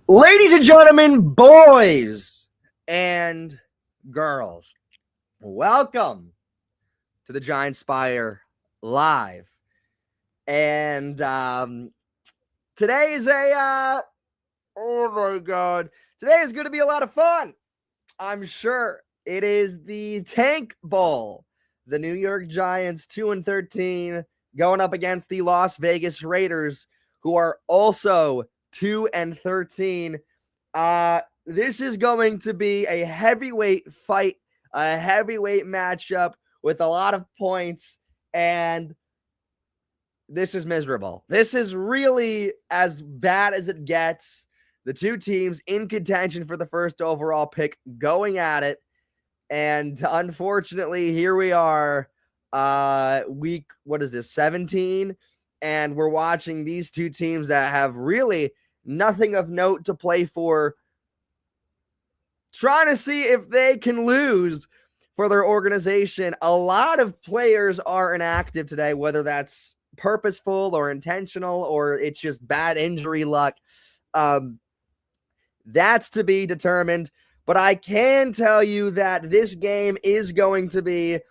Ladies and gentlemen, boys and girls, welcome to the Giant Spire Live. And today is oh my God, today is going to be a lot of fun. I'm sure it is the Tank Bowl. The New York Giants 2-13 going up against the Las Vegas Raiders, who are also 2-13. This is going to be a heavyweight fight, a heavyweight matchup with a lot of points, and this is miserable. This is really as bad as it gets. The two teams in contention for the first overall pick going at it, and unfortunately, here we are, week, 17, and we're watching these two teams that have really nothing of note to play for, trying to see if they can lose for their organization. A lot of players are inactive today, whether that's purposeful or intentional, or it's just bad injury luck. That's to be determined. But I can tell you that this game is going to be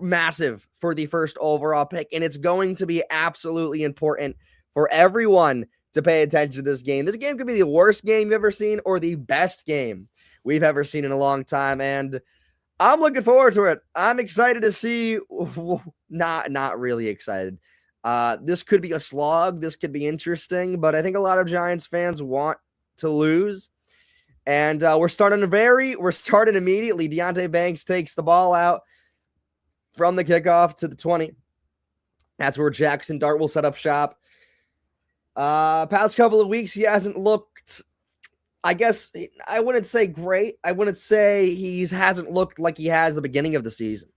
massive for the first overall pick, and it's going to be absolutely important for everyone to pay attention to this game. This game could be the worst game you've ever seen or the best game we've ever seen in a long time, and I'm looking forward to it. I'm excited to see. Not really excited. This could be a slog. This could be interesting, but I think a lot of Giants fans want to lose. And we're starting immediately. Deontay Banks takes the ball out from the kickoff to the 20. That's where Jackson Dart will set up shop. Past couple of weeks, he hasn't looked, I guess, I wouldn't say great. I wouldn't say he hasn't looked like he has the beginning of the season.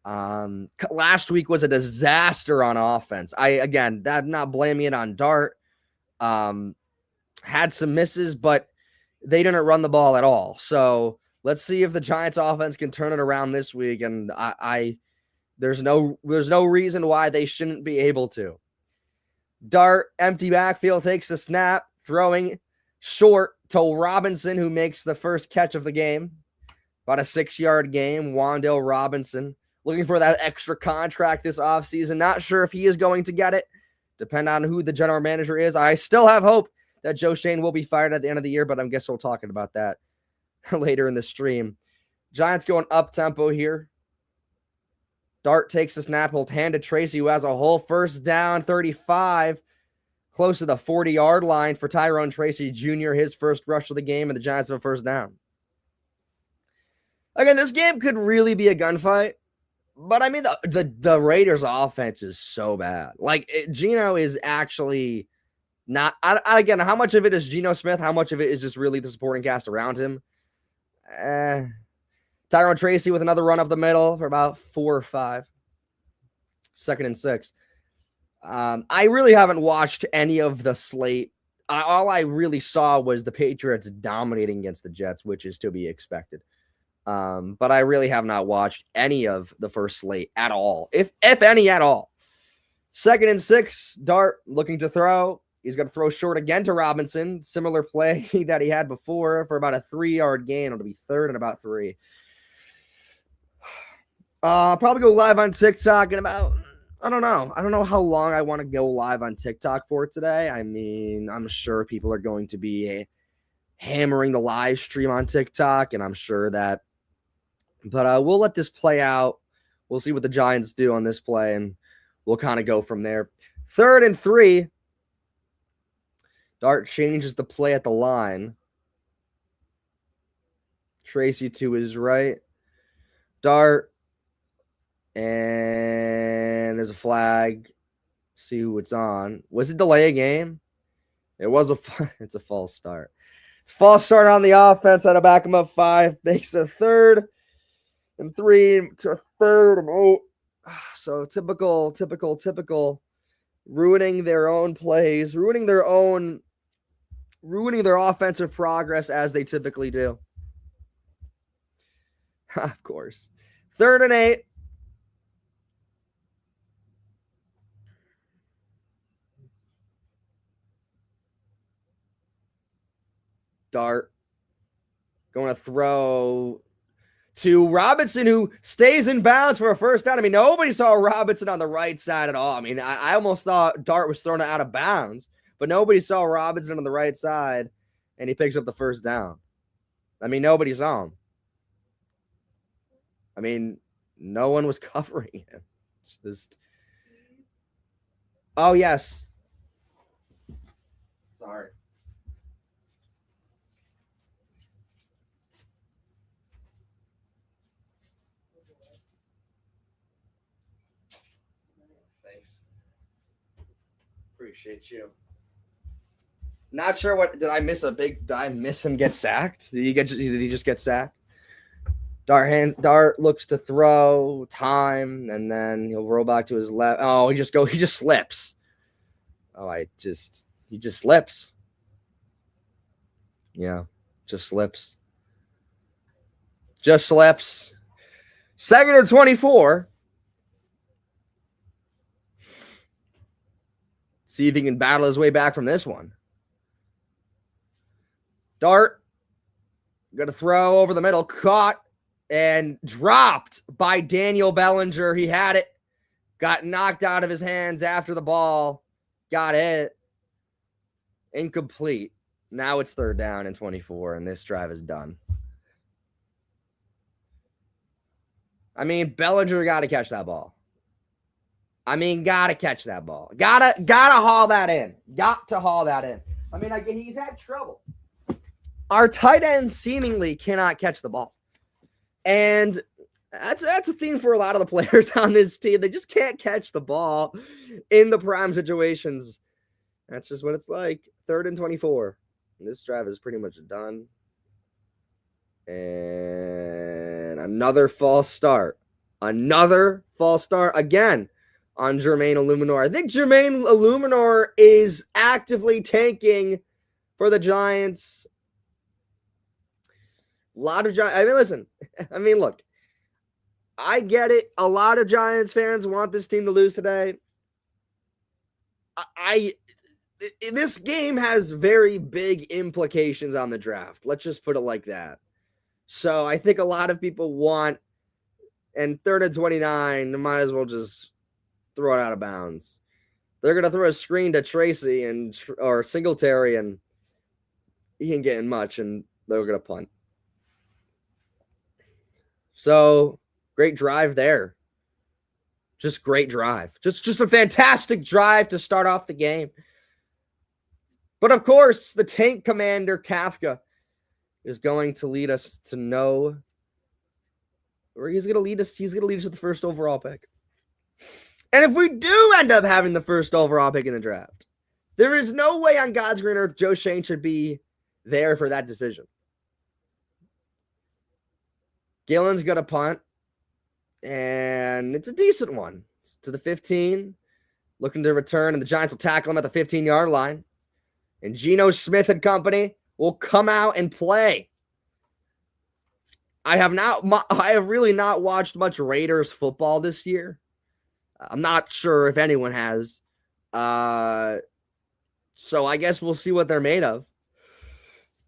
Last week was a disaster on offense. I'm not blaming it on Dart. Had some misses, but they didn't run the ball at all. So let's see if the Giants offense can turn it around this week. And there's no reason why they shouldn't be able to. Dart, empty backfield, takes a snap, throwing short to Robinson, who makes the first catch of the game. About a 6-yard game. Wan'Dale Robinson looking for that extra contract this offseason. Not sure if he is going to get it. Depend on who the general manager is. I still have hope that Joe Shane will be fired at the end of the year, but I guess we'll talk about that later in the stream. Giants going up-tempo here. Dart takes a snap. He'll hand to Tracy, who has a whole first down, 35, close to the 40-yard line for Tyrone Tracy Jr., his first rush of the game, and the Giants have a first down. Again, this game could really be a gunfight, but I mean, the Raiders' offense is so bad. Like, Geno is actually not, again, how much of it is Geno Smith? How much of it is just really the supporting cast around him? Tyrone Tracy with another run up the middle for about 4 or 5. 2nd and 6. I really haven't watched any of the slate. All I really saw was the Patriots dominating against the Jets, which is to be expected. But I really have not watched any of the first slate at all, if any at all. 2nd and 6, Dart looking to throw. He's going to throw short again to Robinson. Similar play that he had before for about a 3-yard gain. It'll be 3rd and about 3. Probably go live on TikTok in about, I don't know how long I want to go live on TikTok for today. I mean, I'm sure people are going to be hammering the live stream on TikTok, and I'm sure that, but we'll let this play out. We'll see what the Giants do on this play, and we'll kind of go from there. 3rd and 3. Dart changes the play at the line. Tracy to his right. Dart. And there's a flag. See who it's on. Was it delay a game? It was it's a false start. It's a false start on the offense. Had to back him up 5. Makes a 3rd and 3 to a 3rd and 8. So typical. Ruining their own plays, ruining their offensive progress as they typically do. Of course. 3rd and 8. Dart going to throw to Robinson, who stays in bounds for a first down. I mean, nobody saw Robinson on the right side at all. I mean, I almost thought Dart was thrown out of bounds, but nobody saw Robinson on the right side, and he picks up the first down. I mean, nobody saw him. I mean, no one was covering him. It's just, oh, yes. Sorry. Thanks. Appreciate you. Not sure what did I miss him get sacked? Did he just get sacked? Dart looks to throw time, and then he'll roll back to his left. Oh, he just slips. Oh, he just slips. Yeah, just slips. Just slips. 2nd and 24. See if he can battle his way back from this one. Dart, got to throw over the middle, caught and dropped by Daniel Bellinger. He had it, got knocked out of his hands after the ball, got it. Incomplete. Now it's 3rd down and 24, and this drive is done. I mean, Bellinger got to catch that ball. Got to catch that ball. Gotta haul that in. Got to haul that in. I mean, he's had trouble. Our tight end seemingly cannot catch the ball. And that's a theme for a lot of the players on this team. They just can't catch the ball in the prime situations. That's just what it's like. 3rd and 24. And this drive is pretty much done. And another false start. Another false start again on Jermaine Illuminor. I think Jermaine Illuminor is actively tanking for the Giants. A lot of Giants. Look, I get it. A lot of Giants fans want this team to lose today. This game has very big implications on the draft. Let's just put it like that. So I think a lot of people want, and 3rd and 29, they might as well just throw it out of bounds. They're going to throw a screen to Tracy or Singletary, and he ain't getting much, and they're going to punt. So, great drive there. Just great drive. Just a fantastic drive to start off the game. But, of course, the tank commander, Kafka, is going to lead us to know, or he's going to lead us to the 1st overall pick. And if we do end up having the 1st overall pick in the draft, there is no way on God's green earth Joe Shane should be there for that decision. Gillen's got a punt, and it's a decent one. It's to the 15, looking to return, and the Giants will tackle him at the 15-yard line. And Geno Smith and company will come out and play. I have really not watched much Raiders football this year. I'm not sure if anyone has. So I guess we'll see what they're made of.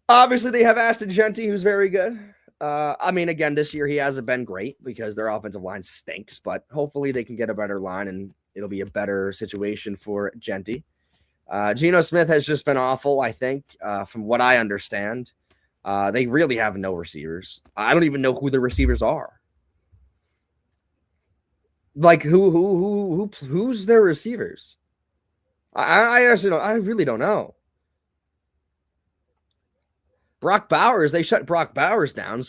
Obviously, they have Ashton Genty, who's very good. Again, this year he hasn't been great because their offensive line stinks, but hopefully they can get a better line and it'll be a better situation for Genty. Geno Smith has just been awful, I think, from what I understand. They really have no receivers. I don't even know who the receivers are. Like who's their receivers? I actually don't. I really don't know. Brock Bowers, they shut Brock Bowers down,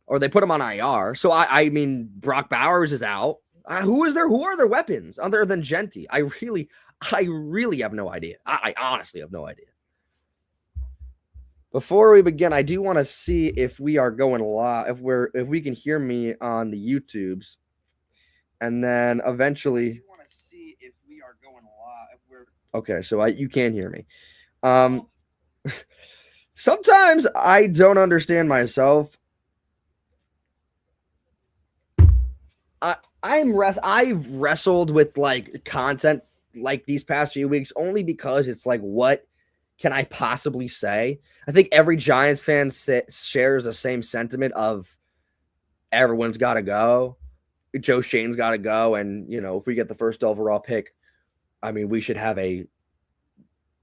or they put him on IR. So I mean, Brock Bowers is out. Who are their weapons other than Genty? I really have no idea. I honestly have no idea. Before we begin, I do want to see if we are going live, if we can hear me on the YouTubes, and then eventually. I want to see if we are going live. Okay, so you can hear me. Sometimes I don't understand myself. I've wrestled with like content like these past few weeks only because it's like what can I possibly say? I think every Giants fan shares the same sentiment of everyone's got to go. Joe Shane's got to go. And, if we get the first overall pick, I mean, we should have a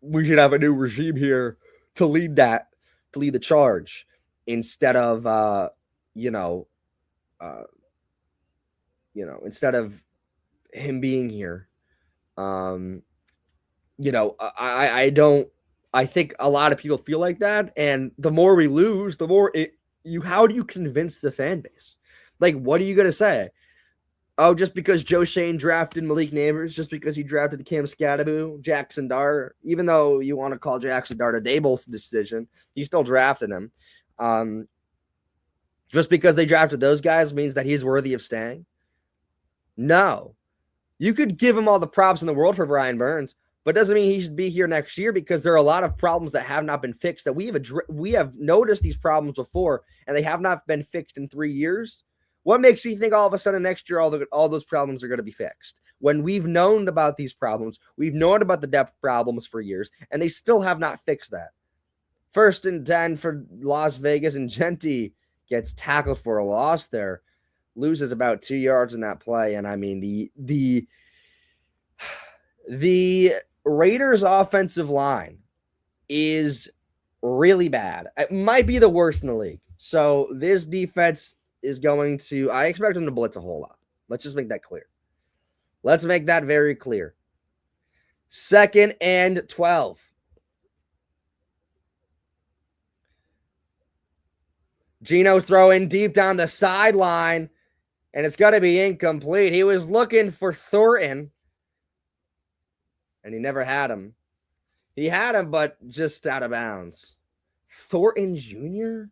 new regime here to lead the charge instead of, instead of him being here. I think a lot of people feel like that. And the more we lose, the more how do you convince the fan base? Like, what are you going to say? Oh, just because Joe Shane drafted Malik Neighbors, just because he drafted Cam Scatteroo, Jackson Dart, even though you want to call Jackson Dart a Daboll's decision, he still drafted him. Just because they drafted those guys means that he's worthy of staying? No. You could give him all the props in the world for Brian Burns, but doesn't mean he should be here next year, because there are a lot of problems that have not been fixed, that we have noticed these problems before, and they have not been fixed in 3 years. What makes me think all of a sudden next year all those problems are going to be fixed? When we've known about these problems, we've known about the depth problems for years, and they still have not fixed that. 1st and 10 for Las Vegas, and Genti gets tackled for a loss there. Loses about 2 yards in that play. And I mean, the Raiders offensive line is really bad. It might be the worst in the league. So this defense is going to, I expect them to blitz a whole lot. Let's just make that clear. Let's make that very clear. 2nd and 12. Geno throwing deep down the sideline, and it's going to be incomplete. He was looking for Thornton, and he never had him. He had him, but just out of bounds. Thornton Jr.?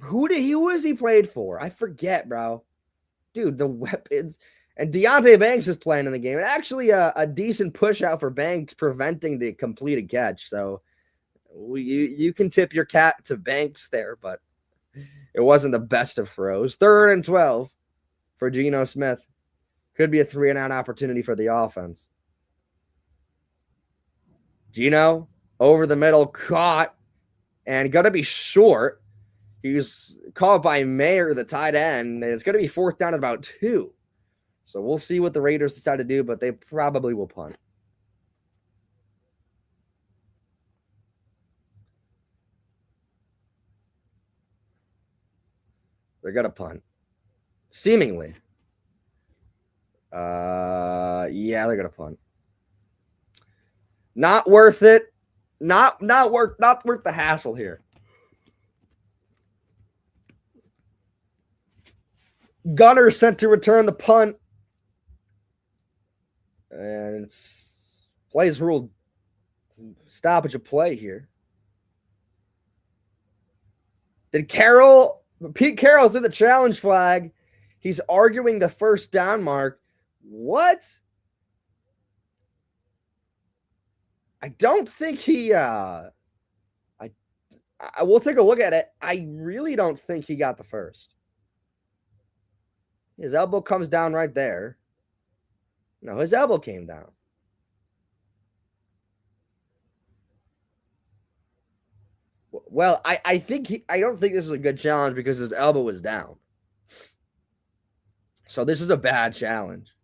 Who has he played for? I forget, bro. Dude, the weapons. And Deonte Banks is playing in the game. And actually a decent push out for Banks, preventing the completed catch. So you can tip your cap to Banks there, but it wasn't the best of throws. 3rd and 12 for Geno Smith. Could be a 3-and-out opportunity for the offense. Geno over the middle, caught, and going to be short. He was caught by Mayer, the tight end, and it's going to be 4th down at about 2. So we'll see what the Raiders decide to do, but they probably will punt. They're going to punt. Seemingly. Yeah, they're going to punt. Not worth it. Not worth the hassle here. Gunner sent to return the punt. And it's plays ruled stoppage of play here. Pete Carroll threw the challenge flag. He's arguing the 1st down mark. What? I don't think he I will take a look at it. I really don't think he got the first. His elbow comes down right there. No, his elbow came down. Well, I don't think this is a good challenge because his elbow was down. So this is a bad challenge.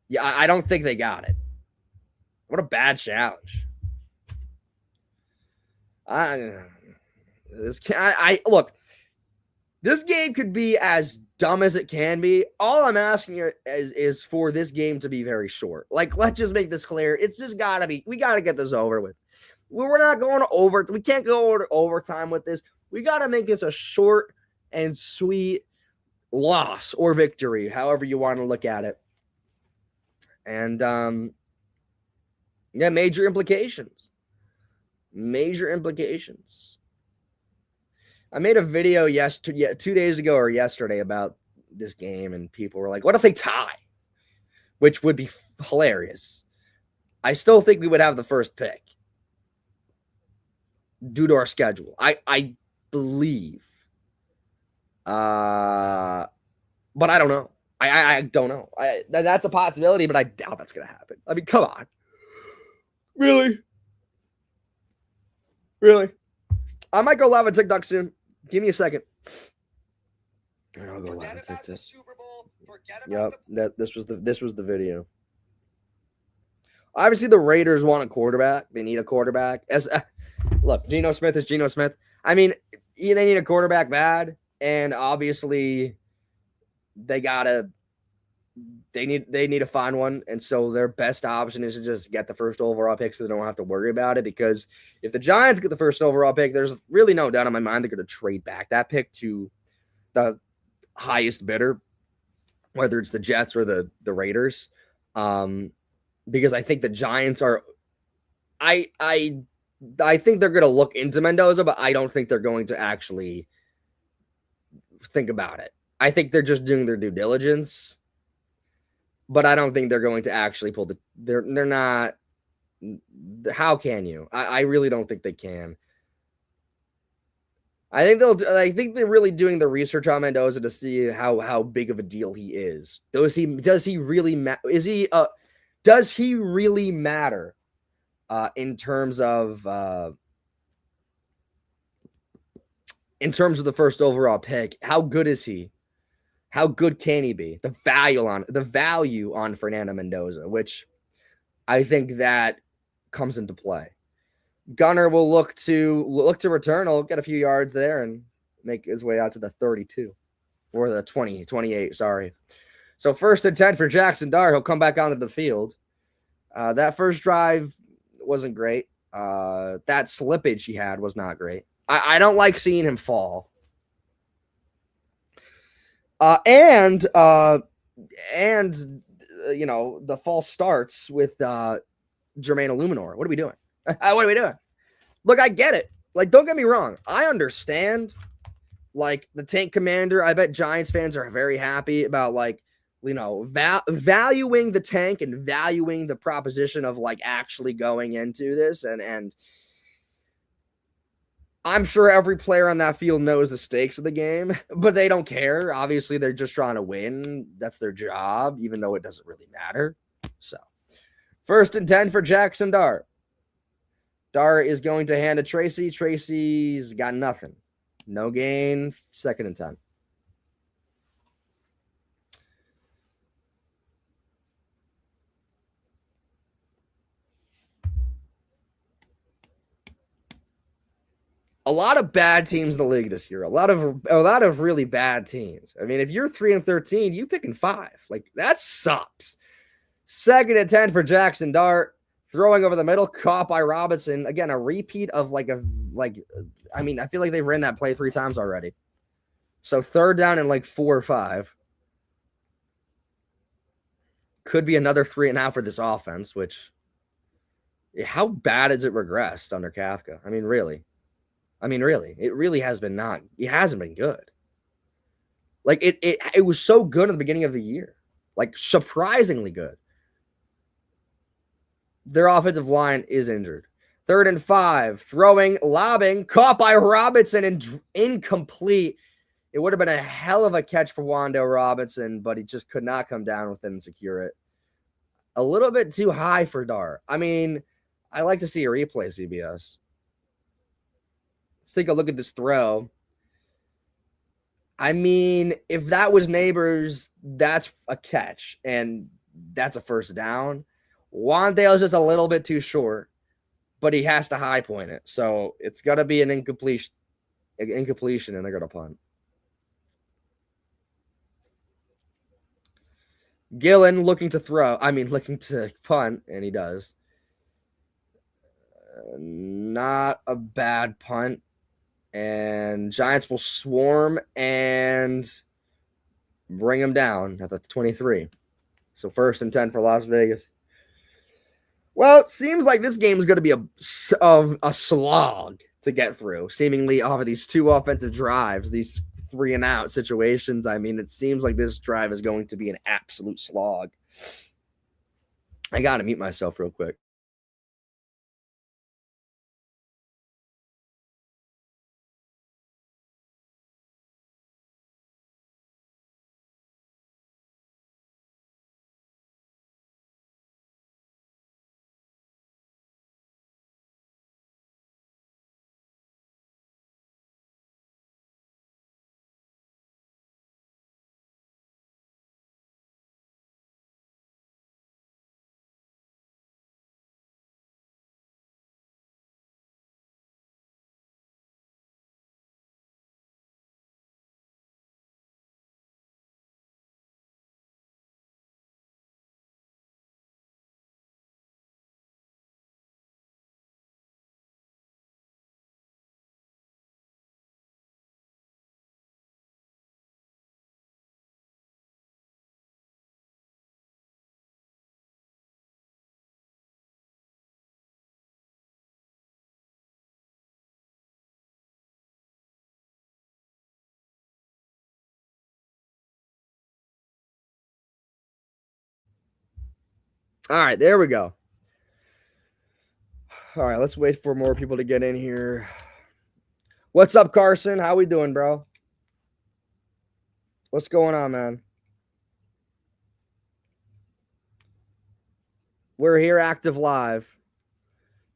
Yeah, I don't think they got it. What a bad challenge. Look, this game could be as dumb as it can be. All I'm asking here is for this game to be very short. Like, let's just make this clear. It's just got to be, we got to get this over with. We're not going over. We can't go over to overtime with this. We got to make this a short and sweet loss or victory, however you want to look at it. And, yeah, major implications. Major implications. I made a video 2 days ago or yesterday about this game, and people were like, what if they tie? Which would be hilarious. I still think we would have the first pick due to our schedule. I believe. But I don't know. I don't know. That's a possibility, but I doubt that's going to happen. I mean, come on. Really? Really? I might go live on TikTok soon. Give me a second. And I'll go live on TikTok. Super Bowl. Yep, this was the video. Obviously, the Raiders want a quarterback. They need a quarterback. Look, Geno Smith is Geno Smith. I mean, they need a quarterback bad, and obviously, they need to find one, and so their best option is to just get the first overall pick, so they don't have to worry about it. Because if the Giants get the first overall pick, there's really no doubt in my mind they're going to trade back that pick to the highest bidder, whether it's the Jets or the Raiders. Because I think the Giants are, I think they're going to look into Mendoza, but I don't think they're going to actually think about it. I think they're just doing their due diligence, but I don't think they're going to actually pull the. They're not. How can you? I really don't think they can. I think they're really doing the research on Mendoza to see how big of a deal he is. Does he really does he really matter in terms of the first overall pick? How good is he? How good can he be? The value on Fernando Mendoza, which I think that comes into play. Gunner will look to return. He'll get a few yards there and make his way out to the 32 or the 28. Sorry. So 1st and 10 for Jackson Dart. He'll come back onto the field. That first drive wasn't great. That slippage he had was not great. I don't like seeing him fall. And you know, the fall starts with Jermaine Illuminor. What are we doing? What are we doing? Look, I get it. Like, don't get me wrong. I understand. Like, the tank commander, I bet Giants fans are very happy about, like, you know, valuing the tank and valuing the proposition of, like, actually going into this. And I'm sure every player on that field knows the stakes of the game, but they don't care. Obviously, they're just trying to win. That's their job, even though it doesn't really matter. So, 1st and 10 for Jackson Dart. Dart is going to hand to Tracy. Tracy's got nothing. No gain. 2nd and 10. A lot of bad teams in the league this year. A lot of really bad teams. I mean, if you're 3-13, you picking 5. Like, that sucks. 2nd and 10 for Jackson Dart. Throwing over the middle, caught by Robinson. Again, a repeat of I feel like they've ran that play 3 times already. So 3rd down and like 4 or 5. Could be another 3 and out for this offense, which, how bad has it regressed under Kafka? I mean, really, it really has been not. It hasn't been good. Like, it was so good at the beginning of the year, like surprisingly good. Their offensive line is injured. 3rd and 5, throwing, lobbing, caught by Robinson and incomplete. It would have been a hell of a catch for Wando Robinson, but he just could not come down with it and secure it. A little bit too high for Dart. I mean, I like to see a replay, CBS. Let's take a look at this throw. I mean, if that was Neighbors, that's a catch, and that's a 1st down. Wandale's just a little bit too short, but he has to high point it. So it's got to be an incompletion, and they're going to punt. Gillen looking to punt, and he does. Not a bad punt. And Giants will swarm and bring him down at the 23. So 1st and 10 for Las Vegas. Well, it seems like this game is going to be a slog to get through, seemingly off of these 2 offensive drives, these 3 and out situations. I mean, it seems like this drive is going to be an absolute slog. I got to mute myself real quick. All right, there we go. All right, let's wait for more people to get in here. What's up, Carson? How we doing, bro? What's going on, man? We're here active live.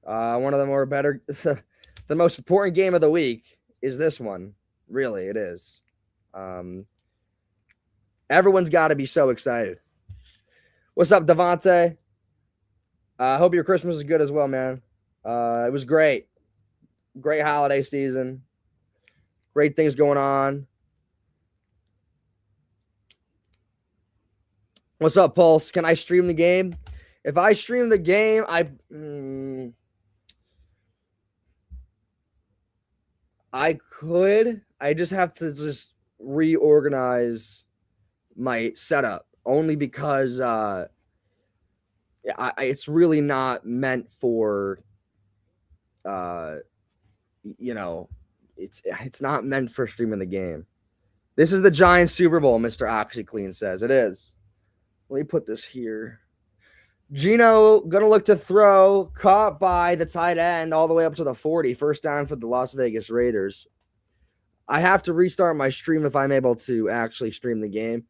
One of the more better, the most important game of the week is this one. Really, it is. Everyone's got to be so excited. What's up, Devontae? I hope your Christmas is good as well, man. It was great. Great holiday season. Great things going on. What's up, Pulse? Can I stream the game? If I stream the game, I could. I just have to just reorganize my setup, only because it's really not meant for it's not meant for streaming the game. This is the Giants Super Bowl, Mr. OxyClean says. It is. Let me put this here. Gino gonna look to throw, caught by the tight end all the way up to the 40. First down for the Las Vegas Raiders. I have to restart my stream if I'm able to actually stream the game.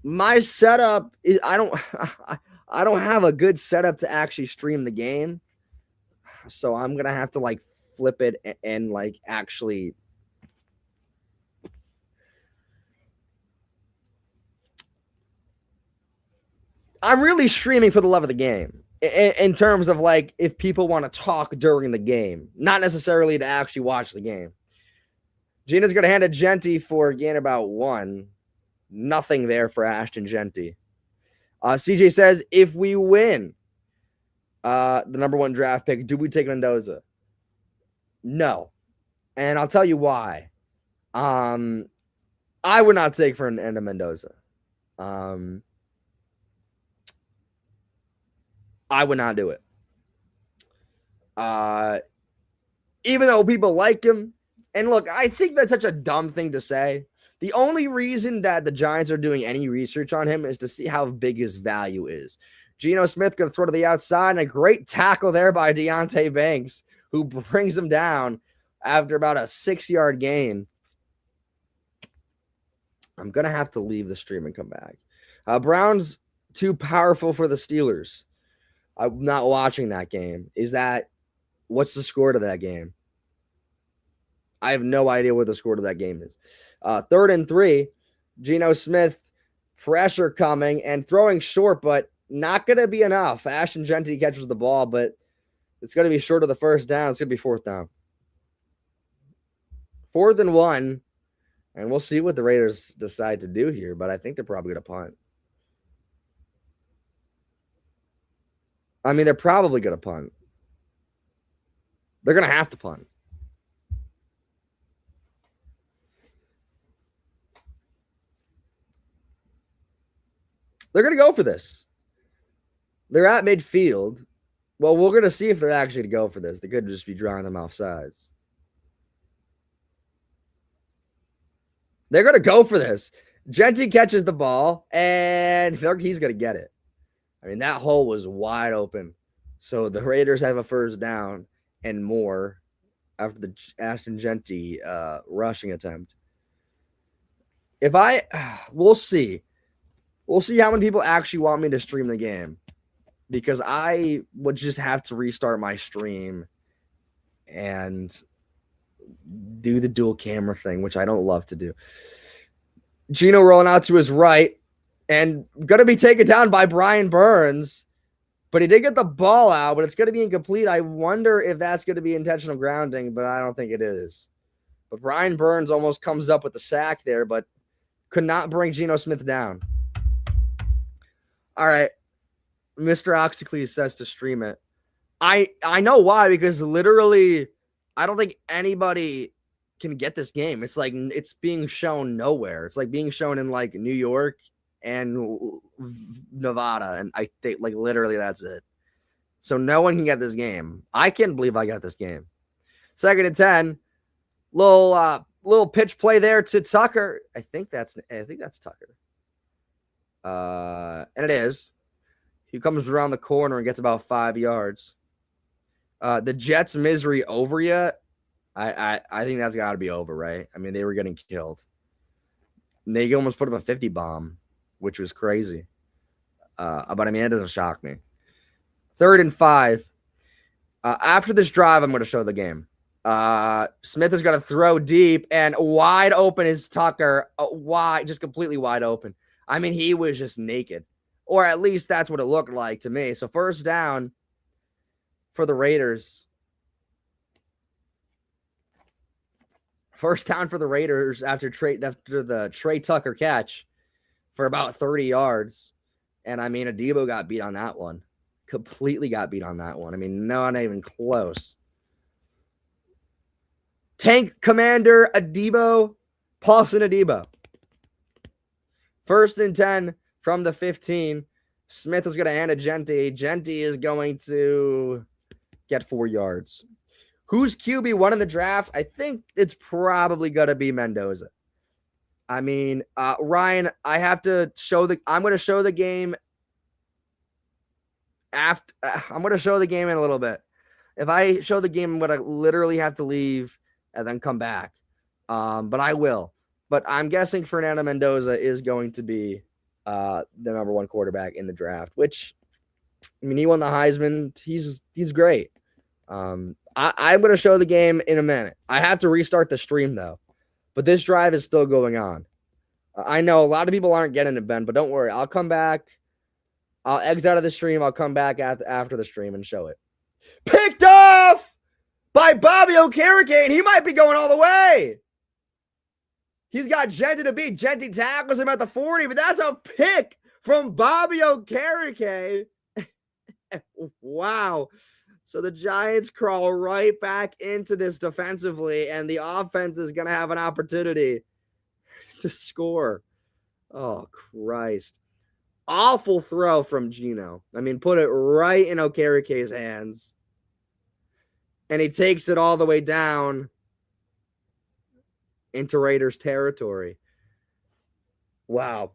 My setup is I don't have a good setup to actually stream the game. So I'm gonna have to like flip it and like actually I'm really streaming for the love of the game in terms of like if people want to talk during the game, not necessarily to actually watch the game. Gina's going to hand it Genty for a gain about 1. Nothing there for Ashton Genty. CJ says, if we win the number 1 draft pick, do we take Mendoza? No. And I'll tell you why. I would not take Fernando Mendoza. I would not do it. Even though people like him, and look, I think that's such a dumb thing to say. The only reason that the Giants are doing any research on him is to see how big his value is. Geno Smith going to throw to the outside, and a great tackle there by Deonte Banks, who brings him down after about a 6-yard gain. I'm going to have to leave the stream and come back. Browns too powerful for the Steelers. I'm not watching that game. What's the score to that game? I have no idea what the score to that game is. 3rd and 3, Geno Smith, pressure coming and throwing short, but not going to be enough. Ashton Genty catches the ball, but it's going to be short of the first down. It's going to be 4th down. 4th and 1, and we'll see what the Raiders decide to do here, but I think they're probably going to punt. I mean, they're probably going to punt. They're going to have to punt. They're going to go for this. They're at midfield. Well, we're going to see if they're actually going to go for this. They could just be drawing them off sides. They're going to go for this. Genty catches the ball, and he's going to get it. I mean, that hole was wide open. So the Raiders have a first down and more after the Ashton Genty rushing attempt. We'll see. We'll see how many people actually want me to stream the game, because I would just have to restart my stream and do the dual camera thing, which I don't love to do. Gino rolling out to his right and going to be taken down by Brian Burns, but he did get the ball out, but it's going to be incomplete. I wonder if that's going to be intentional grounding, but I don't think it is. But Brian Burns almost comes up with the sack there, but could not bring Geno Smith down. All right. Mr. Oxyclean says to stream it. I know why, because literally I don't think anybody can get this game. It's like it's being shown nowhere. It's like being shown in like New York and Nevada, and I think like literally that's it. So no one can get this game. I can't believe I got this game. 2nd and 10. Little pitch play there to Tucker. I think that's Tucker. And it is. He comes around the corner and gets about 5 yards. The Jets' misery over yet? I think that's got to be over, right? I mean, they were getting killed. And they almost put up a 50 bomb, which was crazy. But I mean, it doesn't shock me. 3rd and 5. After this drive, I'm going to show the game. Smith is going to throw deep, and wide open is Tucker. Just completely wide open. I mean, he was just naked. Or at least that's what it looked like to me. So 1st down for the Raiders. 1st down for the Raiders after the Trey Tucker catch for about 30 yards. And I mean, Adebo got beat on that one. Completely got beat on that one. I mean, not even close. Tank Commander Adebo, Paulson Adebo. 1st and 10 from the 15. Smith is going to hand it Genti. Genti is going to get 4 yards. Who's QB1 in the draft? I think it's probably going to be Mendoza. I mean, Ryan, I'm going to show the game after. I'm going to show the game in a little bit. If I show the game, I'm going to literally have to leave and then come back. But I will. But I'm guessing Fernando Mendoza is going to be the number 1 quarterback in the draft, which, I mean, he won the Heisman. He's great. I'm going to show the game in a minute. I have to restart the stream, though. But this drive is still going on. I know a lot of people aren't getting it, Ben, but don't worry. I'll come back. I'll exit out of the stream. I'll come back after the stream and show it. Picked off by Bobby Okereke, and he might be going all the way. He's got Genti to beat. Genti tackles him at the 40, but that's a pick from Bobby Okereke. Wow. So the Giants crawl right back into this defensively, and the offense is going to have an opportunity to score. Oh, Christ. Awful throw from Geno. I mean, put it right in Okereke's hands. And he takes it all the way down into Raiders territory. Wow.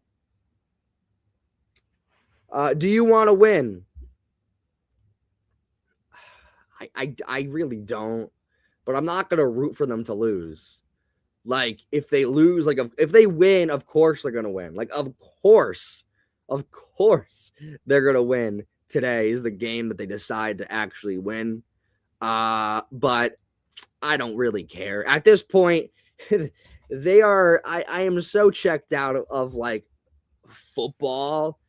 Do you want to win? I really don't, but I'm not going to root for them to lose. Like, if they lose, like, if they win, of course they're going to win. Like, of course they're going to win. Today is the game that they decide to actually win. But I don't really care. At this point, they are, I am so checked out of like football.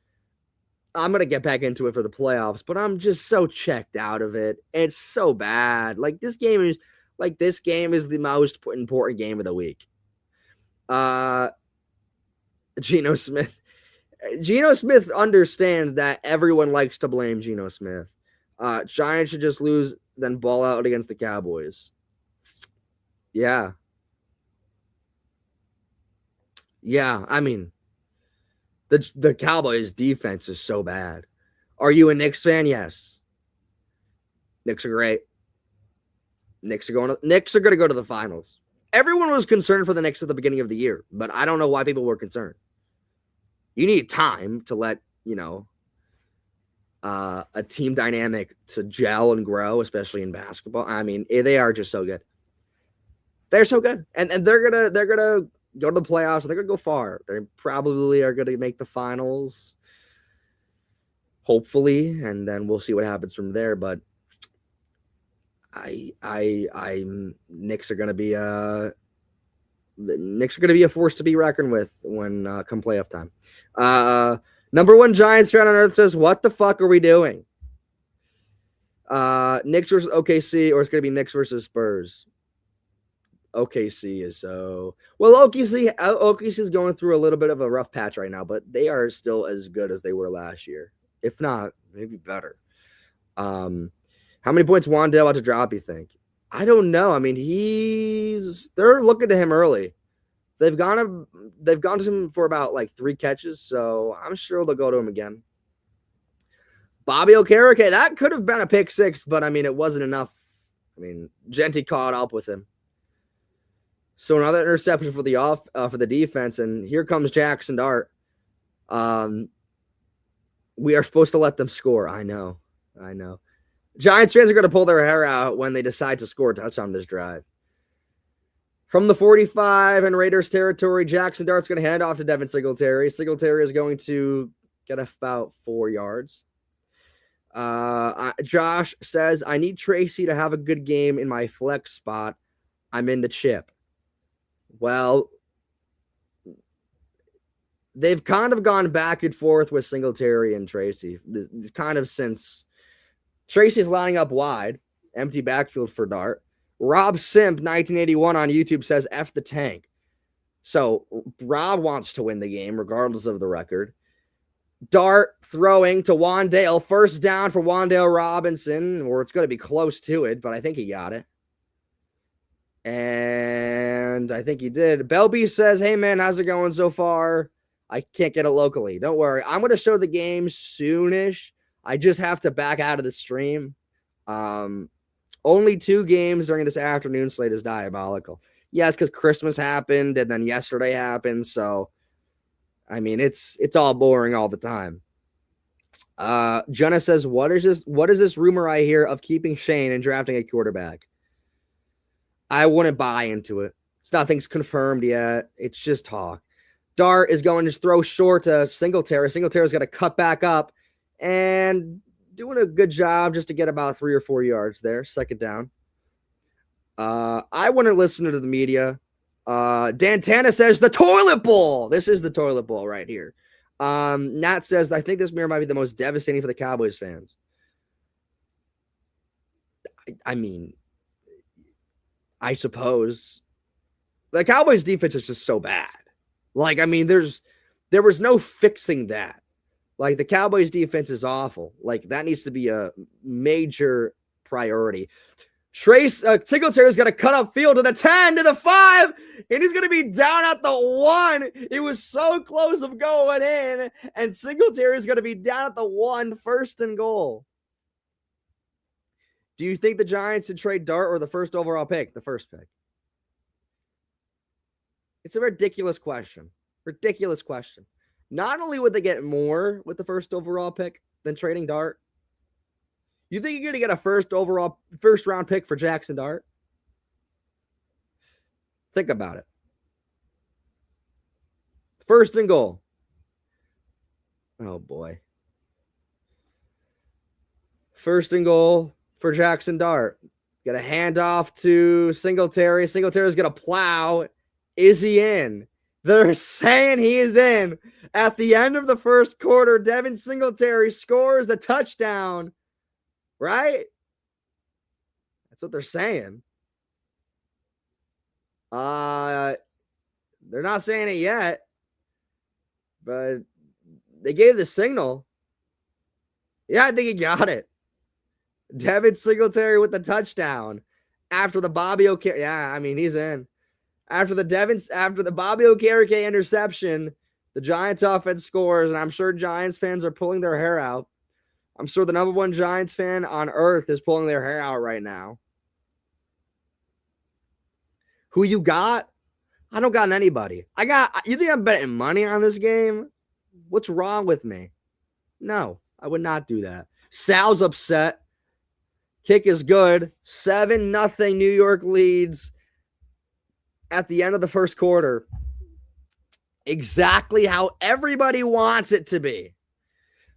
I'm going to get back into it for the playoffs, but I'm just so checked out of it. It's so bad. Like, this game is the most important game of the week. Geno Smith understands that everyone likes to blame Geno Smith. Giants should just lose, then ball out against the Cowboys. Yeah. I mean, the Cowboys defense is so bad. Are you a Knicks fan? Yes. Knicks are great. Knicks are going to go to the finals. Everyone was concerned for the Knicks at the beginning of the year, but I don't know why people were concerned. You need time to let, a team dynamic to gel and grow, especially in basketball. I mean, they are just so good. They're so good. And they're gonna go to the playoffs. They're gonna go far. They probably are gonna make the finals, hopefully, and then we'll see what happens from there. But Knicks are gonna be a force to be reckoned with when come playoff time. Number 1 Giants fan on earth says, "What the fuck are we doing?" Knicks versus OKC, or it's gonna be Knicks versus Spurs. OKC is so well. OKC is going through a little bit of a rough patch right now, but they are still as good as they were last year, if not maybe better. How many points Wandale about to drop, you think? I don't know. I mean, they're looking to him early. They've gone to him for about like 3 catches, so I'm sure they'll go to him again. Bobby Okereke, that could have been a pick 6, but I mean, it wasn't enough. I mean, Genti caught up with him. So another interception for the defense, and here comes Jackson Dart. We are supposed to let them score. I know. Giants fans are going to pull their hair out when they decide to score a touchdown this drive. From the 45 in Raiders territory, Jackson Dart's going to hand off to Devin Singletary. Singletary is going to get about 4 yards. Josh says, I need Tracy to have a good game in my flex spot. I'm in the chip. Well, they've kind of gone back and forth with Singletary and Tracy. Kind of since Tracy's lining up wide, empty backfield for Dart. Rob Simp 1981 on YouTube says F the tank. So Rob wants to win the game regardless of the record. Dart throwing to Wandale. First down for Wandale Robinson, or it's going to be close to it, but I think he got it. And I think he did. Belby says, hey, man, how's it going so far? I can't get it locally. Don't worry. I'm going to show the game soonish. I just have to back out of the stream. Only 2 games during this afternoon slate is diabolical. Yes, because Christmas happened and then yesterday happened. So, I mean, it's all boring all the time. Jenna says, what is this rumor I hear of keeping Shane and drafting a quarterback? I wouldn't buy into it. Nothing's confirmed yet. It's just talk. Dart is going to throw short to Singletary. Singletary's got to cut back up and doing a good job just to get about 3 or 4 yards there. Second down. I wouldn't listen to the media. Dantana says the toilet bowl. This is the toilet bowl right here. Nat says, I think this mirror might be the most devastating for the Cowboys fans. I mean, I suppose the Cowboys defense is just so bad. Like, I mean, there was no fixing that. Like, the Cowboys defense is awful. Like, that needs to be a major priority. Trace Singletary's going to cut up field to the 10, to the 5, and he's going to be down at the 1. It was so close of going in, and Singletary's going to be down at the 1, first and goal. Do you think the Giants should trade Dart or the first overall pick? The first pick. It's a ridiculous question. Ridiculous question. Not only would they get more with the first overall pick than trading Dart, you think you're going to get a first round pick for Jackson Dart? Think about it. First and goal. Oh, boy. First and goal for Jackson Dart. Got a handoff to Singletary. Singletary's going to plow. Is he in? They're saying he is in. At the end of the first quarter, Devin Singletary scores the touchdown. Right? That's what they're saying. They're not saying it yet, but they gave the signal. Yeah, I think he got it. Devin Singletary with the touchdown after the Bobby Okereke. Yeah, I mean, he's in. After the Bobby Okereke interception, the Giants offense scores, and I'm sure Giants fans are pulling their hair out. I'm sure the number 1 Giants fan on earth is pulling their hair out right now. Who you got? I don't got anybody. You think I'm betting money on this game? What's wrong with me? No, I would not do that. Sal's upset. Kick is good. 7-0 New York leads at the end of the first quarter. Exactly how everybody wants it to be.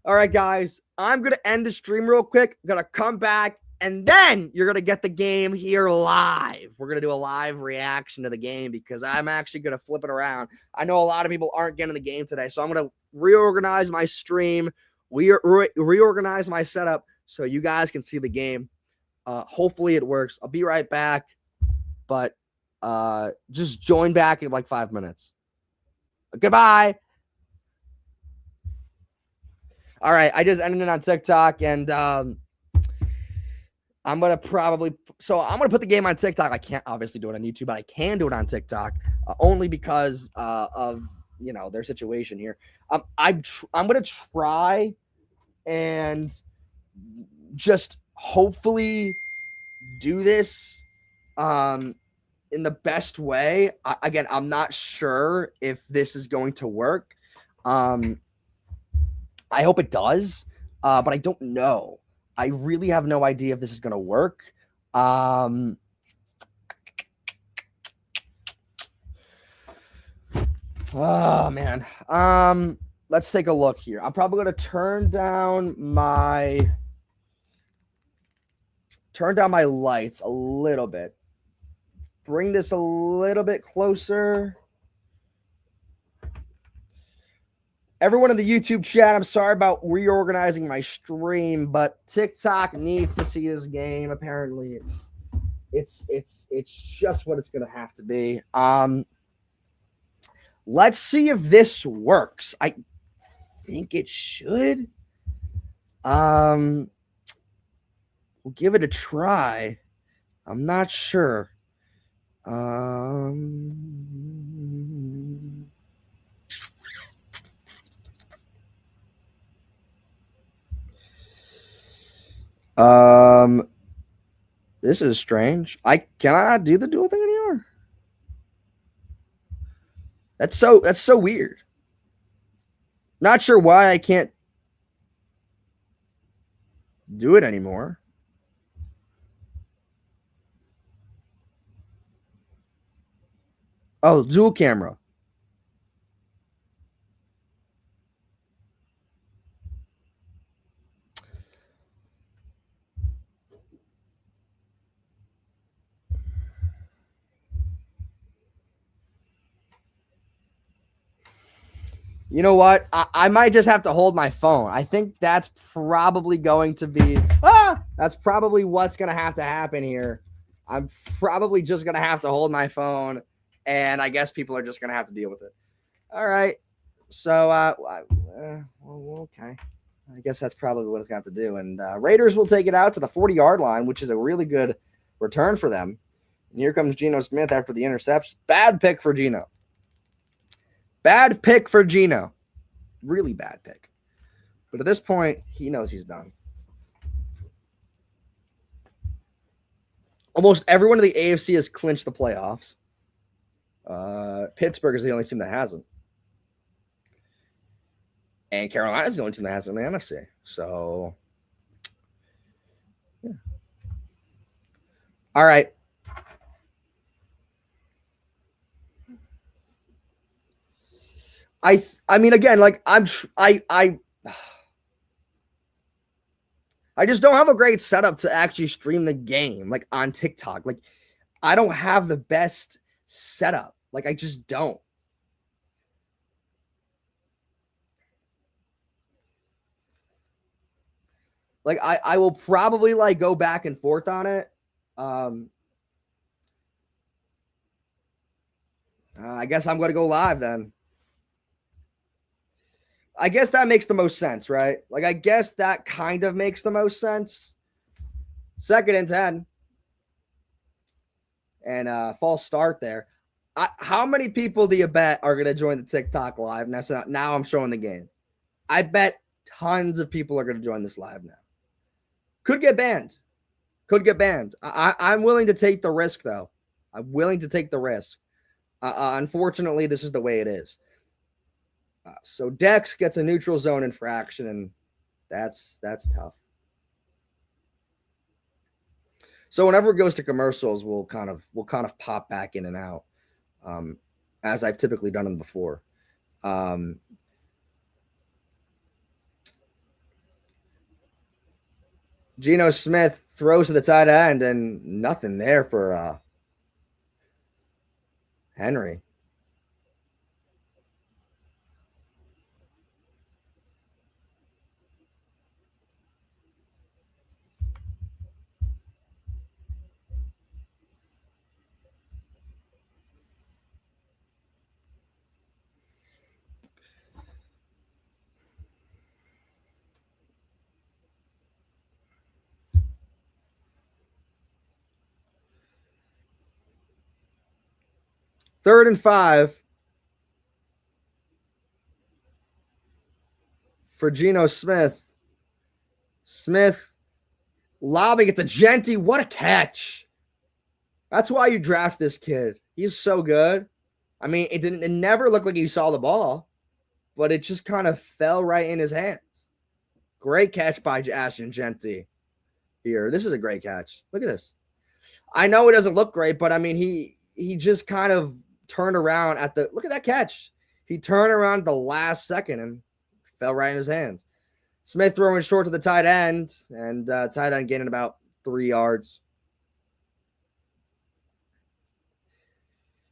All right, guys, I'm going to end the stream real quick. I'm going to come back, and then you're going to get the game here live. We're going to do a live reaction to the game because I'm actually going to flip it around. I know a lot of people aren't getting the game today, so I'm going to reorganize my stream, reorganize my setup so you guys can see the game. Hopefully it works. I'll be right back, but just join back in like 5 minutes. Goodbye. All right, I just ended it on TikTok, and I'm going to put the game on TikTok. I can't obviously do it on YouTube, but I can do it on TikTok only because of, their situation here. I'm going to try and just hopefully do this in the best way. Again, I'm not sure if this is going to work. I hope it does, but I don't know. I really have no idea if this is going to work. Oh, man. Let's take a look here. I'm probably going to turn down my lights a little bit. Bring this a little bit closer. Everyone in the YouTube chat, I'm sorry about reorganizing my stream, but TikTok needs to see this game. Apparently, it's just what it's gonna have to be. Let's see if this works. I think it should. We'll give it a try. I'm not sure. This is strange. Can I not do the dual thing anymore? That's so weird. Not sure why I can't do it anymore. Oh, dual camera. You know what? I might just have to hold my phone. I think that's probably going to be that's probably what's going to have to happen here. I'm probably just going to have to hold my phone, and I guess people are just going to have to deal with it. All right. So, okay. I guess that's probably what it's got to do. And Raiders will take it out to the 40-yard line, which is a really good return for them. And here comes Geno Smith after the interception. Bad pick for Geno. Bad pick for Geno. Really bad pick. But at this point, he knows he's done. Almost everyone in the AFC has clinched the playoffs. Pittsburgh is the only team that hasn't. And Carolina is the only team that hasn't in the NFC. So, yeah. All right. I mean, again, like I just don't have a great setup to actually stream the game, like on TikTok. Like, I don't have the best setup. Like, I just don't. Like, I will probably like go back and forth on it. I guess I'm going to go live then. I guess that makes the most sense, right? Like, I guess that kind of makes the most sense. 2nd and 10. And false start there. How many people do you bet are going to join the TikTok live? Now I'm showing the game. I bet tons of people are going to join this live now. Could get banned. I'm willing to take the risk, though. I'm willing to take the risk. Unfortunately, this is the way it is. So Dex gets a neutral zone infraction, and that's tough. So whenever it goes to commercials, we'll kind of pop back in and out, as I've typically done them before. Geno Smith throws to the tight end, and nothing there for Henry. Third and 5 for Geno Smith. Smith lobbing it to Genty. What a catch. That's why you draft this kid. He's so good. I mean, it never looked like he saw the ball, but it just kind of fell right in his hands. Great catch by Ashton Genty here. This is a great catch. Look at this. I know it doesn't look great, but I mean, he just kind of turned around at the, look at that catch. He turned around the last second and fell right in his hands. Smith throwing short to the tight end, and tight end gaining about 3 yards.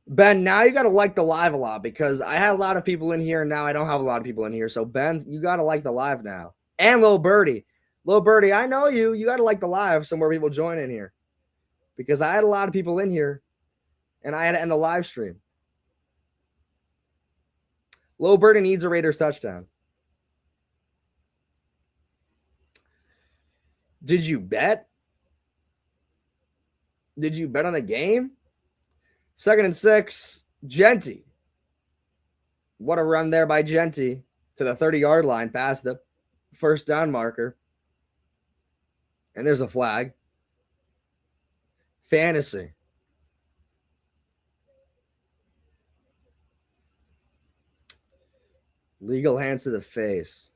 Ben, now you got to like the live a lot because I had a lot of people in here, and now I don't have a lot of people in here. So, Ben, you got to like the live now. And Lil Birdie. Lil Birdie, I know you. You got to like the live so more people join in here. Because I had a lot of people in here, and I had to end the live stream. Lil Birdie needs a Raiders touchdown. Did you bet? Did you bet on the game? 2nd and 6, Genty. What a run there by Genty to the 30-yard line past the first down marker. And there's a flag. Fantasy. Legal hands to the face.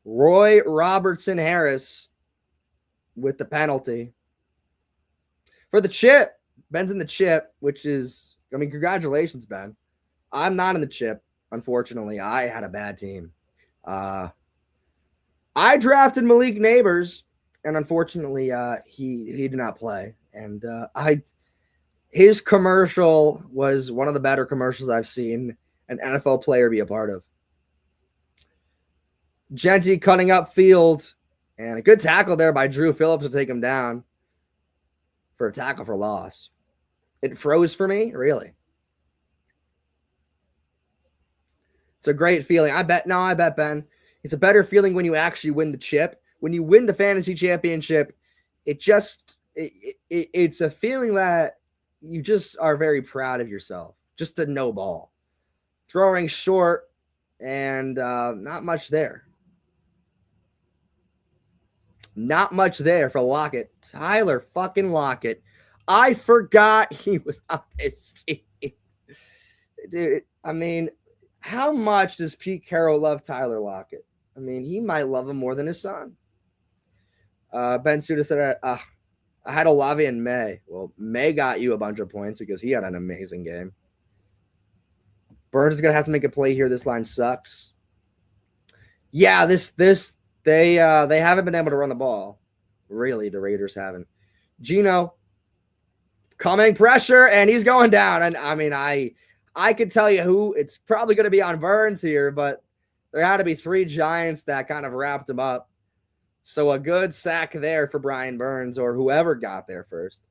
Roy Robertson Harris with the penalty. For the chip. Ben's in the chip, which is, I mean, congratulations, Ben. I'm not in the chip, unfortunately. I had a bad team. I drafted Malik Neighbors, and unfortunately, he did not play. And his commercial was one of the better commercials I've seen an NFL player be a part of. Genty cutting up field, and a good tackle there by Drew Phillips to take him down for a tackle for loss. It froze for me, really. It's a great feeling. I bet, Ben, it's a better feeling when you actually win the chip. When you win the fantasy championship, it's a feeling that you just are very proud of yourself. Just a no ball. Throwing short and not much there. Not much there for Lockett. Tyler fucking Lockett. I forgot he was on this team. Dude, I mean, how much does Pete Carroll love Tyler Lockett? I mean, he might love him more than his son. Ben Suda said, I had Olave in May. Well, May got you a bunch of points because he had an amazing game. Burns is going to have to make a play here. This line sucks. Yeah, they haven't been able to run the ball. Really, the Raiders haven't. Gino, coming pressure, and he's going down. And I mean, I could tell you who. It's probably going to be on Burns here, but there had to be 3 Giants that kind of wrapped him up. So a good sack there for Brian Burns or whoever got there first.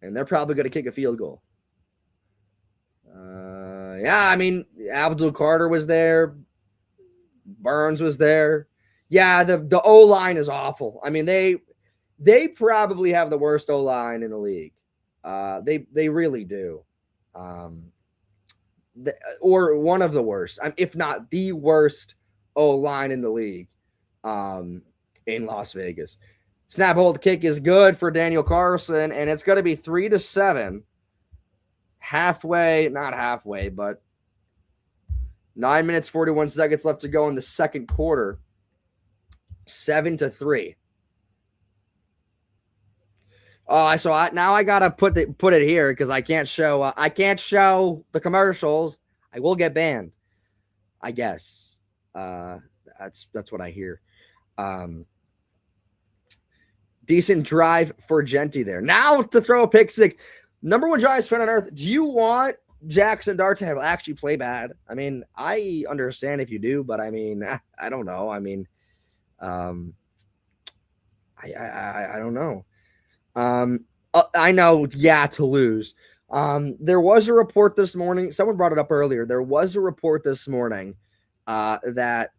And they're probably going to kick a field goal. Yeah, I mean, Abdul Carter was there. Burns was there. Yeah, the O-line is awful. I mean, they probably have the worst O-line in the league. They really do. Or one of the worst, if not the worst O-line in the league in Las Vegas. Snap, hold, kick is good for Daniel Carlson, and it's going to be 3-7. Halfway, not halfway, but 9 minutes, 41 seconds left to go in the second quarter. 7-3. So now I gotta put it here because I can't show the commercials. I will get banned, I guess. That's what I hear. Decent drive for Genty there. Now to throw a pick six. Number 1 Giants fan on earth. Do you want Jackson Dart to actually play bad? I mean, I understand if you do, but I mean, I don't know. I mean, I don't know. I know, to lose. There was a report this morning. Someone brought it up earlier. There was a report this morning that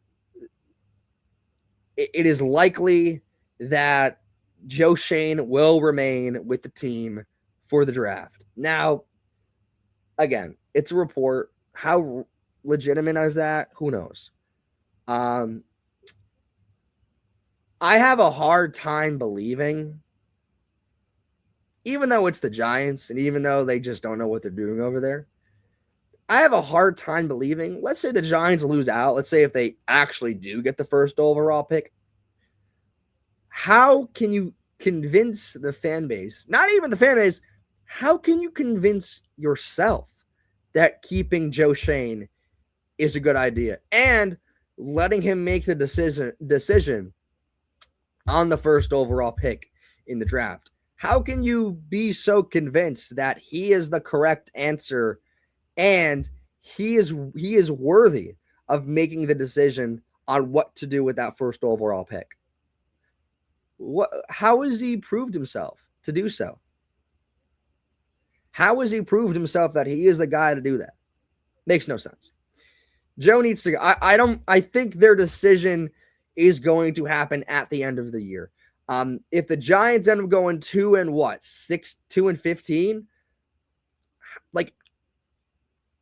it is likely that Joe Shane will remain with the team for the draft. Now, again, it's a report. How legitimate is that? Who knows? I have a hard time believing, even though it's the Giants and even though they just don't know what they're doing over there, I have a hard time believing, let's say the Giants lose out. Let's say if they actually do get the first overall pick. How can you convince the fan base, not even the fan base, how can you convince yourself that keeping Joe Shane is a good idea and letting him make the decision on the first overall pick in the draft? How can you be so convinced that he is the correct answer and he is worthy of making the decision on what to do with that first overall pick? How has he proved himself to do so? How has he proved himself that he is the guy to do that? Makes no sense. Joe needs to go. I think their decision is going to happen at the end of the year. If the Giants end up going 2-15,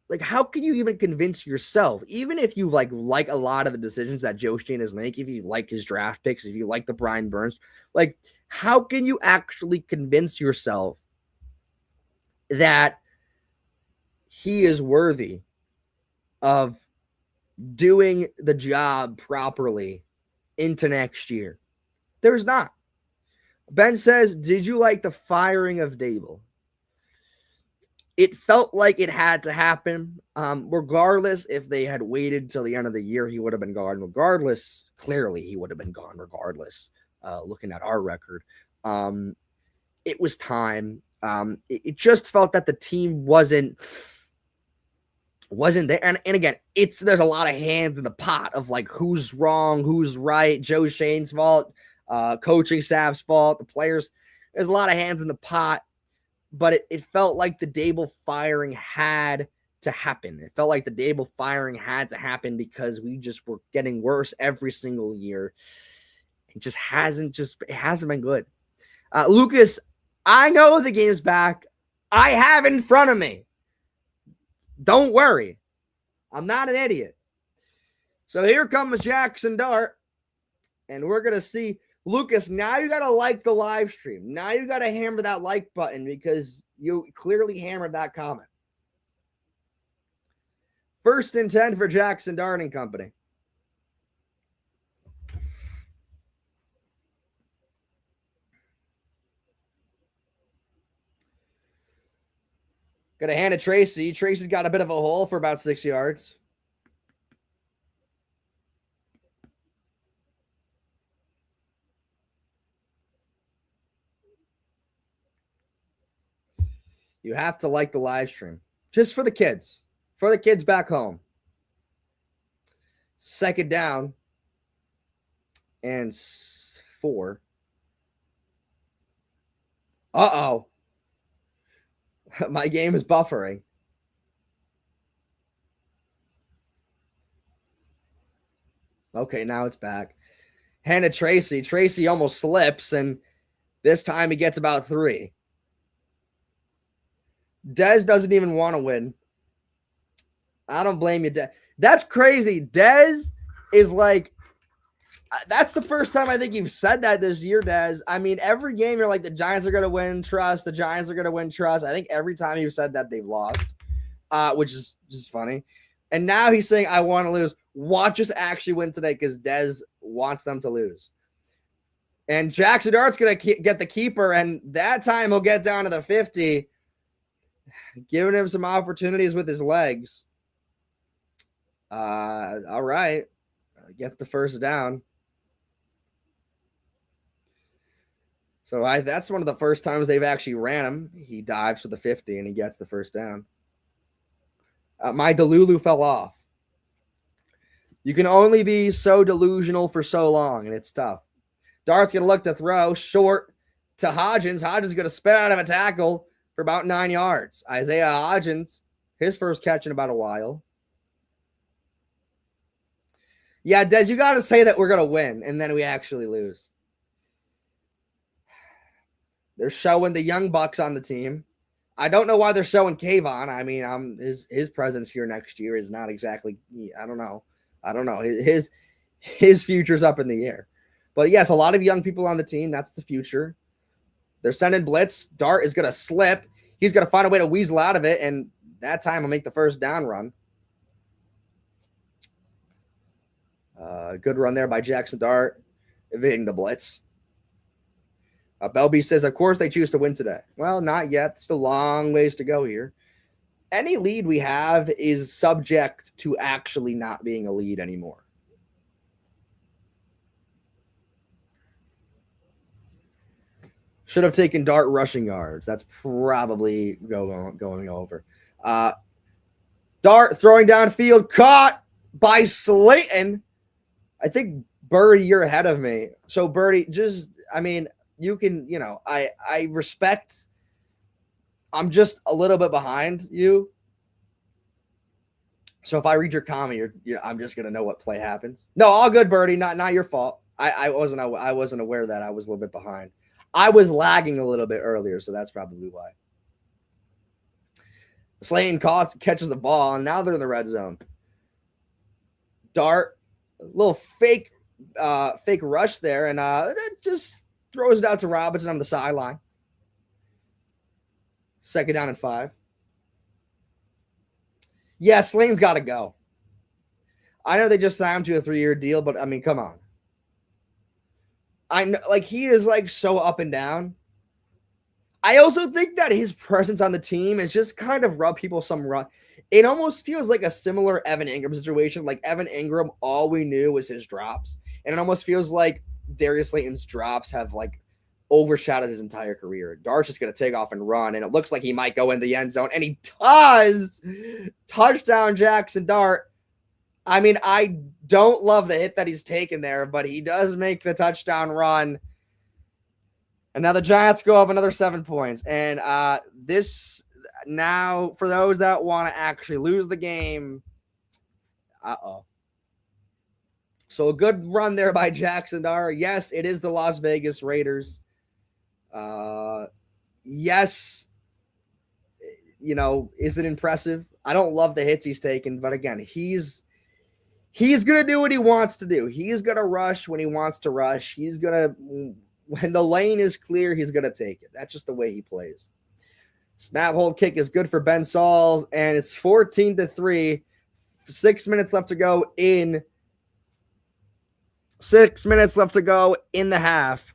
like how can you even convince yourself, even if you like a lot of the decisions that Joe Shane is making, if you like his draft picks, if you like the Brian Burns, like how can you actually convince yourself that he is worthy of doing the job properly into next year? There's not. Ben says, did you like the firing of Dable? It felt like it had to happen. Regardless, if they had waited till the end of the year, he would have been gone. Regardless, clearly he would have been gone regardless, looking at our record. It was time. It just felt that the team wasn't there. And again, there's a lot of hands in the pot of like who's wrong, who's right. Joe Shane's fault, coaching staff's fault, the players. There's a lot of hands in the pot. But it felt like the Dable firing had to happen. It felt like the Dable firing had to happen because we just were getting worse every single year. It hasn't been good. Lucas, I know the game's back. I have in front of me. Don't worry. I'm not an idiot. So here comes Jackson Dart. And we're going to see. Lucas, now you got to like the live stream. Now you got to hammer that like button because you clearly hammered that comment. 1st and 10 for Jackson Dart and company. Got a hand to Tracy. Tracy's got a bit of a hole for about 6 yards. You have to like the live stream. Just for the kids. For the kids back home. 2nd down. And 4. Uh-oh. My game is buffering. Okay, now it's back. Hand to Tracy. Tracy almost slips, and this time he gets about 3. Dez doesn't even want to win. I don't blame you, Dez. That's crazy. Dez is like, that's the first time I think you've said that this year, Dez. I mean, every game you're like, the Giants are going to win, trust. The Giants are going to win, trust. I think every time you've said that, they've lost, which is just funny. And now he's saying, I want to lose. Watch us actually win today because Dez wants them to lose. And Jackson Dart's going to get the keeper, and that time he'll get down to the 50. Giving him some opportunities with his legs. All right. Get the 1st down. So that's one of the first times they've actually ran him. He dives for the 50 and he gets the 1st down. My Delulu fell off. You can only be so delusional for so long, and it's tough. Dart's going to look to throw short to Hodgins. Hodgins going to spit out of a tackle for about 9 yards. Isaiah Hodgins, his first catch in about a while. Yeah, Des, you got to say that we're going to win, and then we actually lose. They're showing the young bucks on the team. I don't know why they're showing Kayvon. I mean, his presence here next year is not exactly, I don't know. His future's up in the air. But yes, a lot of young people on the team. That's the future. They're sending blitz. Dart is going to slip. He's going to find a way to weasel out of it, and that time I'll make the first down run. Good run there by Jackson Dart, evading the blitz. Belby says, of course they choose to win today. Well, not yet. Still a long ways to go here. Any lead we have is subject to actually not being a lead anymore. Should have taken Dart rushing yards. That's probably going over. Dart throwing downfield, caught by Slayton. I think, Birdie, you're ahead of me. So, Birdie, you can, I respect. I'm just a little bit behind you. So if I read your comment, I'm just gonna know what play happens. No, all good, Birdie. Not your fault. I wasn't aware that I was a little bit behind. I was lagging a little bit earlier, so that's probably why. Slayton catches the ball, and now they're in the red zone. Dart, a little fake rush there, and it just throws it out to Robinson on the sideline. 2nd down and 5. Yeah, Slayton's got to go. I know they just signed him to a 3-year deal, but, come on. I know, he is, so up and down. I also think that his presence on the team is just kind of rub people some run. It almost feels like a similar Evan Ingram situation. Like, Evan Ingram, all we knew was his drops. And it almost feels like Darius Slayton's drops have, overshadowed his entire career. Dart's just going to take off and run, and it looks like he might go in the end zone, and he does. Touchdown, Jackson Dart. I don't love the hit that he's taken there, but he does make the touchdown run. And now the Giants go up another 7 points. And this now, for those that want to actually lose the game, So a good run there by Jackson Dart. Yes, it is the Las Vegas Raiders. Yes, is it impressive? I don't love the hits he's taken, but again, he's going to do what he wants to do. He's going to rush when he wants to rush. He's going to, when the lane is clear, he's going to take it. That's just the way he plays. Snap, hold, kick is good for Ben Sauls, and it's 14-3. 6 minutes left to go in. 6 minutes left to go in the half.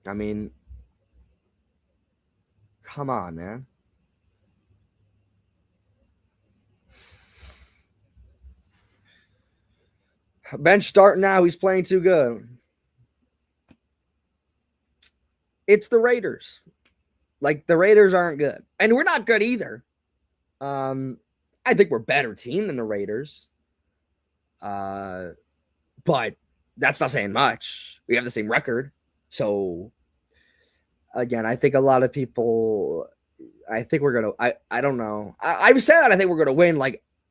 Come on, man. Bench start now. He's playing too good. It's the Raiders. The Raiders aren't good. And we're not good either. I think we're a better team than the Raiders. But that's not saying much. We have the same record. So, again, I think a lot of people, I think we're going to, I don't know. I've said that I think we're going to win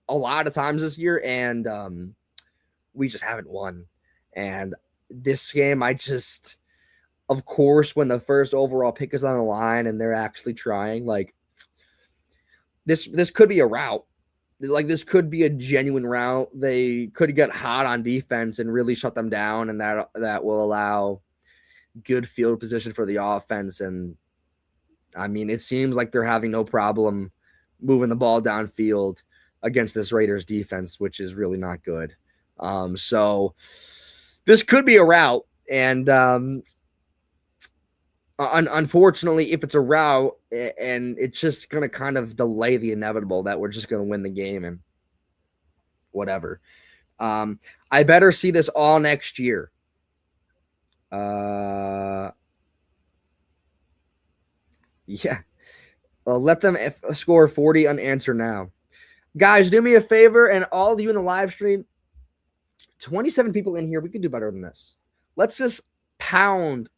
a lot of times this year, and we just haven't won. And this game, of course, when the first overall pick is on the line and they're actually trying, this could be a rout. This could be a genuine rout. They could get hot on defense and really shut them down, and that will allow good field position for the offense. And it seems like they're having no problem moving the ball downfield against this Raiders defense, which is really not good. So this could be a rout, and unfortunately, if it's a rout, and it's just going to kind of delay the inevitable that we're just going to win the game and whatever. I better see this all next year. Yeah. Let them score 40 unanswered now. Guys, do me a favor, and all of you in the live stream, 27 people in here, we can do better than this. Let's just pound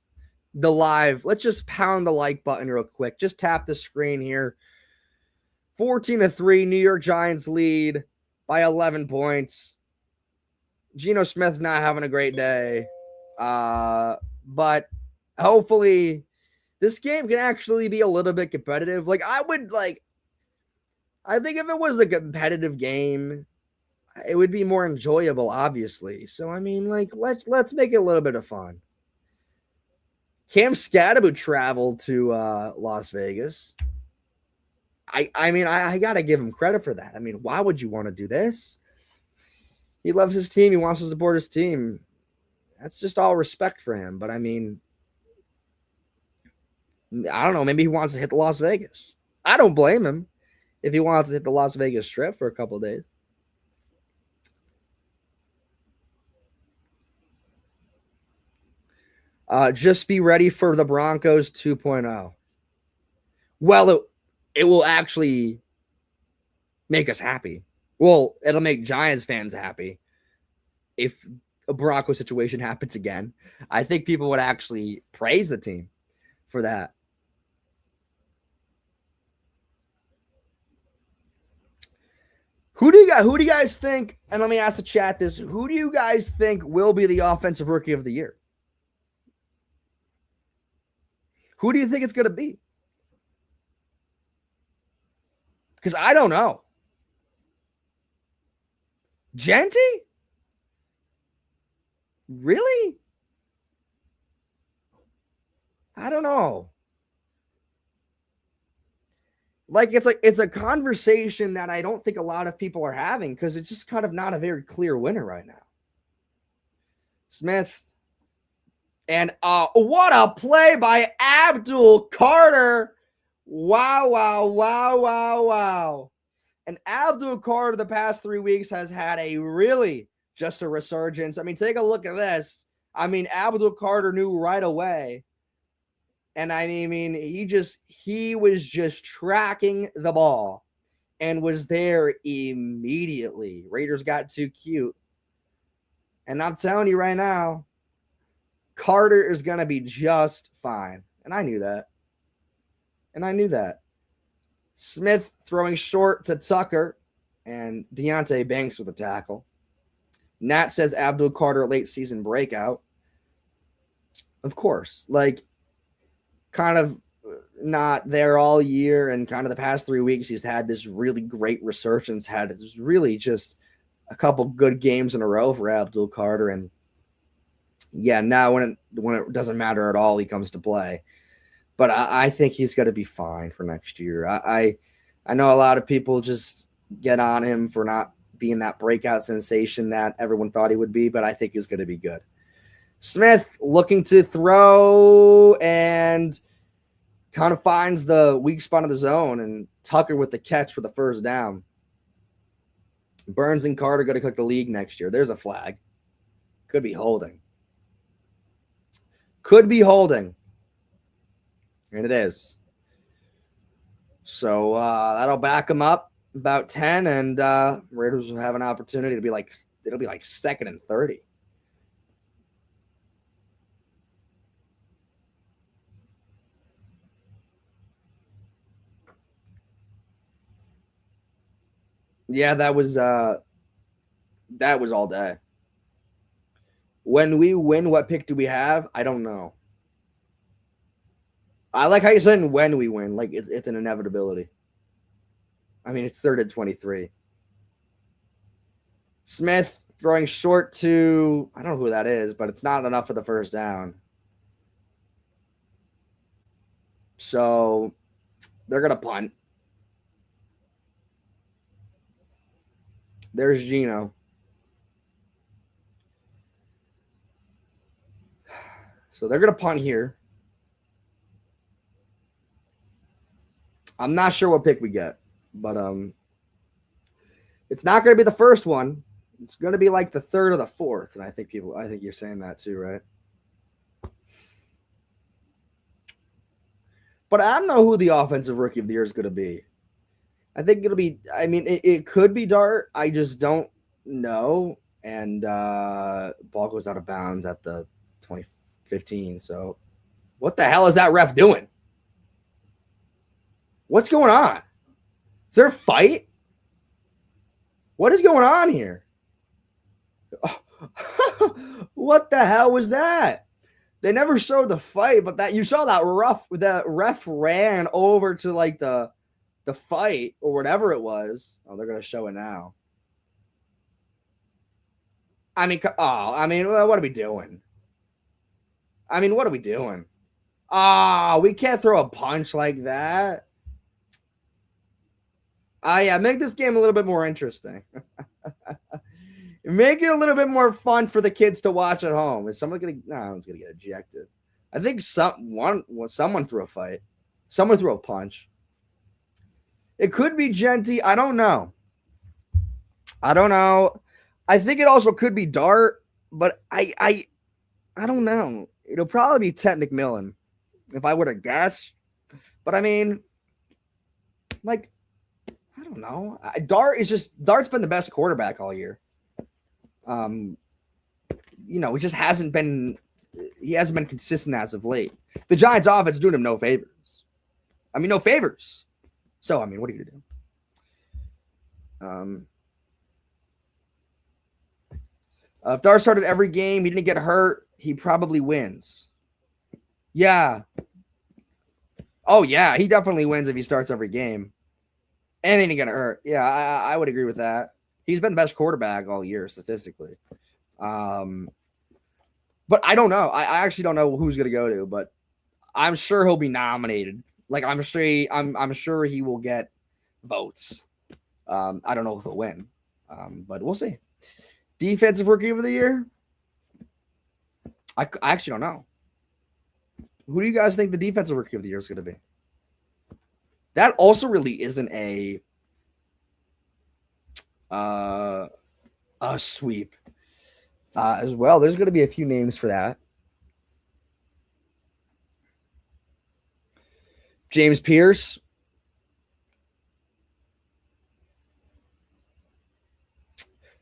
the live. Let's just pound the like button real quick. Just tap the screen here. 14-3, New York Giants lead by 11 points. Geno Smith not having a great day. But hopefully this game can actually be a little bit competitive. I think if it was a competitive game, it would be more enjoyable, obviously. So, let's make it a little bit of fun. Cam Scadaboo traveled to Las Vegas. I mean, I got to give him credit for that. I mean, why would you want to do this? He loves his team. He wants to support his team. That's just all respect for him. But I mean, I don't know. Maybe he wants to hit the Las Vegas. I don't blame him if he wants to hit the Las Vegas Strip for a couple of days. Just be ready for the Broncos 2.0. Well, it will actually make us happy. Well, it'll make Giants fans happy if a Bronco situation happens again. I think people would actually praise the team for that. Who do you guys think? And let me ask the chat this: who do you guys think will be the offensive rookie of the year? Who do you think it's going to be? Because I don't know. Genty? Really? I don't know. Like it's a conversation that I don't think a lot of people are having because it's just kind of not a very clear winner right now. Smith. And what a play by Abdul Carter. Wow, wow, wow, wow, wow. And Abdul Carter the past 3 weeks has had a really just a resurgence. I mean, take a look at this. I mean, Abdul Carter knew right away. And I mean, he was just tracking the ball and was there immediately. Raiders got too cute. And I'm telling you right now, Carter is going to be just fine. And I knew that. Smith throwing short to Tucker and Deontay Banks with a tackle. Nat says Abdul Carter late season breakout. Of course. Like, kind of not there all year, and kind of the past 3 weeks he's had this really great resurgence, had this really just a couple good games in a row for Abdul Carter, and yeah, now when it doesn't matter at all, he comes to play. But I think he's going to be fine for next year. I know a lot of people just get on him for not being that breakout sensation that everyone thought he would be, but I think he's going to be good. Smith looking to throw and kind of finds the weak spot of the zone, and Tucker with the catch for the first down. Burns and Carter going to cook the league next year. There's a flag. Could be holding. And it is. So that'll back them up about 10, and Raiders will have an opportunity to be like, it'll be like 2nd and 30. Yeah, that was all day. When we win, what pick do we have? I don't know. I like how you said when we win, like it's an inevitability. I mean, it's 3rd and 23. Smith throwing short to, I don't know who that is, but it's not enough for the first down. So they're going to punt. There's Gino. So they're going to punt here. I'm not sure what pick we get, but it's not going to be the first one. It's going to be like the 3rd or the 4th, and I think you're saying that too, right? But I don't know who the offensive rookie of the year is going to be. I think it'll be, I mean, it could be Dart. I just don't know. And ball goes out of bounds at the 2015. So what the hell is that ref doing? What's going on? Is there a fight? What is going on here? What the hell was that? They never showed the fight, but that you saw that ref ran over to like the fight or whatever it was. Oh, they're gonna show it now. I mean, what are we doing? Ah, we can't throw a punch like that. Yeah, make this game a little bit more interesting. Make it a little bit more fun for the kids to watch at home. Is someone gonna? No, one's gonna get ejected. I think someone threw a fight. Someone threw a punch. It could be Genty. I don't know. I think it also could be Dart, but I don't know. It'll probably be Ted McMillan if I were to guess. But I mean, like, I don't know. Dart's been the best quarterback all year. He just hasn't been consistent as of late. The Giants offense doing him no favors. No favors. So, what are you gonna do? If Dart started every game, he didn't get hurt, he probably wins. Yeah. Oh, yeah, he definitely wins if he starts every game. And then he get hurt. Yeah, I would agree with that. He's been the best quarterback all year, statistically. But I don't know. I actually don't know who's going to go to, but I'm sure he'll be nominated. Like, I'm sure he will get votes. I don't know if he'll win, but we'll see. Defensive Rookie of the Year? I actually don't know. Who do you guys think the Defensive Rookie of the Year is going to be? That also really isn't a sweep as well. There's going to be a few names for that. James Pierce.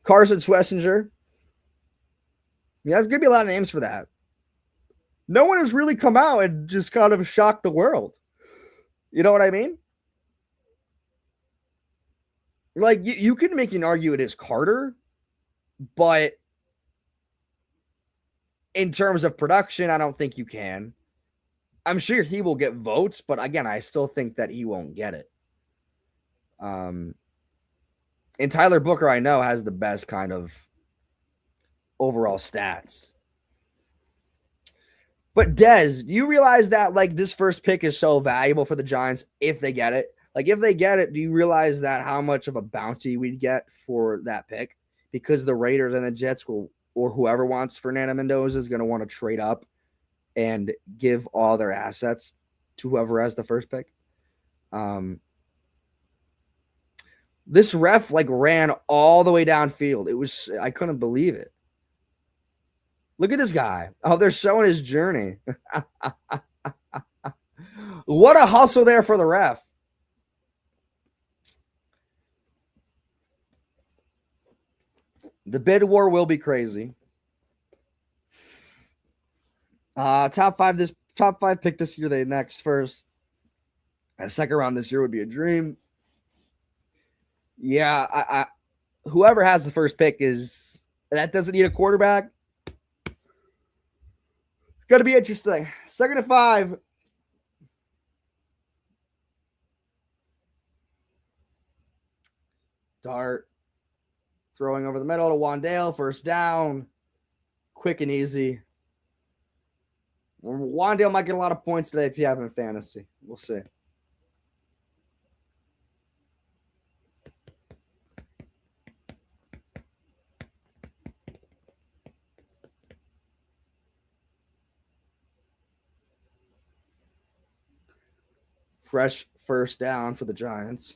Carson Schlesinger. Yeah, there's going to be a lot of names for that. No one has really come out and just kind of shocked the world. You know what I mean? Like, you can make an argument it is Carter, but in terms of production, I don't think you can. I'm sure he will get votes, but again, I still think that he won't get it. And Tyler Booker, I know, has the best kind of overall stats. But Dez, do you realize that this first pick is so valuable for the Giants if they get it? If they get it, do you realize that how much of a bounty we'd get for that pick? Because the Raiders and the Jets will, or whoever wants Fernando Mendoza is going to want to trade up and give all their assets to whoever has the first pick. This ref ran all the way downfield. I couldn't believe it. Look at this guy. Oh, they're showing his journey. What a hustle there for the ref. The bid war will be crazy. Top five pick this year. They next first. A second round this year would be a dream. Yeah, I whoever has the first pick that doesn't need a quarterback. It's going to be interesting. Second to 5. Dart throwing over the middle to Wan'Dale. First down. Quick and easy. Wan'Dale might get a lot of points today if you have him in fantasy. We'll see. Fresh first down for the Giants.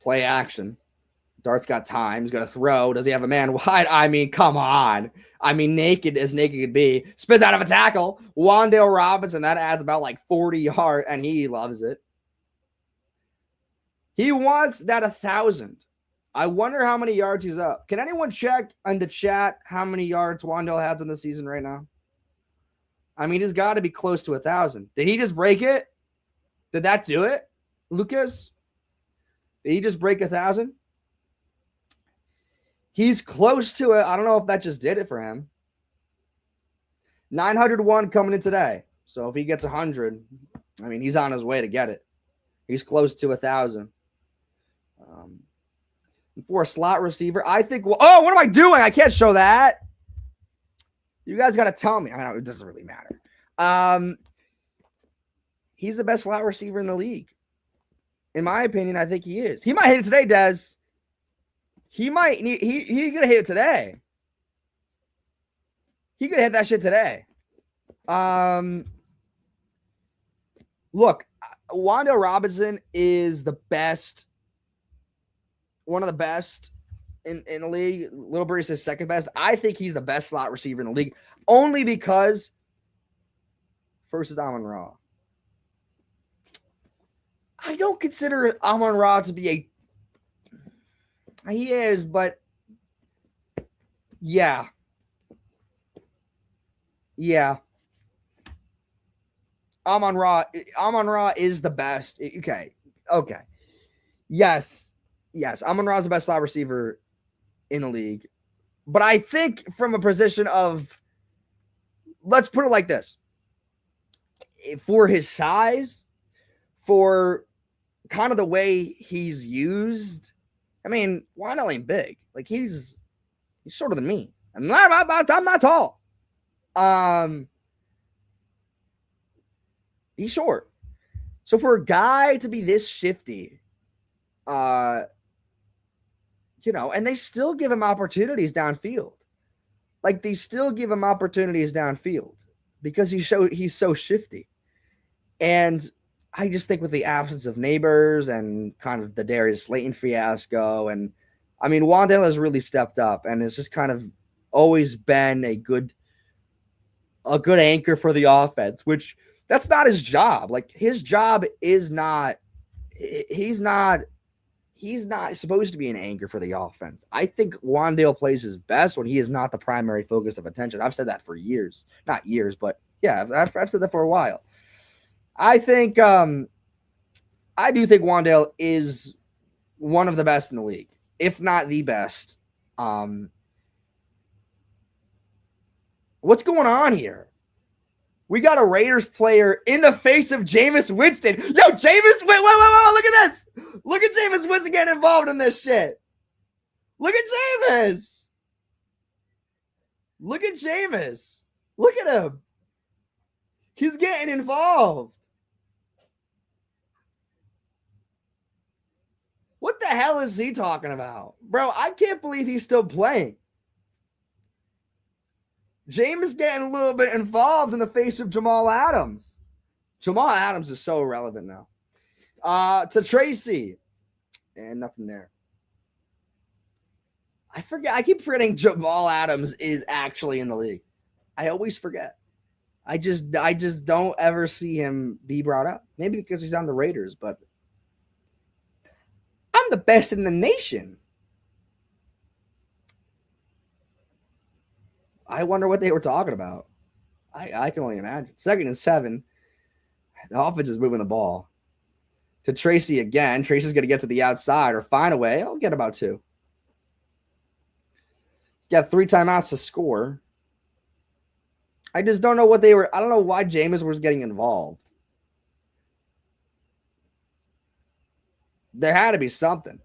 Play action. Dart's got time. He's going to throw. Does he have a man wide? Come on. Naked as naked could be. Spins out of a tackle. Wan'Dale Robinson. That adds about 40 yards, and he loves it. He wants that 1,000. I wonder how many yards he's up. Can anyone check in the chat how many yards Wan'Dale has in the season right now? He's got to be close to 1,000. Did he just break it? Did that do it, Lucas? Did he just break 1,000? He's close to it. I don't know if that just did it for him. 901 coming in today. So if he gets 100, he's on his way to get it. He's close to 1,000. For a slot receiver, I think. What am I doing? I can't show that. You guys got to tell me. It doesn't really matter. He's the best slot receiver in the league. In my opinion, I think he is. He might hit it today, Dez. He's gonna hit it today. He could hit that shit today. Look, Wan'Dale Robinson is the best, one of the best in the league. Little Birdie says second best. I think he's the best slot receiver in the league, only because first is Amon-Ra. I don't consider Amon-Ra to be he is, but yeah. Amon-Ra is the best. Okay. Yes. Amon-Ra is the best slot receiver in the league. But I think from a position of, let's put it like this. For his size, for kind of the way he's used, I mean, Wan'Dale ain't big. Like he's shorter than me. I'm not tall. He's short. So for a guy to be this shifty, and they still give him opportunities downfield. Like they still give him opportunities downfield because he's so shifty. And I just think with the absence of Neighbors and kind of the Darius Slayton fiasco, and I mean, Wan'Dale has really stepped up and has just kind of always been a good anchor for the offense, which that's not his job. Like his job is not, he's not supposed to be an anchor for the offense. I think Wan'Dale plays his best when he is not the primary focus of attention. I've said that for years, not years, but yeah, I've said that for a while. I think, I do think Wan'Dale is one of the best in the league, if not the best. What's going on here? We got a Raiders player in the face of Jameis Winston. Yo, Jameis, wait, look at this. Look at Jameis Winston getting involved in this shit. Look at Jameis. Look at Jameis. Look at him. He's getting involved. What the hell is he talking about? Bro, I can't believe he's still playing. Jameis getting a little bit involved in the face of Jamal Adams. Jamal Adams is so irrelevant now. To Tracy. And nothing there. I keep forgetting Jamal Adams is actually in the league. I always forget. I just don't ever see him be brought up. Maybe because he's on the Raiders, but I'm the best in the nation. I wonder what they were talking about. I can only imagine. 2nd and 7. The offense is moving the ball. To Tracy again. Tracy's going to get to the outside or find a way. I'll get about 2. Got 3 timeouts to score. I just don't know what they were. I don't know why Jameis was getting involved. There had to be something.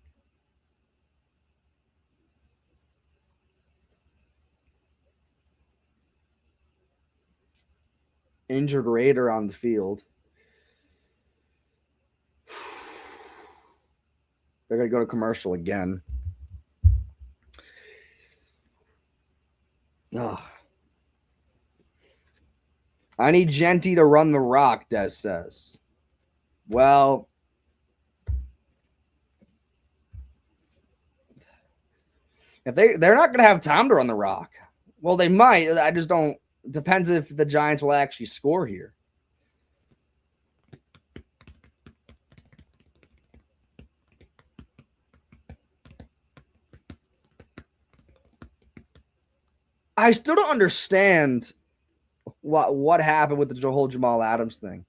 Injured Raider on the field. They're going to go to commercial again. Ugh. I need Genty to run the rock, Des says. Well, if they're not going to have time to run the rock. Well, they might. I just don't. Depends if the Giants will actually score here. I still don't understand what happened with the whole Jamal Adams thing.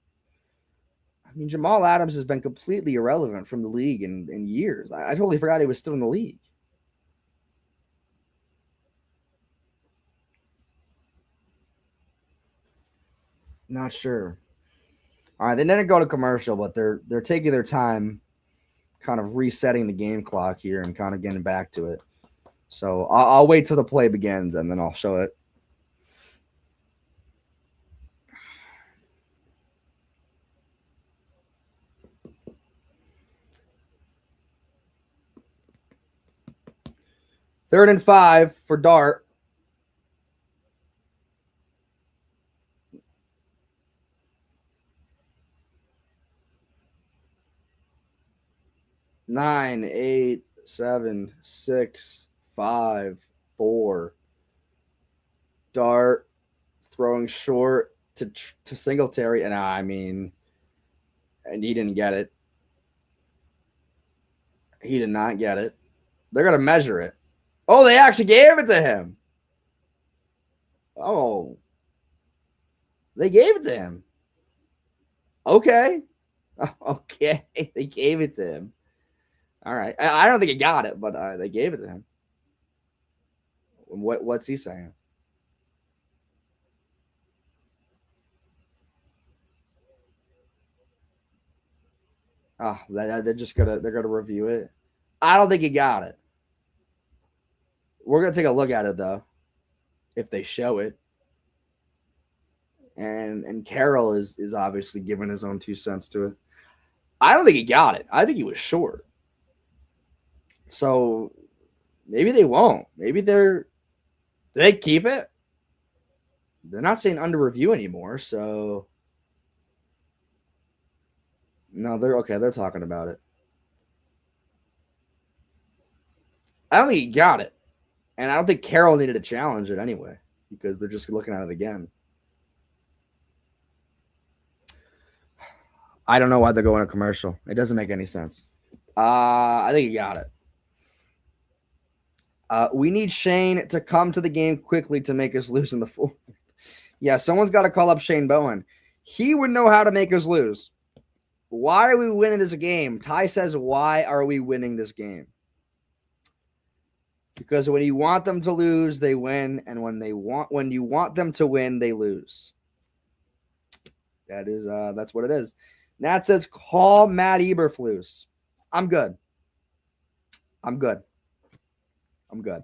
I mean, Jamal Adams has been completely irrelevant from the league in years. I totally forgot he was still in the league. Not sure. All right, they didn't go to commercial, but they're taking their time kind of resetting the game clock here and kind of getting back to it. So I'll wait till the play begins, and then I'll show it. 3rd and 5 for Dart. Nine, 8, 7, 6, 5, 4. Dart throwing short to Singletary, and I mean, and he didn't get it. He did not get it. They're gonna measure it. Oh, they actually gave it to him. Oh, they gave it to him. Okay. Okay. They gave it to him. All right. I don't think he got it, but they gave it to him. What's he saying? Oh, they're just gonna review it. I don't think he got it. We're gonna take a look at it though, if they show it. And Carroll is obviously giving his own 2 cents to it. I don't think he got it. I think he was short. So maybe they won't. Maybe they keep it. They're not saying under review anymore, so no, they're okay. They're talking about it. I don't think he got it, and I don't think Carroll needed to challenge it anyway because they're just looking at it again. I don't know why they're going to commercial. It doesn't make any sense. I think he got it. We need Shane to come to the game quickly to make us lose in the 4th. Yeah, someone's got to call up Shane Bowen. He would know how to make us lose. Why are we winning this game? Ty says, why are we winning this game? Because when you want them to lose, they win, and when you want them to win, they lose. That's what it is. Nat says, call Matt Eberflus. I'm good. I'm good. I'm good.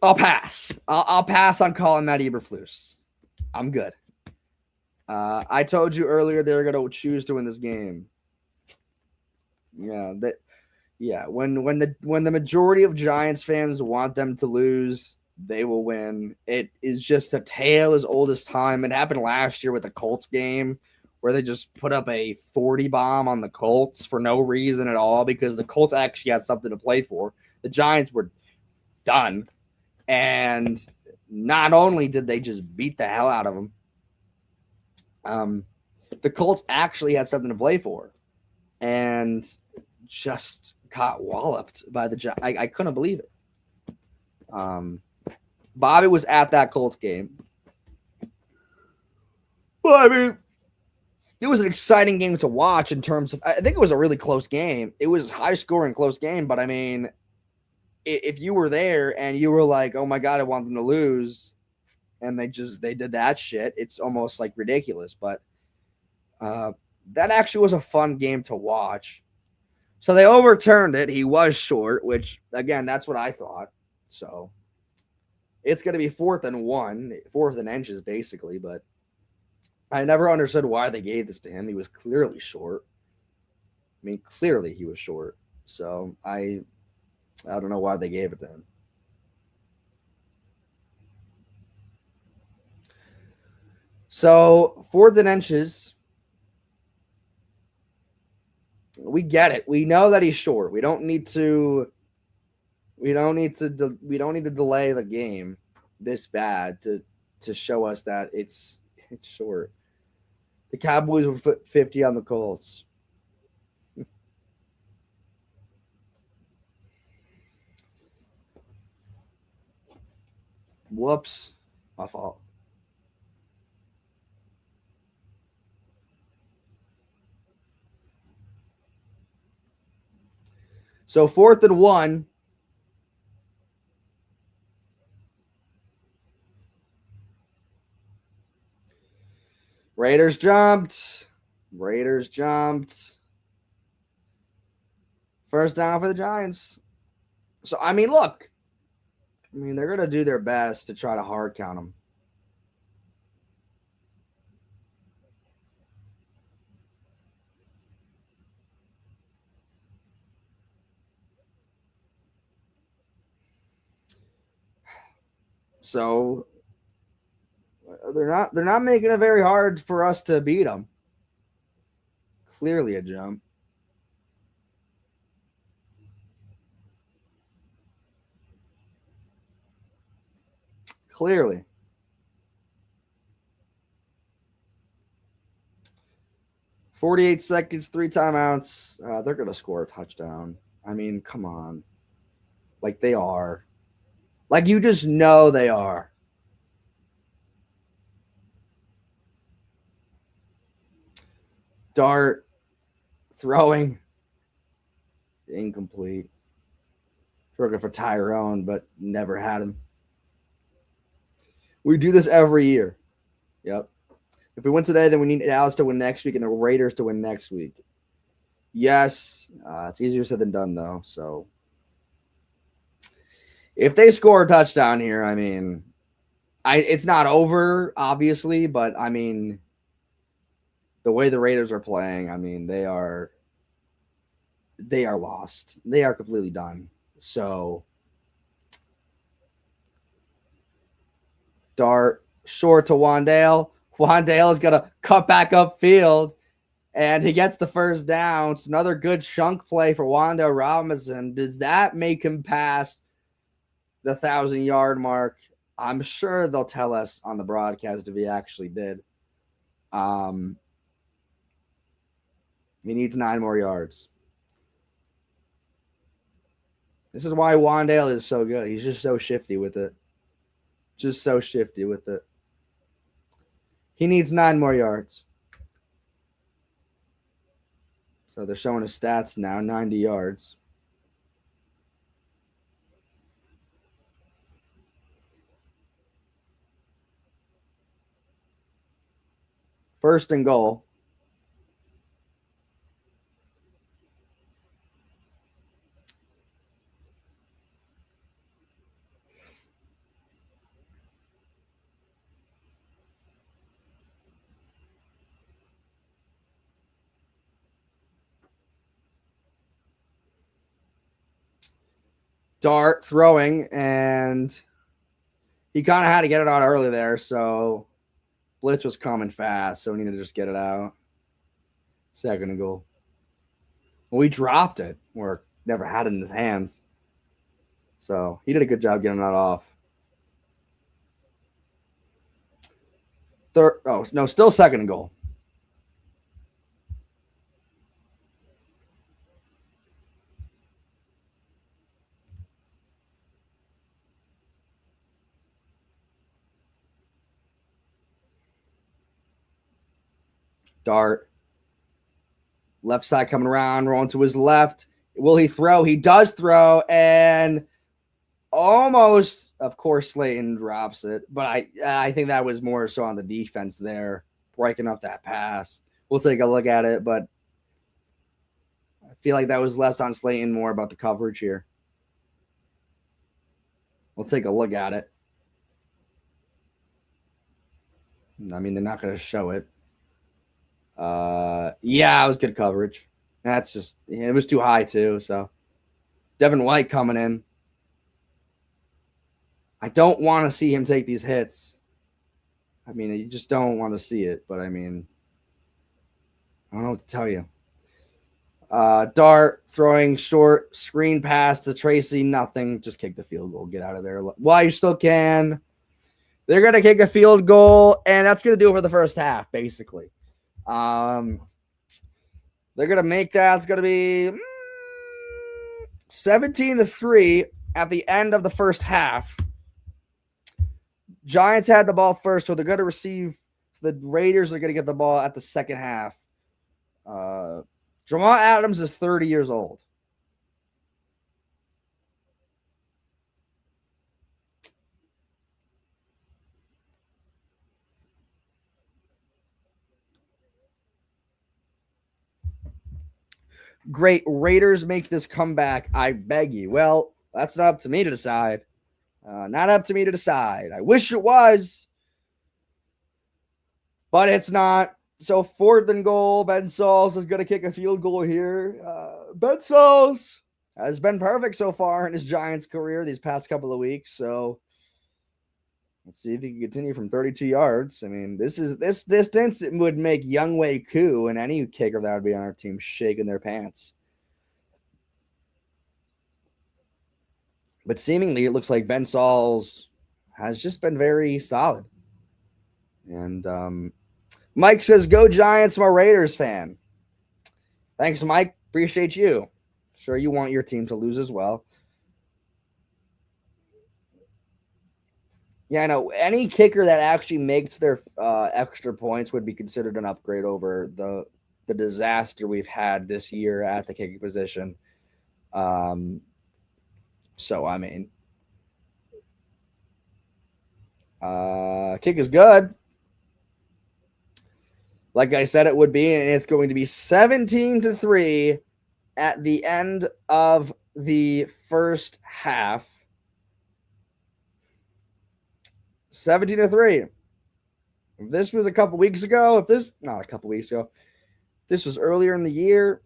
I'll pass. I'll pass on calling Matt Eberflus. I'm good. I told you earlier they were going to choose to win this game. Yeah, when the majority of Giants fans want them to lose, they will win. It is just a tale as old as time. It happened last year with the Colts game where they just put up a 40 bomb on the Colts for no reason at all because the Colts actually had something to play for. The Giants were done. And not only did they just beat the hell out of them, the Colts actually had something to play for and just got walloped by the Giants. I couldn't believe it. Bobby was at that Colts game. Well, I mean, it was an exciting game to watch in terms of, I think it was a really close game. It was high scoring, close game, but I mean, if you were there and you were like, oh my God, I want them to lose, and they did that shit, it's almost like ridiculous. But that actually was a fun game to watch. So they overturned it. He was short, which, again, that's what I thought. So it's going to be 4th and 1, 4th and inches, basically. But I never understood why they gave this to him. He was clearly short. I mean, clearly he was short. So I don't know why they gave it to him. So 4th and inches. We get it. We know that he's short. We don't need to delay the game this bad to show us that it's short. The Cowboys would put 50 on the Colts. Whoops. My fault. So 4th and 1. Raiders jumped. First down for the Giants. So, I mean, look. I mean, they're going to do their best to try to hard count them. So they're not making it very hard for us to beat them. Clearly a jump. Clearly. .48 seconds, 3 timeouts. They're going to score a touchdown. I mean, come on. Like they are. Like you just know they are. Dart throwing. Incomplete. Looking for Tyrone, but never had him. We do this every year. Yep. If we win today, then we need Dallas to win next week and the Raiders to win next week. Yes, it's easier said than done, though. So if they score a touchdown here, I mean, it's not over, obviously, but I mean, the way the Raiders are playing, I mean, they are lost. They are completely done. So Dart short to Wandale. Wandale is going to cut back upfield, and he gets the first down. It's another good chunk play for Wandale Robinson. Does that make him pass the 1,000-yard mark? I'm sure they'll tell us on the broadcast if he actually did. He needs 9 more yards. This is why Wandale is so good. He's just so shifty with it. Just so shifty with it. He needs 9 more yards. So they're showing his stats now, 90 yards. First and goal. Dart throwing, and he kind of had to get it out early there, so blitz was coming fast, so we needed to just get it out. Second and goal. Well, we dropped it, or never had it in his hands. So he did a good job getting that off. Still second and goal. Dart. Left side coming around, rolling to his left. Will he throw? He does throw, and almost, of course, Slayton drops it. But I think that was more so on the defense there, breaking up that pass. We'll take a look at it, but I feel like that was less on Slayton, more about the coverage here. We'll take a look at it. I mean, they're not going to show it. Yeah, it was good coverage. That's just, it was too high too. So Devin White coming in. I don't want to see him take these hits. I mean, you just don't want to see it, but I mean, I don't know what to tell you. Dart throwing short screen pass to Tracy, nothing. Just kick the field goal. Get out of there while you still can. They're going to kick a field goal, and that's going to do it for the first half, basically. They're going to make that. It's going to be 17-3 at the end of the first half. Giants had the ball first, so they're going to receive. The Raiders are going to get the ball at the second half. Jamal Adams is 30 years old. Great. Raiders make this comeback. I beg you. Well, that's not up to me to decide. Not up to me to decide. I wish it was, but it's not. So 4th and goal. Ben Sauls is going to kick a field goal here. Ben Sauls has been perfect so far in his Giants career these past couple of weeks. So Let's see if he can continue from 32 yards. I mean, this distance, it would make Youngwei Koo and any kicker that would be on our team shaking their pants. But seemingly, it looks like Ben Sauls has just been very solid. And Mike says, "Go Giants!" I'm a Raiders fan. Thanks, Mike. Appreciate you. Sure, you want your team to lose as well. Yeah, I know. Any kicker that actually makes their extra points would be considered an upgrade over the disaster we've had this year at the kicking position. So I mean, kick is good. Like I said, it would be, and it's going to be 17-3 at the end of the first half. 17-3. If this was a couple weeks ago, not a couple weeks ago, this was earlier in the year,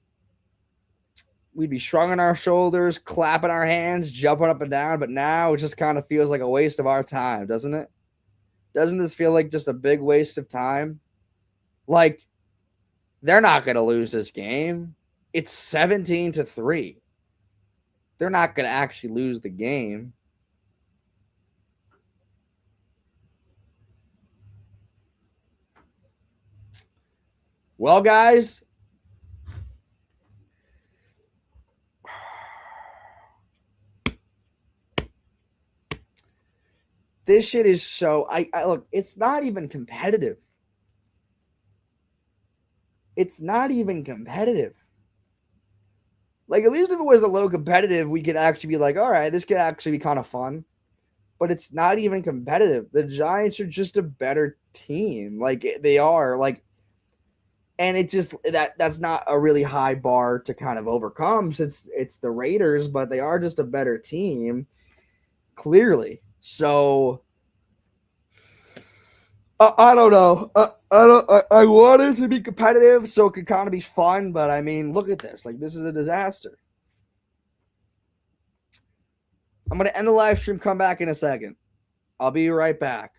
we'd be shrugging our shoulders, clapping our hands, jumping up and down. But now it just kind of feels like a waste of our time, doesn't it? Doesn't this feel like just a big waste of time? Like, they're not going to lose this game. It's 17-3. They're not going to actually lose the game. Well, guys, this shit is so I look, it's not even competitive. It's not even competitive. Like, at least if it was a little competitive, we could actually be like, all right, this could actually be kind of fun. But it's not even competitive. The Giants are just a better team. Like, they are. Like, and it just that's not a really high bar to kind of overcome since it's the Raiders, but they are just a better team, clearly. So I don't know. I want it to be competitive so it could kind of be fun, but I mean, look at this. Like, this is a disaster. I'm gonna end the live stream. Come back in a second. I'll be right back.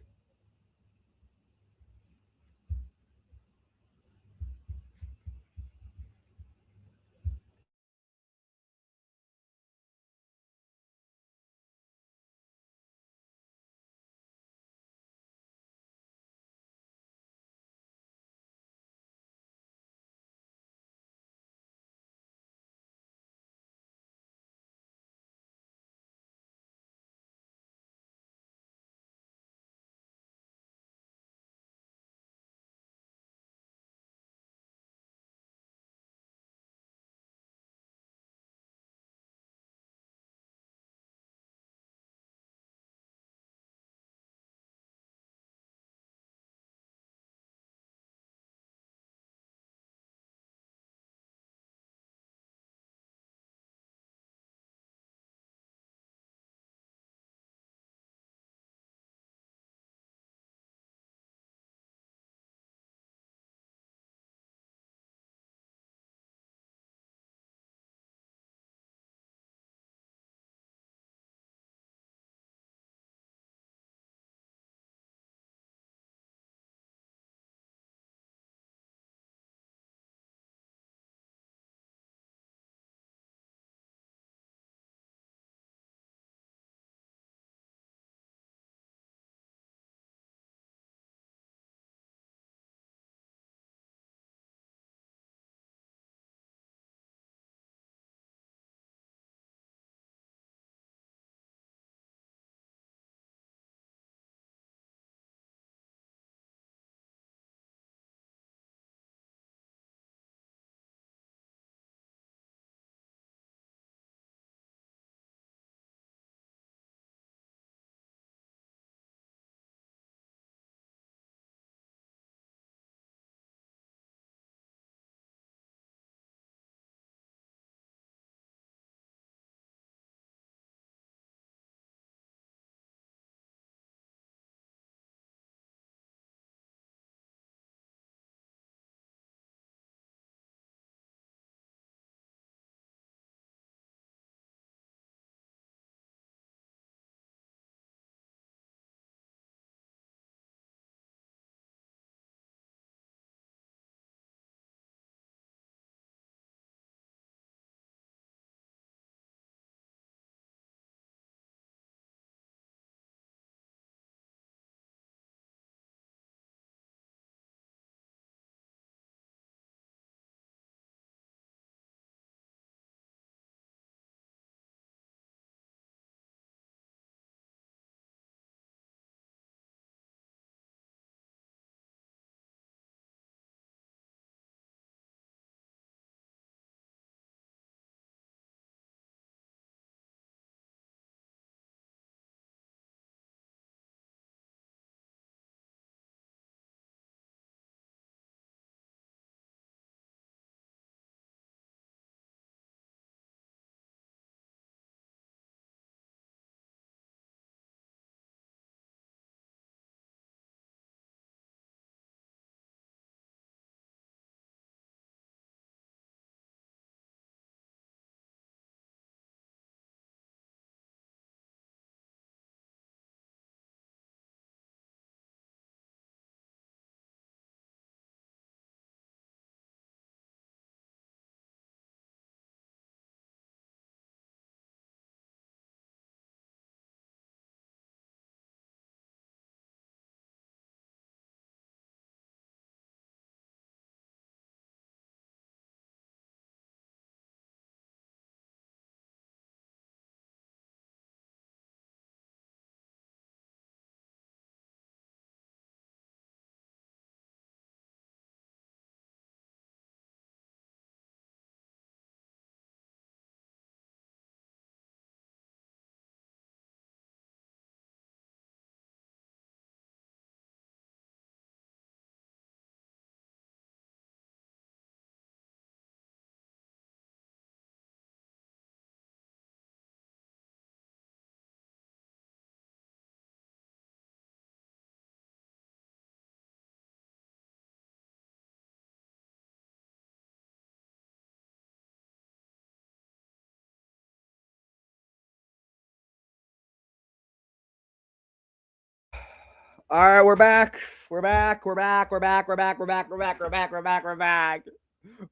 All right, we're back. We're back. We're back. We're back. We're back. We're back. We're back. We're back. We're back.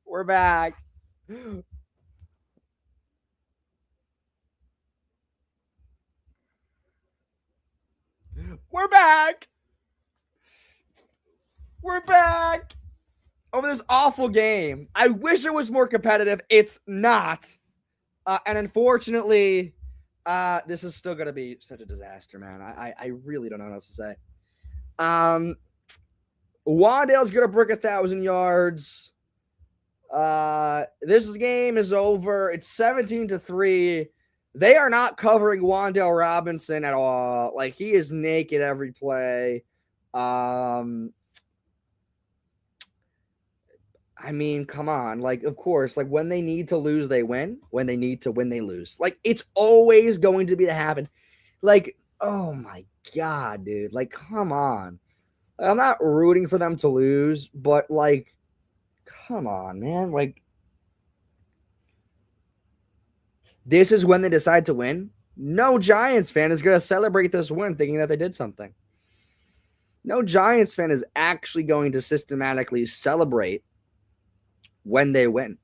We're back. We're back. We're back. We're back. Over this awful game. I wish it was more competitive. It's not. And unfortunately, this is still going to be such a disaster, man. I really don't know what else to say. Wandale's going to break 1,000 yards. This game is over. It's 17-3. They are not covering Wandale Robinson at all. Like, he is naked every play. I mean, come on. Like, of course, like when they need to lose, they win. When they need to win, they lose. Like, it's always going to be to happen. Like, oh my God, dude. Like, come on. I'm not rooting for them to lose, but like, come on, man. Like, this is when they decide to win. No Giants fan is going to celebrate this win thinking that they did something. No Giants fan is actually going to systematically celebrate when they win.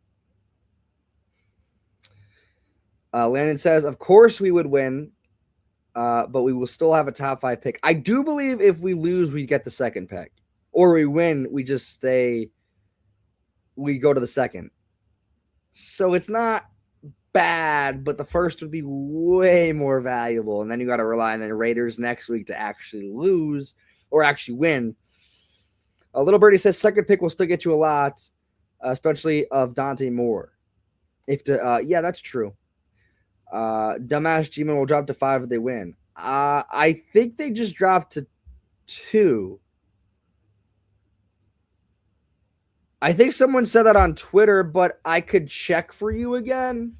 Landon says, of course we would win, but we will still have a top 5 pick. I do believe if we lose, we get the second pick. Or we win, we just stay, we go to the second. So it's not bad, but the first would be way more valuable. And then you got to rely on the Raiders next week to actually lose or actually win. Little Birdie says, second pick will still get you a lot. Especially of Dante Moore. Yeah, that's true. Dumbass G-Man will drop to 5 if they win. I think they just dropped to 2. I think someone said that on Twitter, but I could check for you again.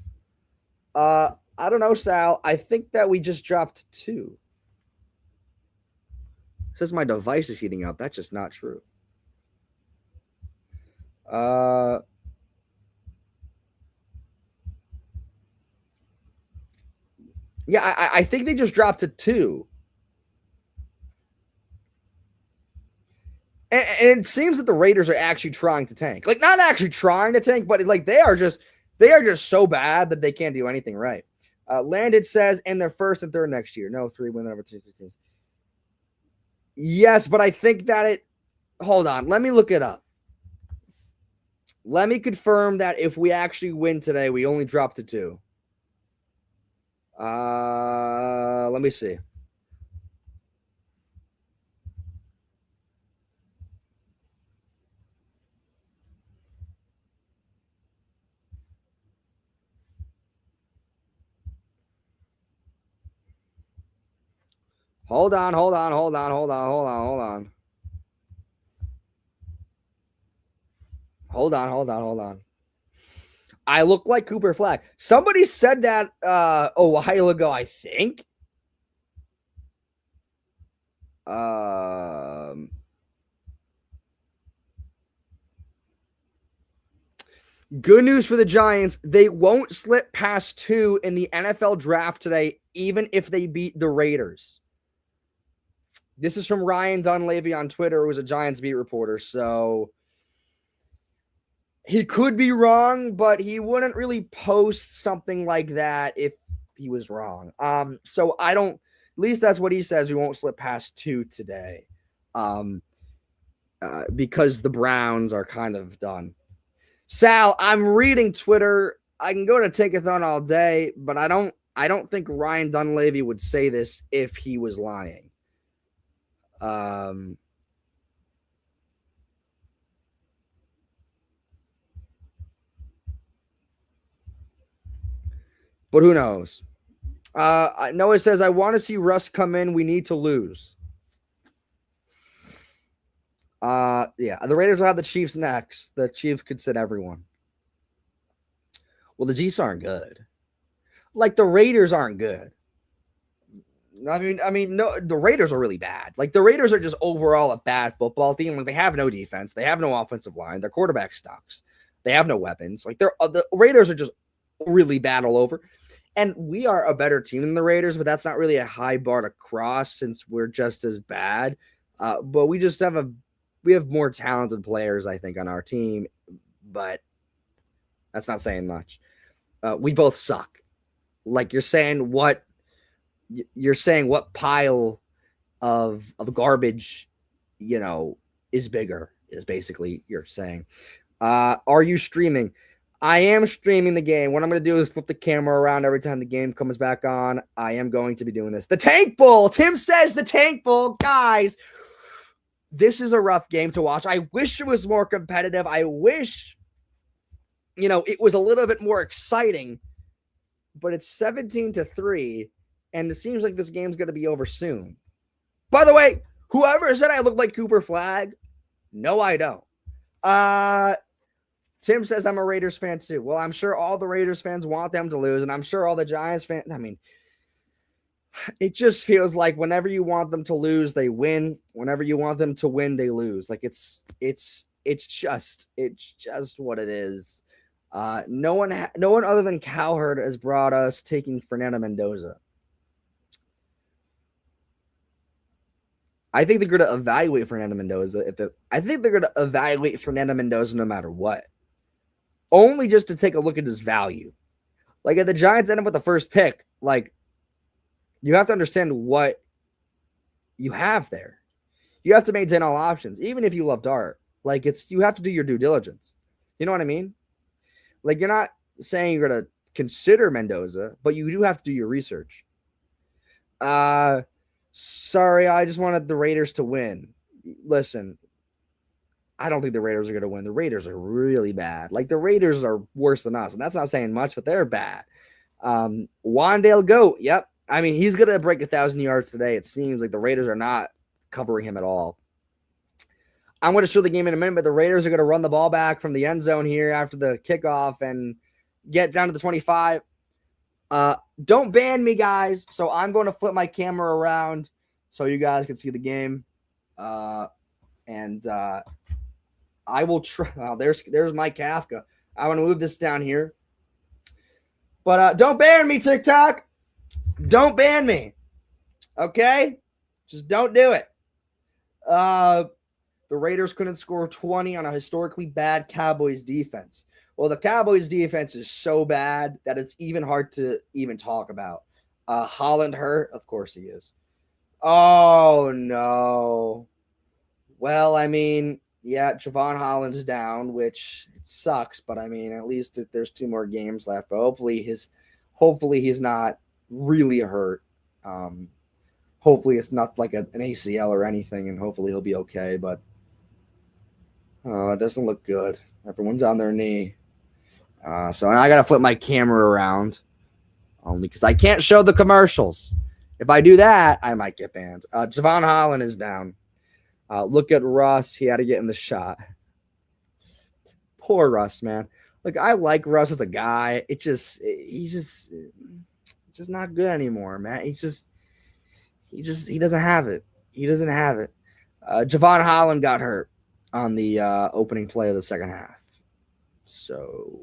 I don't know, Sal. I think that we just dropped 2. It says my device is heating up. That's just not true. Yeah, I think they just dropped to 2. And it seems that the Raiders are actually trying to tank. Like, not actually trying to tank, but like they are just so bad that they can't do anything right. Landed says in their first and third next year. No, 3 win over 2 teams. Yes, but I think that hold on, let me look it up. Let me confirm that if we actually win today, we only drop to 2. Let me see. Hold on. I look like Cooper Flag. Somebody said that a while ago, I think. Good news for the Giants. They won't slip past 2 in the NFL draft today, even if they beat the Raiders. This is from Ryan Dunleavy on Twitter, who's a Giants beat reporter. So he could be wrong, but he wouldn't really post something like that if he was wrong. So I don't, at least that's what he says. We won't slip past 2 today. Because the Browns are kind of done. Sal, I'm reading Twitter. I can go to Tankathon all day, but I don't think Ryan Dunleavy would say this if he was lying. But who knows? Noah says, I want to see Russ come in. We need to lose. Yeah, the Raiders will have the Chiefs next. The Chiefs could sit everyone. Well, the Chiefs aren't good. Like, the Raiders aren't good. I mean, no, the Raiders are really bad. Like, the Raiders are just overall a bad football team. Like, they have no defense. They have no offensive line. Their quarterback sucks. They have no weapons. Like, the Raiders are just really bad all over. And we are a better team than the Raiders, but that's not really a high bar to cross since we're just as bad. But we just we have more talented players, I think, on our team. But that's not saying much. We both suck. Like you're saying what pile of garbage, is bigger, is basically you're saying. Are you streaming? I am streaming the game. What I'm going to do is flip the camera around every time the game comes back on. I am going to be doing this. The Tank Bowl. Tim says the Tank Bowl. Guys, this is a rough game to watch. I wish it was more competitive. I wish, it was a little bit more exciting. But it's 17-3, and it seems like this game's going to be over soon. By the way, whoever said I look like Cooper Flagg, no, I don't. Tim says I'm a Raiders fan too. Well, I'm sure all the Raiders fans want them to lose, and I'm sure all the Giants fans. I mean, it just feels like whenever you want them to lose, they win. Whenever you want them to win, they lose. Like it's just what it is. No one other than Cowherd has brought us taking Fernando Mendoza. I think they're going to evaluate Fernando Mendoza. I think they're going to evaluate Fernando Mendoza no matter what. Only just to take a look at his value. Like, if the Giants end up with the first pick, like, you have to understand what you have there. You have to maintain all options, even if you love Dart. Like, you have to do your due diligence. You know what I mean? Like, you're not saying you're going to consider Mendoza, but you do have to do your research. Sorry, I just wanted the Raiders to win. Listen, I don't think the Raiders are going to win. The Raiders are really bad. Like, the Raiders are worse than us, and that's not saying much, but they're bad. Wandale Goat, yep. I mean, he's going to break 1,000 yards today. It seems like the Raiders are not covering him at all. I'm going to show the game in a minute, but the Raiders are going to run the ball back from the end zone here after the kickoff and get down to the 25. Don't ban me, guys. So I'm going to flip my camera around so you guys can see the game. I will try. Oh, there's Mike Kafka. I want to move this down here. But don't ban me, TikTok. Don't ban me. Okay? Just don't do it. The Raiders couldn't score 20 on a historically bad Cowboys defense. Well, the Cowboys defense is so bad that it's even hard to even talk about. Holland hurt? Of course he is. Oh, no. Well, I mean, yeah, Javon Holland's down, which it sucks, but I mean, at least there's 2 more games left. But hopefully he's not really hurt. Hopefully it's not like an ACL or anything, and hopefully he'll be okay. But it doesn't look good. Everyone's on their knee. So I got to flip my camera around only because I can't show the commercials. If I do that, I might get banned. Javon Holland is down. Look at Russ. He had to get in the shot. Poor Russ, man. Look, I like Russ as a guy. He's just not good anymore, man. He doesn't have it. He doesn't have it. Javon Holland got hurt on the opening play of the second half. So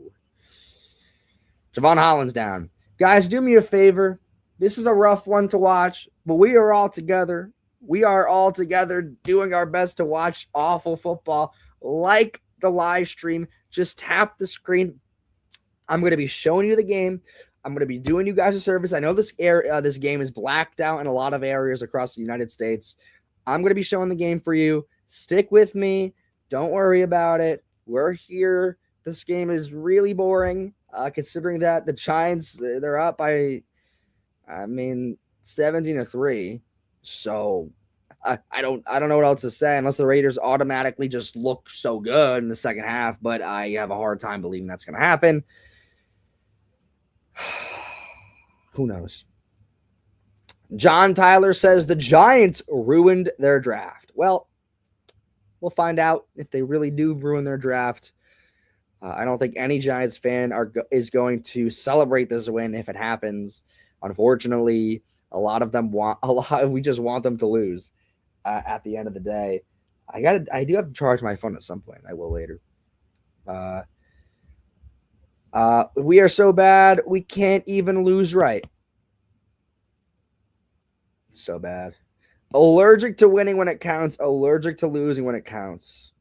Javon Holland's down. Guys, do me a favor. This is a rough one to watch, but we are all together. We are all together doing our best to watch awful football. Like the live stream. Just tap the screen. I'm going to be showing you the game. I'm going to be doing you guys a service. I know this game is blacked out in a lot of areas across the United States. I'm going to be showing the game for you. Stick with me. Don't worry about it. We're here. This game is really boring, considering that the Giants, they're up by, 17-3. So I don't know what else to say unless the Raiders automatically just look so good in the second half, but I have a hard time believing that's going to happen. Who knows? John Tyler says the Giants ruined their draft. Well, we'll find out if they really do ruin their draft. I don't think any Giants fan is going to celebrate this win if it happens. Unfortunately, a lot of them we just want them to lose at the end of the day. I do have to charge my phone at some point. I will later. We are so bad we can't even lose right. So bad. Allergic to winning when it counts, allergic to losing when it counts.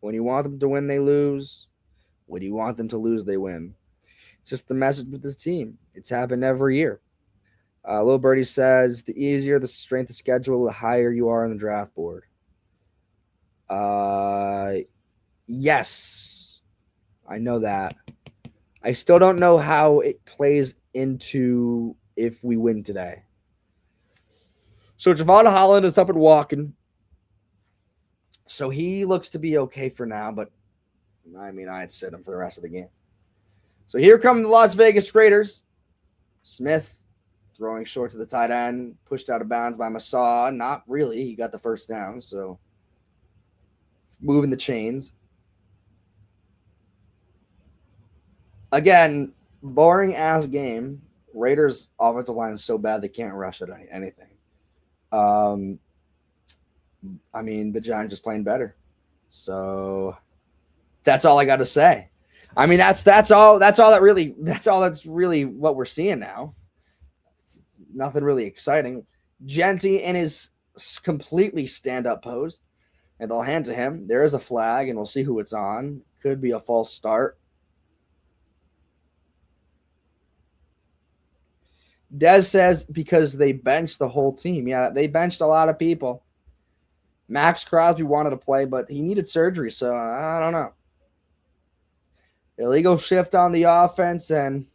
When you want them to win, they lose. When you want them to lose, they win. It's just the message with this team. It's happened every year. Lil Birdie says, the easier the strength of schedule, the higher you are on the draft board. Yes. I know that. I still don't know how it plays into if we win today. So Javon Holland is up and walking. So he looks to be okay for now, but I mean, I'd sit him for the rest of the game. So here come the Las Vegas Raiders. Smith throwing short to the tight end, pushed out of bounds by Massaw. Not really. He got the first down, so moving the chains. Again, boring ass game. Raiders offensive line is so bad they can't rush at anything. I mean, the Giants just playing better. So that's all I got to say. I mean, that's all that's really what we're seeing now. It's nothing really exciting. Genty in his completely stand-up pose, and they'll hand to him. There is a flag, and we'll see who it's on. Could be a false start. Dez says because they benched the whole team. Yeah, they benched a lot of people. Max Crosby wanted to play, but he needed surgery, so I don't know. Illegal shift on the offense, and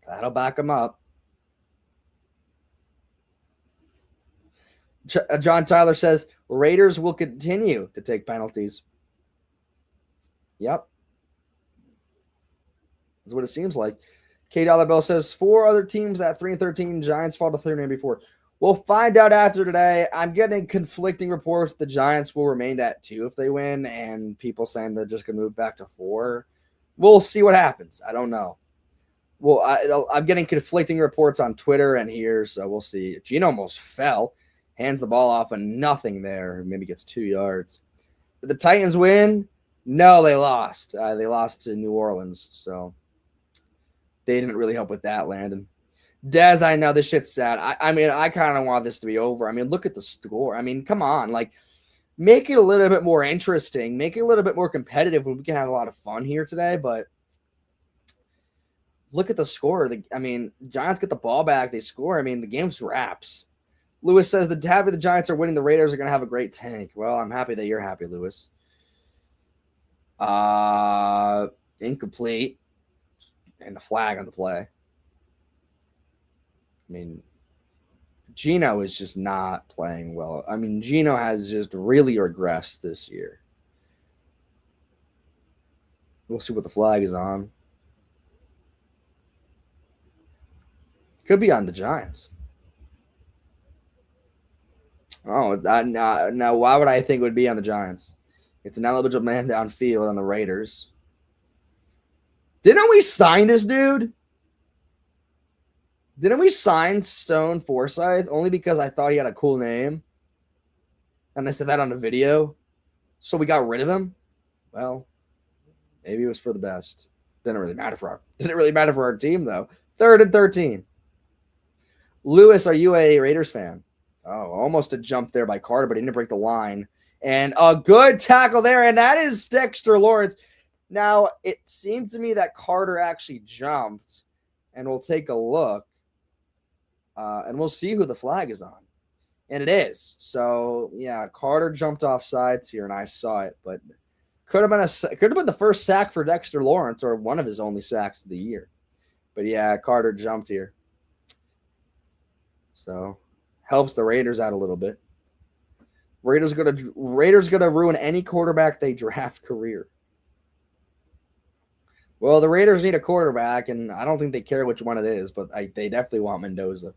that'll back him up. John Tyler says Raiders will continue to take penalties. Yep. That's what it seems like. K. Dollar Bill says 4 other teams at 3-13. Giants fall to 3-94. We'll find out after today. I'm getting conflicting reports. The Giants will remain at 2 if they win, and people saying they're just going to move back to 4. We'll see what happens. I don't know. Well, I'm getting conflicting reports on Twitter and here, so we'll see. Gino almost fell. Hands the ball off and nothing there. Maybe gets 2 yards. Did the Titans win? No, they lost. They lost to New Orleans, so they didn't really help with that, Landon. Dez, I know this shit's sad. I mean, I kind of want this to be over. I mean, look at the score. I mean, come on. Like, make it a little bit more interesting. Make it a little bit more competitive when we can have a lot of fun here today. But look at the score. I mean, Giants get the ball back. They score. I mean, the game's wraps. Lewis says happy the Giants are winning. The Raiders are going to have a great tank. Well, I'm happy that you're happy, Lewis. Incomplete. And a flag on the play. I mean, Gino is just not playing well. I mean, Gino has just really regressed this year. We'll see what the flag is on. Could be on the Giants. Oh, now why would I think it would be on the Giants? It's an eligible man downfield on the Raiders. Didn't we sign this dude? Didn't we sign Stone Forsythe only because I thought he had a cool name? And I said that on a video. So we got rid of him? Well, maybe it was for the best. Didn't really matter for our team, though. 3rd and 13. Lewis, are you a Raiders fan? Oh, almost a jump there by Carter, but he didn't break the line. And a good tackle there, and that is Dexter Lawrence. Now, it seemed to me that Carter actually jumped, and we'll take a look. And we'll see who the flag is on. And it is. So, yeah, Carter jumped off sides here, and I saw it. But could have been the first sack for Dexter Lawrence or one of his only sacks of the year. But, yeah, Carter jumped here. So, helps the Raiders out a little bit. Raiders gonna ruin any quarterback they draft career. Well, the Raiders need a quarterback, and I don't think they care which one it is, but they definitely want Mendoza.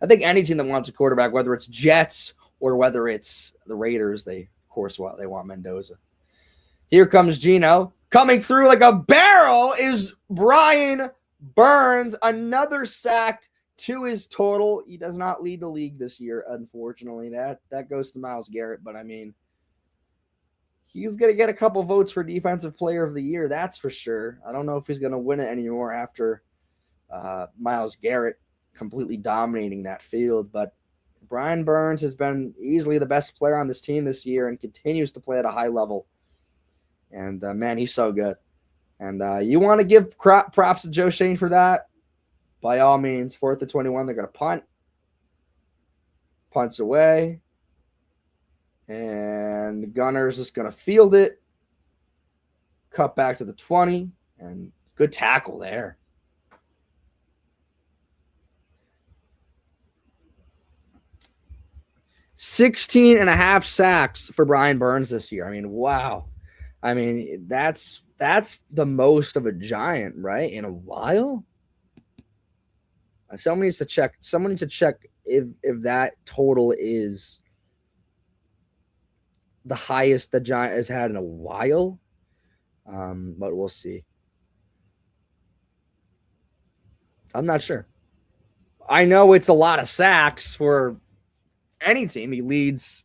I think any team that wants a quarterback, whether it's Jets or whether it's the Raiders, they want Mendoza. Here comes Gino. Coming through like a barrel is Brian Burns. Another sack to his total. He does not lead the league this year, unfortunately. That goes to Myles Garrett, but I mean, he's going to get a couple votes for Defensive Player of the Year, that's for sure. I don't know if he's going to win it anymore after Myles Garrett completely dominating that field, but Brian Burns has been easily the best player on this team this year and continues to play at a high level. And, man, he's so good. And you want to give props to Joe Shane for that? By all means, 4th and 21, they're going to punt. Punts away. And Gunner's just going to field it. Cut back to the 20. And good tackle there. $16.5 sacks for Brian Burns this year. I mean, wow. I mean, that's the most of a Giant, right? In a while. Someone needs to check. Someone needs to check if that total is the highest the Giant has had in a while. But we'll see. I'm not sure. I know it's a lot of sacks for any team. He leads.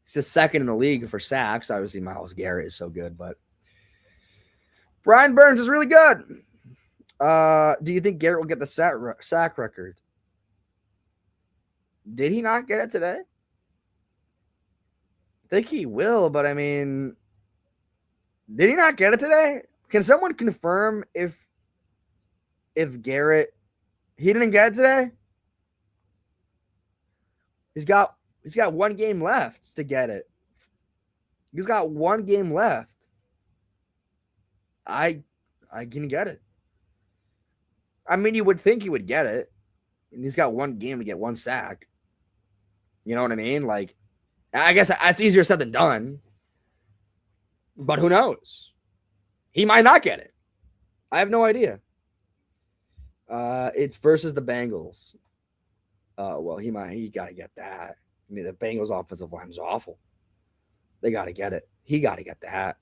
He's the second in the league for sacks. Obviously, Myles Garrett is so good, but Brian Burns is really good. Do you think Garrett will get the sack record? Did he not get it today? I think he will, but I mean, did he not get it today? Can someone confirm if Garrett he didn't get it today? He's got one game left to get it. He's got one game left. I can get it. I mean, you would think he would get it. And he's got one game to get one sack. You know what I mean? Like, I guess that's easier said than done. But who knows? He might not get it. I have no idea. It's versus the Bengals. Well, he got to get that. I mean, the Bengals offensive line is awful. They got to get it. He got to get that.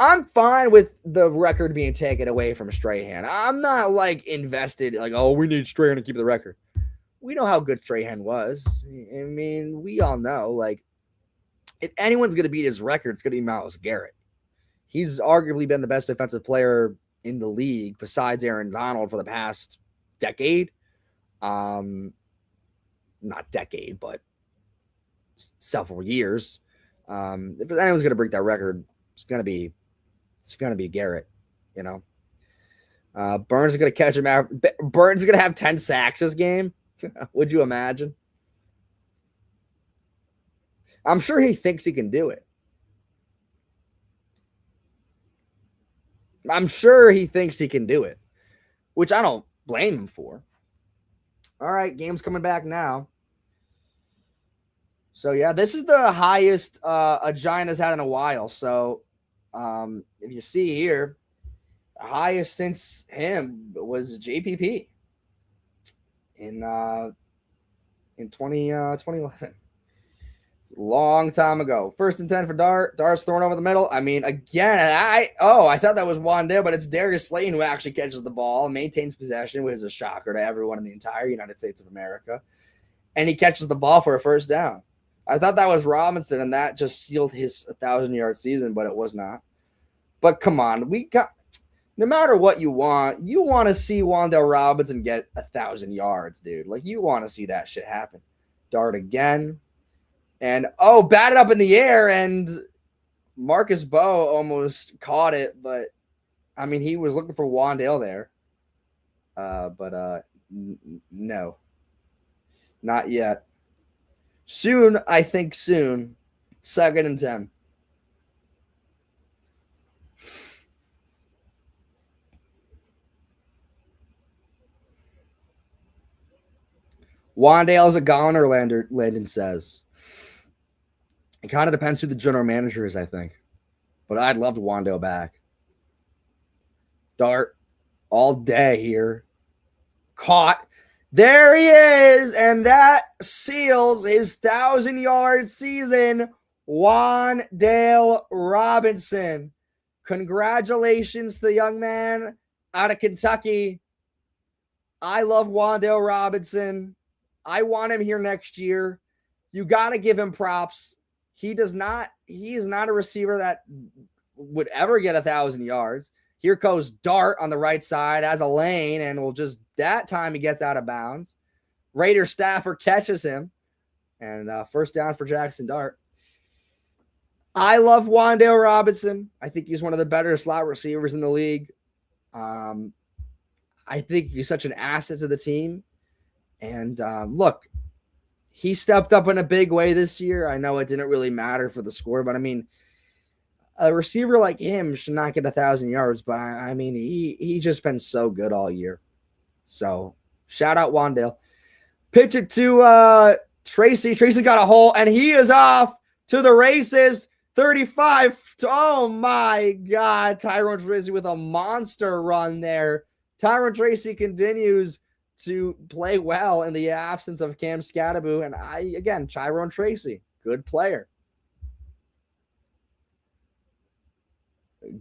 I'm fine with the record being taken away from Strahan. I'm not like invested, like, oh, we need Strahan to keep the record. We know how good Strahan was. I mean, we all know, like, if anyone's going to beat his record, it's going to be Myles Garrett. He's arguably been the best defensive player in the league besides Aaron Donald for the past decade. Not decade, but several years. If anyone's going to break that record, it's going to be Garrett, you know. Burns is going to catch him out. Burns is going to have 10 sacks this game. Would you imagine? I'm sure he thinks he can do it. I'm sure he thinks he can do it, which I don't blame him for. All right, game's coming back now. So, yeah, this is the highest a Giant has had in a while. So, if you see here, the highest since him was JPP in 2011. Long time ago. 1st and 10 for Dart. Dart's thrown over the middle. I mean, again, I thought that was Wandale, but it's Darius Slayton who actually catches the ball and maintains possession, which is a shocker to everyone in the entire United States of America. And he catches the ball for a first down. I thought that was Robinson, and that just sealed his 1,000-yard season, but it was not. But come on, no matter what you want to see Wandale Robinson get 1,000 yards, dude. Like, you want to see that shit happen. Dart again. And, batted up in the air, and Marcus Bowe almost caught it, but, I mean, he was looking for Wandale there. But no. Not yet. Soon, I think soon. 2nd and 10. Wandale's a goner, Landon says. It kind of depends who the general manager is, I think. But I'd love Wandale back. Dart all day here. Caught. There he is. And that seals his 1,000-yard season. Wandale Robinson. Congratulations to the young man out of Kentucky. I love Wandale Robinson. I want him here next year. You got to give him props. He is not a receiver that would ever get 1,000 yards. Here goes Dart on the right side as a lane, and that time he gets out of bounds. Raider Stafford catches him. And first down for Jackson Dart. I love Wan'Dale Robinson. I think he's one of the better slot receivers in the league. I think he's such an asset to the team. And look, he stepped up in a big way this year. I know it didn't really matter for the score, but I mean, a receiver like him should not get 1,000 yards, but I mean, he just been so good all year. So shout out Wan'Dale. Pitch it to Tracy. Tracy got a hole, and he is off to the races. 35. Oh, my God. Tyrone Tracy with a monster run there. Tyrone Tracy continues to play well in the absence of Cam Scattaboo. And again, Tyrone Tracy, good player.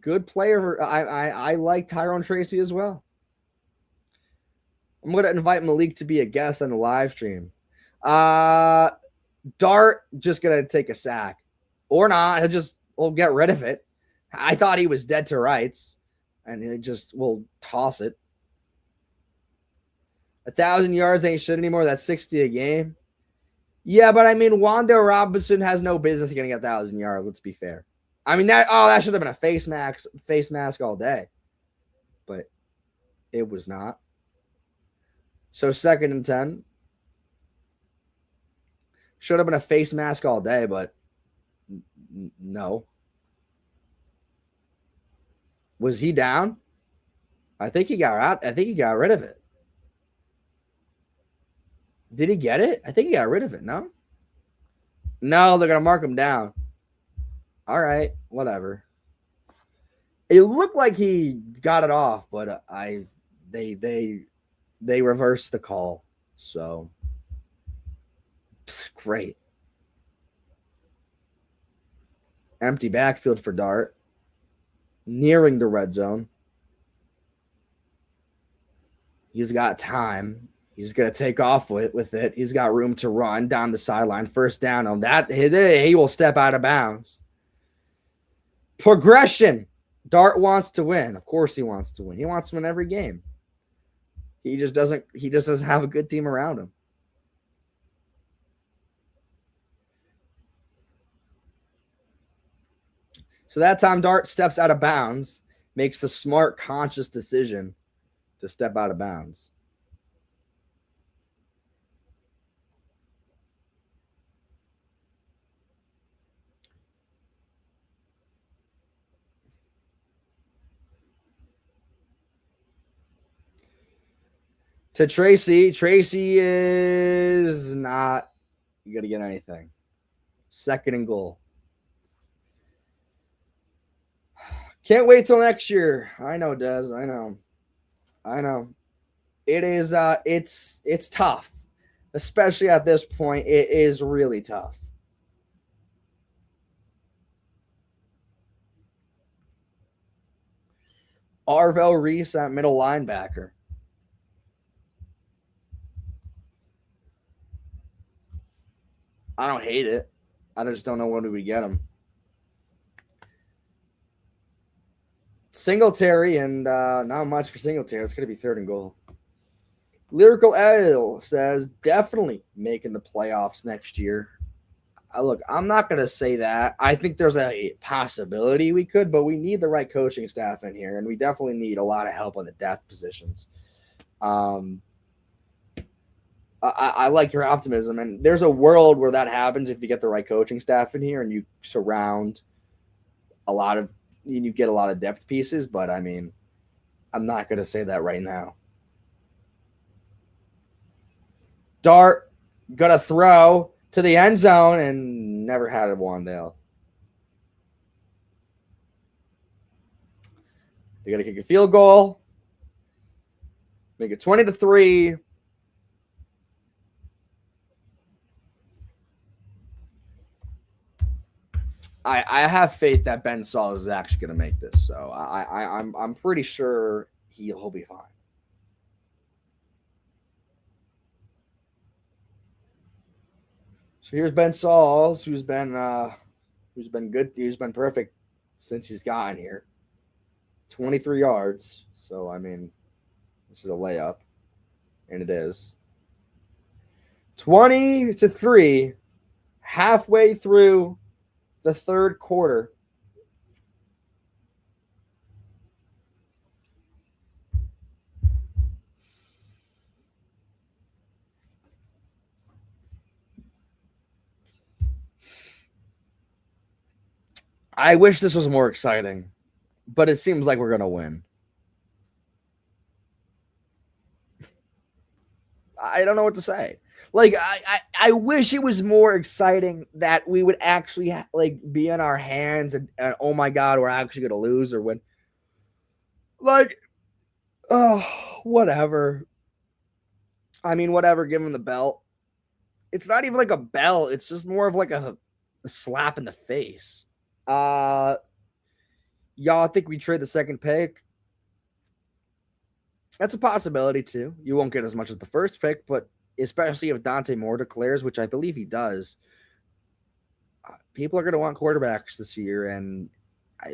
Good player. I like Tyrone Tracy as well. I'm going to invite Malik to be a guest on the live stream. Dart just going to take a sack. Or not. We'll get rid of it. I thought he was dead to rights. And we'll toss it. 1,000 yards ain't shit anymore. That's 60 a game. Yeah, but I mean, Wan'Dale Robinson has no business getting 1,000 yards. Let's be fair. I mean, that should have been a face mask all day. But it was not. So 2nd and 10. Should have been a face mask all day, but no. Was he down? I think he got out. I think he got rid of it. Did he get it? I think he got rid of it. No? No, they're going to mark him down. All right, whatever. It looked like he got it off, but they reversed the call. So great. Empty backfield for Dart. Nearing the red zone. He's got time. He's going to take off with it. He's got room to run down the sideline. First down on that. He will step out of bounds. Progression. Dart wants to win. Of course he wants to win. He wants to win every game. He just doesn't have a good team around him. So that time Dart steps out of bounds, makes the smart, conscious decision to step out of bounds. To Tracy. Tracy is not going to get anything. 2nd and goal. Can't wait till next year. I know, Des. I know. It is it's tough. Especially at this point, it is really tough. Arvell Reese at middle linebacker. I don't hate it. I just don't know when do we get him. Singletary and not much for Singletary. It's going to be 3rd and goal. Lyrical L says definitely making the playoffs next year. Look, I'm not going to say that. I think there's a possibility we could, but we need the right coaching staff in here, and we definitely need a lot of help on the depth positions. I like your optimism, and there's a world where that happens if you get the right coaching staff in here and you surround you get a lot of depth pieces, but I mean, I'm not going to say that right now. Dart going to throw to the end zone and never had it Wan'Dale. They got to kick a field goal. Make it 20-3. I have faith that Ben Saul is actually going to make this, so I'm pretty sure he'll be fine. So here's Ben Sauls, who's been good, who's been perfect since he's gotten here. 23 yards. So I mean, this is a layup, and it is. 20-3, halfway through the third quarter. I wish this was more exciting, but it seems like we're going to win. I don't know what to say. Like, I wish it was more exciting that we would actually like be in our hands and oh my God, we're actually going to lose or win. Like, oh, whatever. I mean, whatever, give him the belt. It's not even like a belt. It's just more of like a slap in the face. Y'all think we trade the second pick? That's a possibility too. You won't get as much as the first pick, but especially if Dante Moore declares, which I believe he does, people are going to want quarterbacks this year, and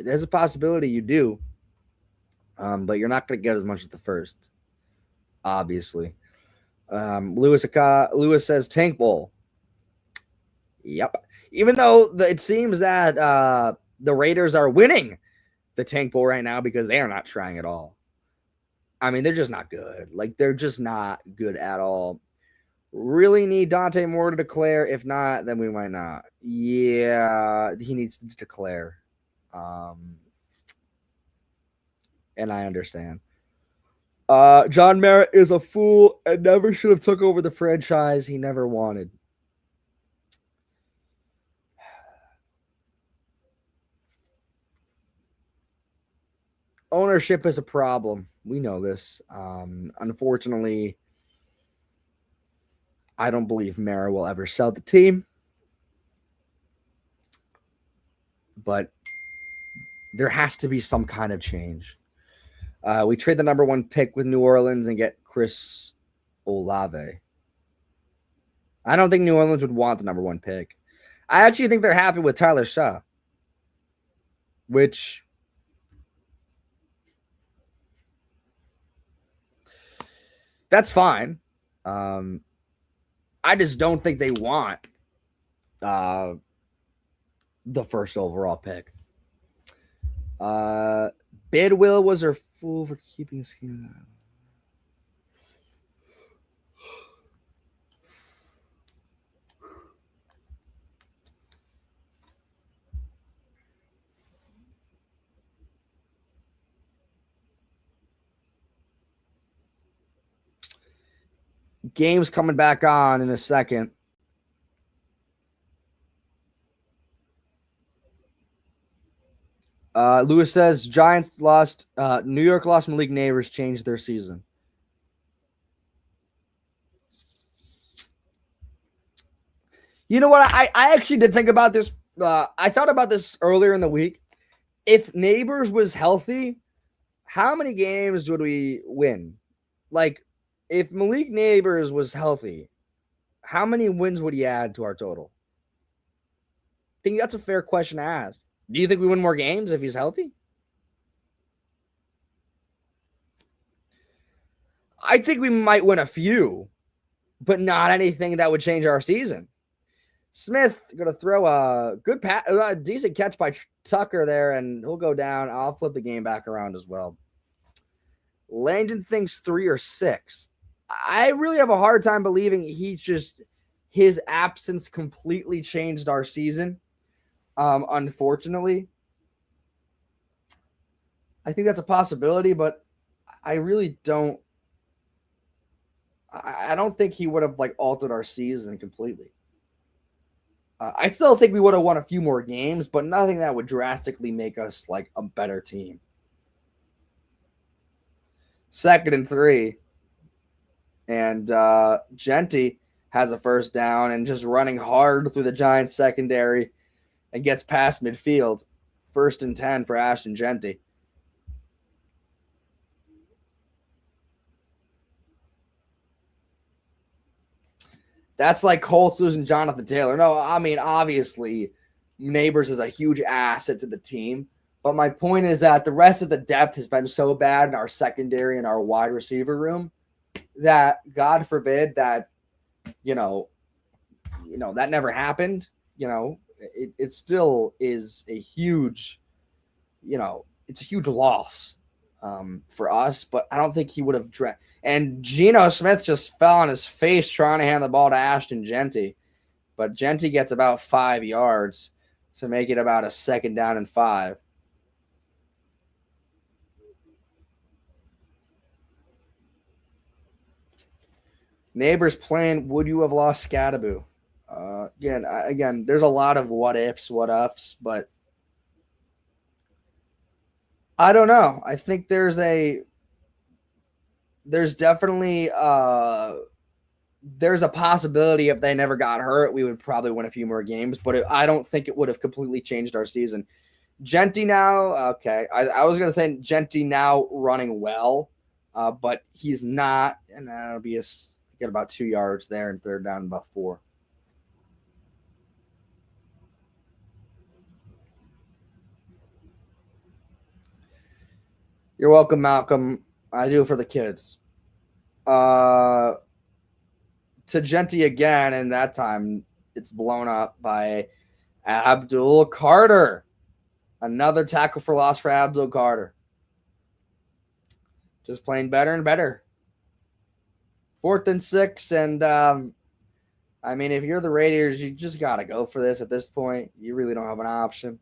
there's a possibility you do, but you're not going to get as much as the first, obviously. Lewis says Tank Bowl. Yep. Even though it seems that the Raiders are winning the Tank Bowl right now because they are not trying at all. I mean, they're just not good. Like, they're just not good at all. Really need Dante Moore to declare. If not, then we might not. Yeah, he needs to declare. And I understand. John Merritt is a fool and never should have took over the franchise he never wanted. Ownership is a problem. We know this. Unfortunately, I don't believe Mara will ever sell the team. But there has to be some kind of change. We trade the number 1 pick with New Orleans and get Chris Olave. I don't think New Orleans would want the number 1 pick. I actually think they're happy with Tyler Shaw, which that's fine. I just don't think they want the first overall pick. Bidwill was her fool for keeping skin. Game's coming back on in a second. Lewis says Giants lost. New York lost. Malik Neighbors changed their season. You know what? I actually did think about this. I thought about this earlier in the week. If Neighbors was healthy, how many games would we win? Like, if Malik Neighbors was healthy, how many wins would he add to our total? I think that's a fair question to ask. Do you think we win more games if he's healthy? I think we might win a few, but not anything that would change our season. Smith going to throw a good a decent catch by Tucker there, and he'll go down. I'll flip the game back around as well. Langdon thinks 3 or 6. I really have a hard time believing his absence completely changed our season. Unfortunately, I think that's a possibility, but I really don't. I don't think he would have like altered our season completely. I still think we would have won a few more games, but nothing that would drastically make us like a better team. 2nd and 3. And Genty has a first down and just running hard through the Giants secondary and gets past midfield. 1st and 10 for Ashton Genty. That's like Colts losing Jonathan Taylor. No, I mean, obviously, Neighbors is a huge asset to the team. But my point is that the rest of the depth has been so bad in our secondary and our wide receiver room that, God forbid, that, that never happened. It still is a huge, it's a huge loss for us, but I don't think he would have and Geno Smith just fell on his face trying to hand the ball to Ashton Genty, but Genty gets about 5 yards to make it about a 2nd down and 5. Neighbors playing, would you have lost Scadaboo? Again, there's a lot of what ifs, but I don't know. I think there's definitely there's a possibility if they never got hurt, we would probably win a few more games, but I don't think it would have completely changed our season. Genty now, okay. I was going to say Genty now running well, but he's not, and that'll be get about 2 yards there and 3rd down, about 4. You're welcome, Malcolm. I do it for the kids. To Genty again, and that time it's blown up by Abdul Carter. Another tackle for loss for Abdul Carter. Just playing better and better. 4th and 6, and if you're the Raiders, you just got to go for this at this point. You really don't have an option.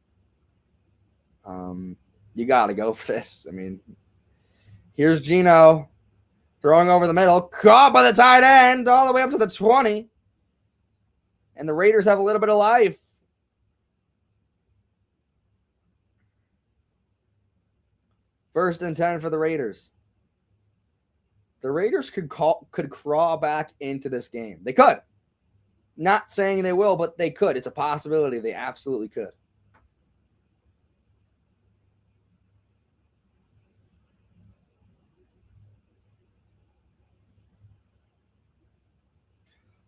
You got to go for this. Here's Geno throwing over the middle, caught by the tight end all the way up to the 20. And the Raiders have a little bit of life. First and 10 for the Raiders. The Raiders could crawl back into this game. They could. Not saying they will, but they could. It's a possibility. They absolutely could.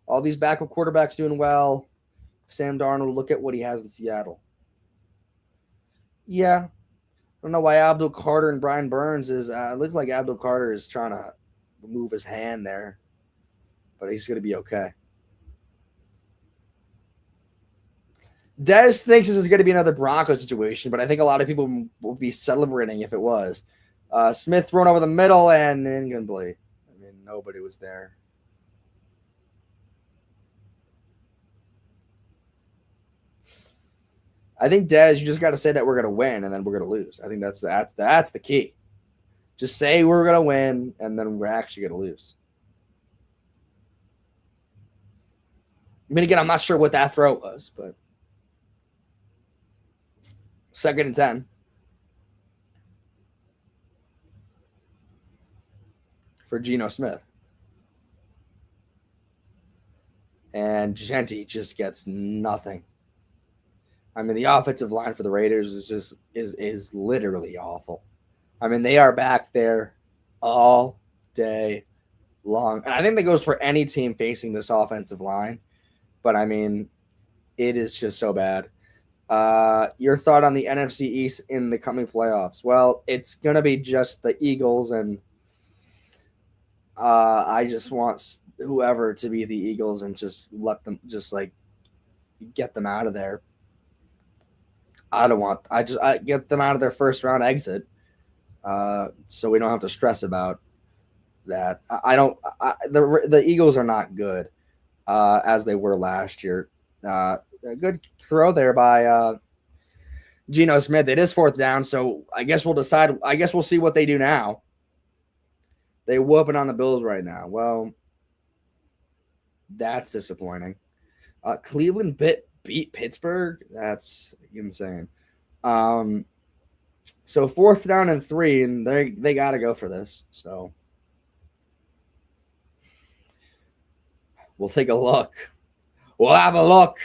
All these backup quarterbacks doing well. Sam Darnold, look at what he has in Seattle. Yeah. I don't know why Abdul Carter and Brian Burns is. It looks like Abdul Carter is trying to move his hand there, but he's going to be okay. Dez thinks this is going to be another Broncos situation, but I think a lot of people will be celebrating if it was. Smith thrown over the middle and incomplete. Nobody was there. I think, Dez, you just got to say that we're going to win and then we're going to lose. I think that's the key. Just say we're going to win and then we're actually going to lose. Again, I'm not sure what that throw was, but 2nd and 10 for Geno Smith. And Genty just gets nothing. The offensive line for the Raiders is literally awful. They are back there all day long. And I think that goes for any team facing this offensive line. But, it is just so bad. Your thought on the NFC East in the coming playoffs? Well, it's going to be just the Eagles, and I just want whoever to be the Eagles and just let them get them out of there. I get them out of their first round exit, so we don't have to stress about that. The Eagles are not good as they were last year. A good throw there by Geno Smith. It is 4th down, so I guess we'll decide. I guess we'll see what they do now. They whooping on the Bills right now. Well, that's disappointing. Cleveland beat Pittsburgh. That's insane. So 4th down and 3, and they got to go for this. So we'll take a look. We'll have a look.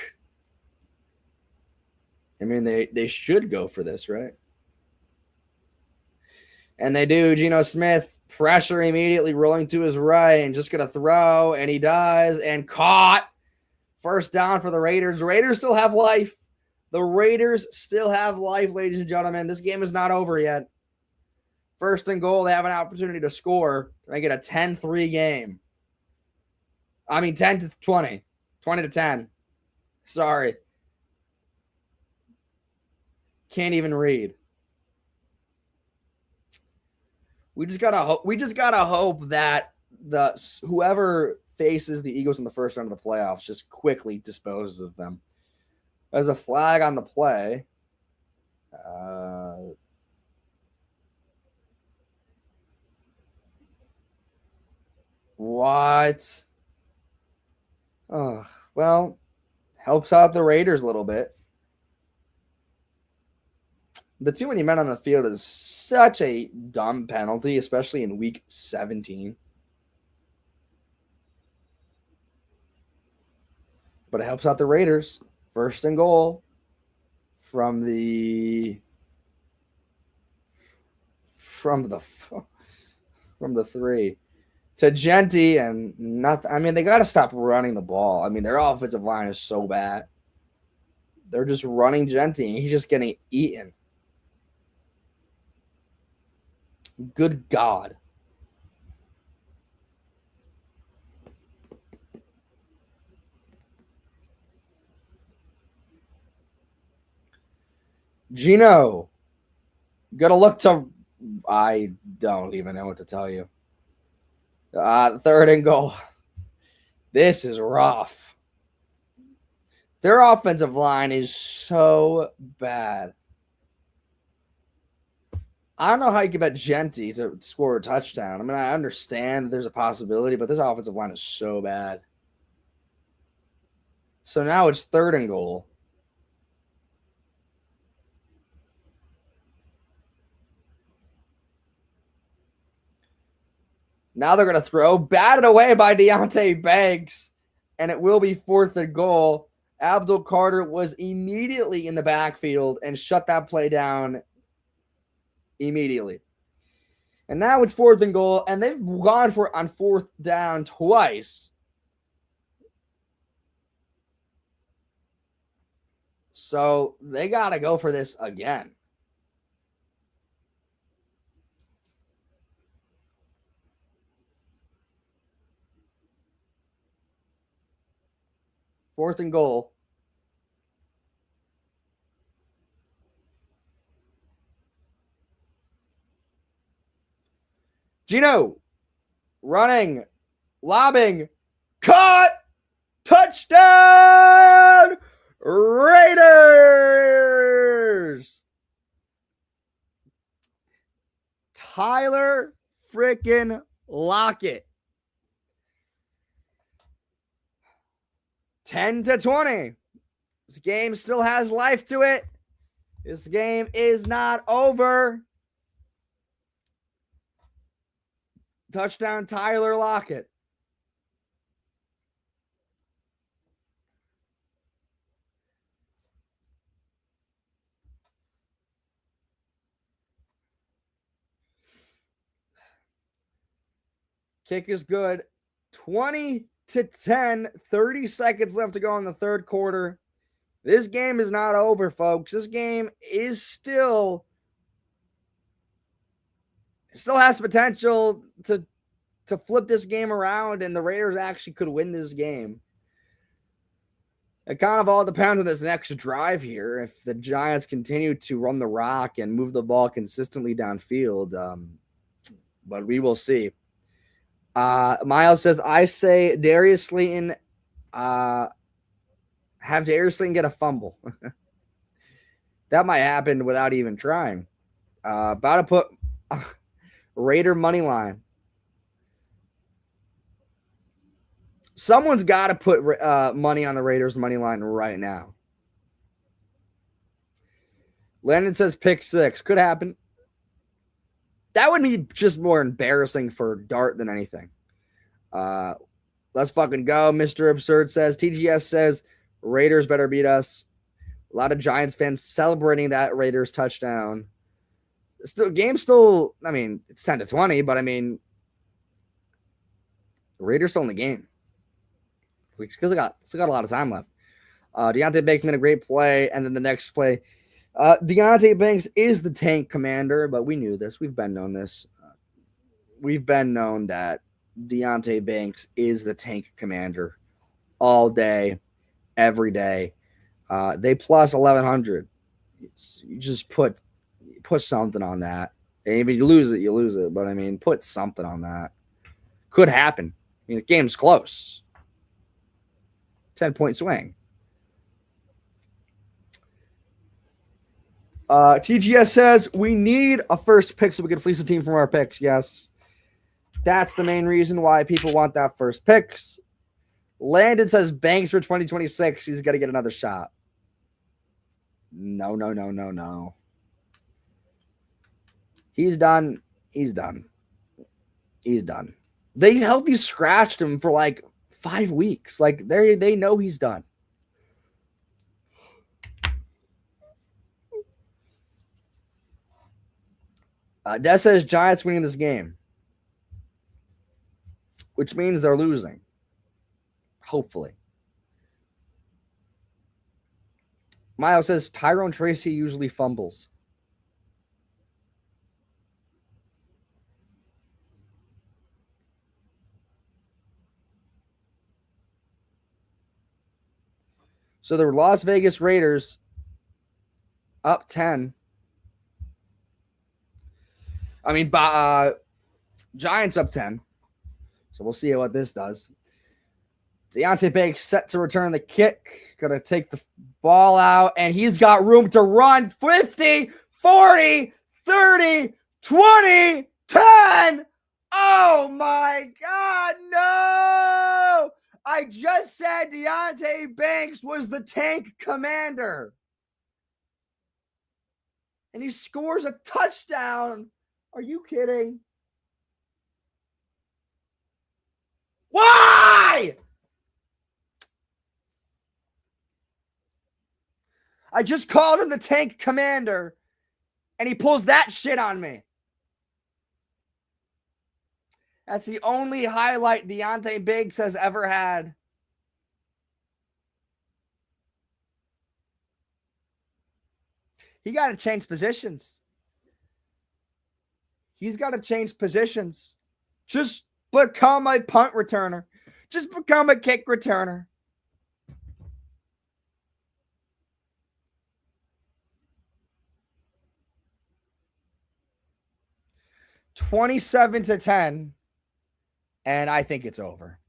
They should go for this, right? And they do. Geno Smith, pressure immediately rolling to his right and just going to throw, and he does, and caught. First down for the Raiders. Raiders still have life. The Raiders still have life, ladies and gentlemen. This game is not over yet. 1st and goal, they have an opportunity to score to make it a 10-3 game. 10-20. 20-10. Sorry. Can't even read. We just gotta hope that whoever faces the Eagles in the first round of the playoffs just quickly disposes of them. There's a flag on the play. What? Oh, well, helps out the Raiders a little bit. The too many men on the field is such a dumb penalty, especially in week 17. But it helps out the Raiders. First and goal from the 3 to Genty and nothing. I mean, they got to stop running the ball. I mean, their offensive line is so bad. They're just running Genty, and he's just getting eaten. Good God. Gino, gotta look to. I don't even know what to tell you. Third and goal. This is rough. Their offensive line is so bad. I don't know how you can bet Genty to score a touchdown. I mean, I understand there's a possibility, but this offensive line is so bad. So now it's third and goal. Now they're going to throw. Batted away by Deontay Banks, and it will be fourth and goal. Abdul Carter was immediately in the backfield and shut that play down immediately. And now it's fourth and goal, and they've gone for it on fourth down twice. So they got to go for this again. Fourth and goal. Gino running, lobbing, caught, touchdown, Raiders. Tyler freaking Lockett. 10-20. This game still has life to it. This game is not over. Touchdown, Tyler Lockett. Kick is good. 20-10, 30 seconds left to go in the third quarter. This game is not over, folks. This game is still has potential to flip this game around, and the Raiders actually could win this game. It kind of all depends on this next drive here. If the Giants continue to run the rock and move the ball consistently downfield, but we will see. Miles says, I say Darius Slayton, have Darius Slayton get a fumble. That might happen without even trying. About to put Raider money line. Someone's got to put money on the Raiders money line right now. Landon says pick 6. Could happen. That would be just more embarrassing for Dart than anything. Let's fucking go. Mr. Absurd says, TGS says, Raiders better beat us. A lot of Giants fans celebrating that Raiders touchdown. Still, I mean, it's 10-20, but I mean, the Raiders still in the game. Because still got a lot of time left. Deontay Banks made a great play, and then the next play, Deontay Banks is the tank commander, but we knew this. We've been known this. We've been known that Deontay Banks is the tank commander all day, every day. They plus 1100. You just put something on that. And if you lose it, you lose it. But I mean, put something on that. Could happen. I mean, the game's close. 10-point swing. TGS says we need a first pick so we can fleece the team from our picks. Yes. That's the main reason why people want that first picks. Landon says Banks for 2026. He's got to get another shot. No. He's done. They healthy scratched him for like 5 weeks. Like they know he's done. Des says Giants winning this game, which means they're losing. Hopefully. Miles says Tyrone Tracy usually fumbles. So the Las Vegas Raiders up 10. I mean, Giants up 10. So we'll see what this does. Deontay Banks set to return the kick. Going to take the ball out, and he's got room to run. 50, 40, 30, 20, 10. Oh, my God, no. I just said Deontay Banks was the tank commander. And he scores a touchdown. Are you kidding? Why? I just called him the tank commander, and he pulls that shit on me. That's the only highlight Deontay Banks has ever had. He got to change positions. He's got to change positions. Just become a punt returner. Just become a kick returner. $27-10. And I think it's over.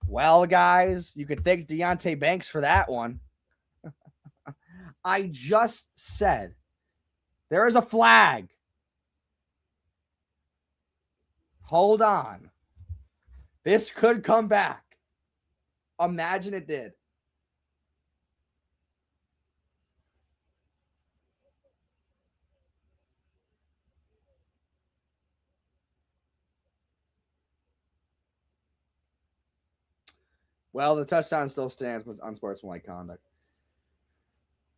Well, guys, you could thank Deontay Banks for that one. I just said there is a flag. Hold on. This could come back. Imagine it did. Well, the touchdown still stands with unsportsmanlike conduct.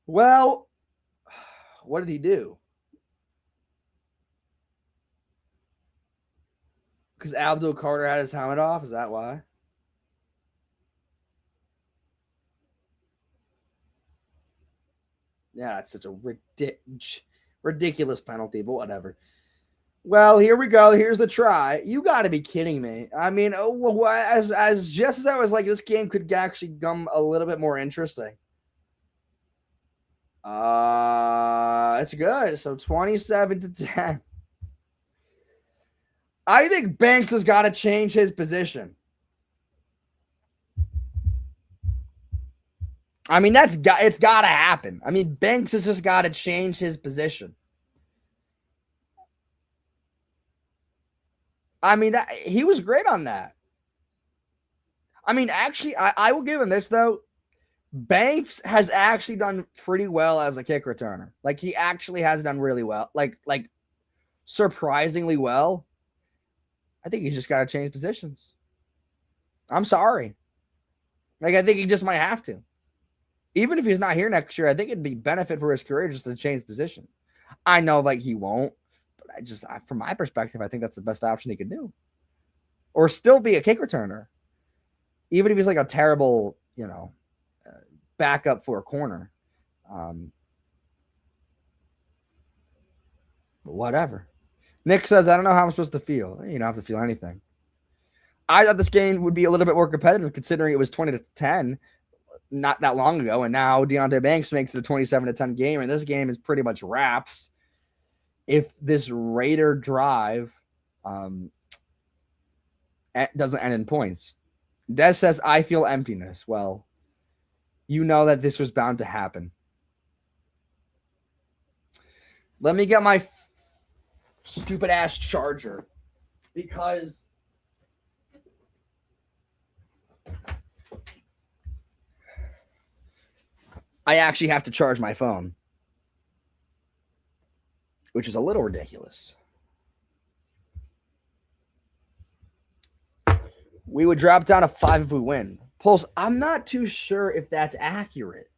Well, what did he do? Because Abdul Carter had his helmet off? Is that why? Yeah, it's such a ridiculous penalty, but whatever. Well, here we go. Here's the try. You got to be kidding me. I mean, as just as I was like, this game could actually become a little bit more interesting. It's good. So 27-10. I think Banks has got to change his position. I mean, it's got to happen. I mean, Banks has just got to change his position. I mean, he was great on that. I mean, actually, I will give him this, though. Banks has actually done pretty well as a kick returner. Like, he actually has done really well. Like surprisingly well. I think he's just got to change positions. I'm sorry. Like, I think he just might have to. Even if he's not here next year, I think it'd be benefit for his career just to change positions. I know, like, he won't. But from my perspective, I think that's the best option he could do. Or still be a kick returner. Even if he's like a terrible, backup for a corner. But whatever. Nick says, I don't know how I'm supposed to feel. You don't have to feel anything. I thought this game would be a little bit more competitive considering it was 20-10. not that long ago, and now Deontay Banks makes it a 27-10 game, and this game is pretty much wraps if this Raider drive doesn't end in points. Des says, I feel emptiness. Well, you know that this was bound to happen. Let me get my stupid ass charger because I actually have to charge my phone, which is a little ridiculous. We would drop down to 5 if we win. Pulse, I'm not too sure if that's accurate.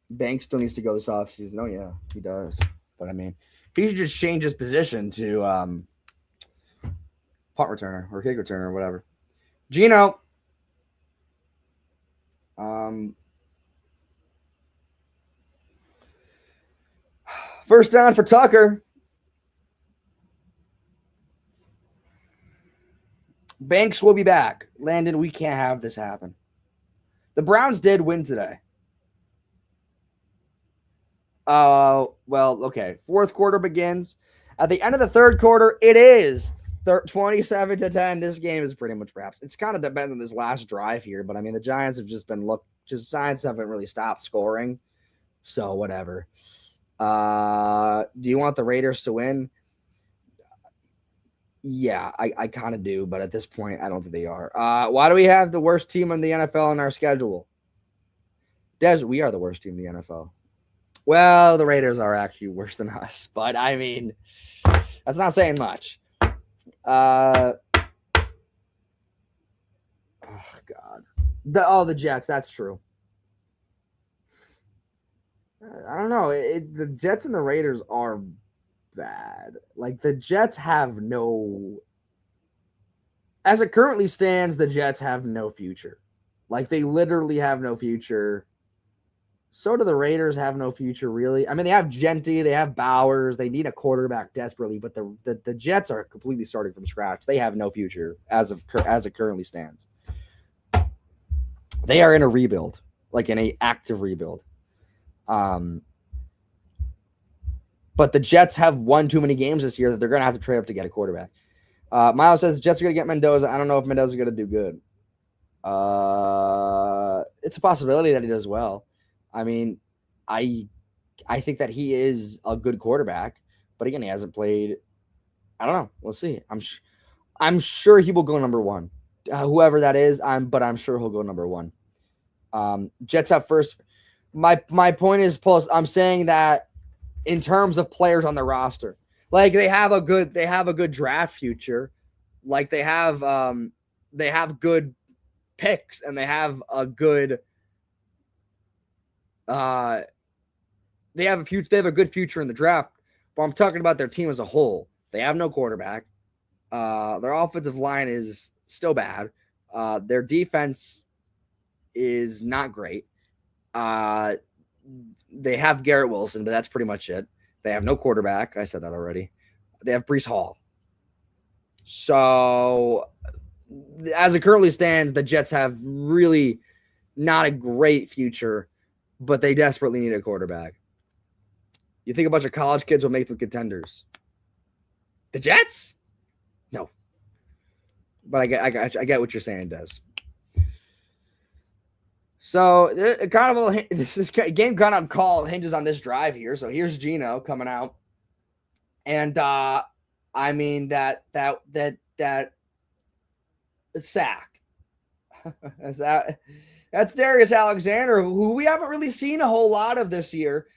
Banks still needs to go this offseason. Oh, yeah, he does. But, I mean, he should just change his position to punt returner or kick returner or whatever. Gino. First down for Tucker. Banks will be back. Landon, we can't have this happen. The Browns did win today. Well, okay. Fourth quarter begins. At the end of the third quarter, it is 27-10. This game is pretty much wraps. It's kind of depends on this last drive here, but I mean the Giants have just been Giants haven't really stopped scoring. So whatever. Do you want the Raiders to win? Yeah, I kind of do, but at this point, I don't think they are. Why do we have the worst team in the NFL in our schedule? Des, we are the worst team in the NFL. Well, the Raiders are actually worse than us, but I mean, that's not saying much. Oh, God. The Jets, that's true. I don't know. The Jets and the Raiders are bad. Like, the Jets have no... As it currently stands, the Jets have no future. Like, they literally have no future. So do the Raiders have no future, really. I mean, they have Genty, they have Bowers, they need a quarterback desperately, but the Jets are completely starting from scratch. They have no future as it currently stands. They are in a rebuild, like in an active rebuild. But the Jets have won too many games this year that they're going to have to trade up to get a quarterback. Miles says the Jets are going to get Mendoza. I don't know if Mendoza is going to do good. It's a possibility that he does well. I mean, I think that he is a good quarterback, but again, he hasn't played. I don't know. We'll see. I'm sure he will go number one. Whoever that is, but I'm sure he'll go number one. Jets up first. My point is, Pulse, I'm saying that in terms of players on the roster, like they have a good draft future, like they have good picks and they have a good they have a good future in the draft, but I'm talking about their team as a whole. They have no quarterback. Their offensive line is still bad. Their defense is not great. They have Garrett Wilson, but that's pretty much it. They have no quarterback. I said that already. They have Breece Hall. So as it currently stands, the Jets have really not a great future, but they desperately need a quarterback. You think a bunch of college kids will make them contenders? The Jets? No. But I get what you're saying, Des. So this game kind of call hinges on this drive here. So here's Gino coming out, and I mean that sack. That's Darius Alexander, who we haven't really seen a whole lot of this year.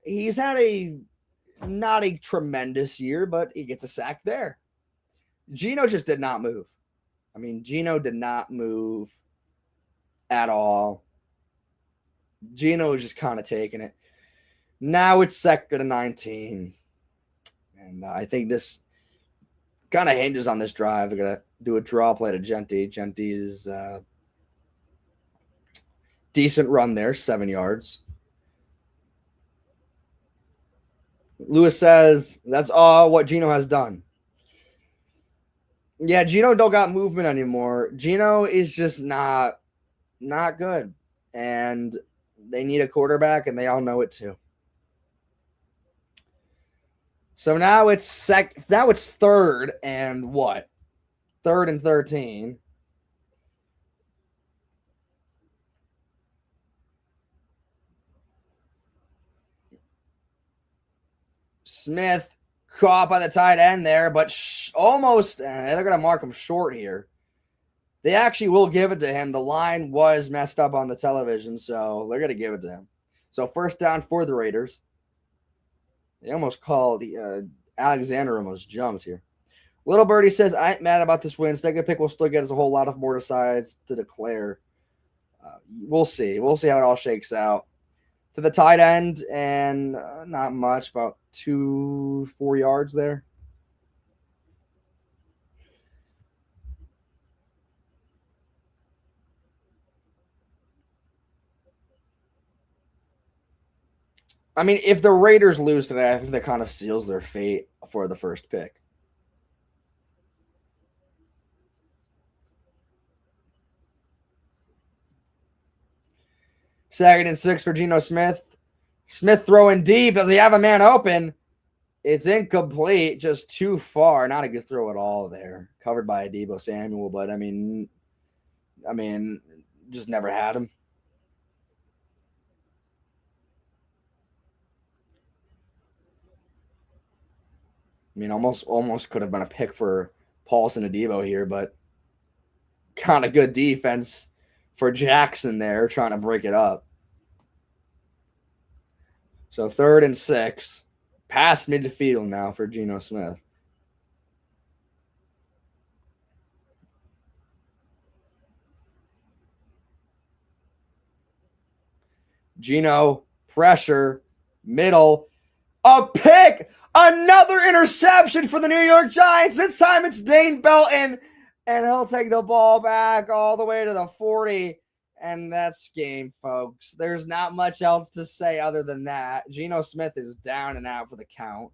He's had not a tremendous year, but he gets a sack there. Gino just did not move. I mean, Gino did not move at all. Gino was just kind of taking it. Now it's 2nd and 19. And I think this kind of hinges on this drive. We're going to do a draw play to Genty. Genty's decent run there, 7 yards. Lewis says, that's all what Gino has done. Yeah, Geno don't got movement anymore. Geno is just not good. And they need a quarterback, and they all know it too. So now it's third and what? Third and 13. Smith caught by the tight end there, but almost, they're going to mark him short here. They actually will give it to him. The line was messed up on the television, so they're going to give it to him. So first down for the Raiders. They almost called Alexander almost jumps here. Little Birdie says, I ain't mad about this win. Second pick will still get us a whole lot of more decides to declare. We'll see. We'll see how it all shakes out. To the tight end, and not much, about 4 yards there. I mean, if the Raiders lose today, I think that kind of seals their fate for the first pick. Second and 6 for Geno Smith. Smith throwing deep. Does he have a man open? It's incomplete, just too far. Not a good throw at all there. Covered by Deebo Samuel, but I mean, just never had him. I mean, almost could have been a pick for Paulson and Deebo here, but kind of good defense for Jackson there, trying to break it up. So third and 6, past midfield now for Geno Smith. Geno, pressure, middle, a pick, another interception for the New York Giants. This time it's Dane Belton, and he'll take the ball back all the way to the 40. And that's game, folks. There's not much else to say other than that. Geno Smith is down and out for the count.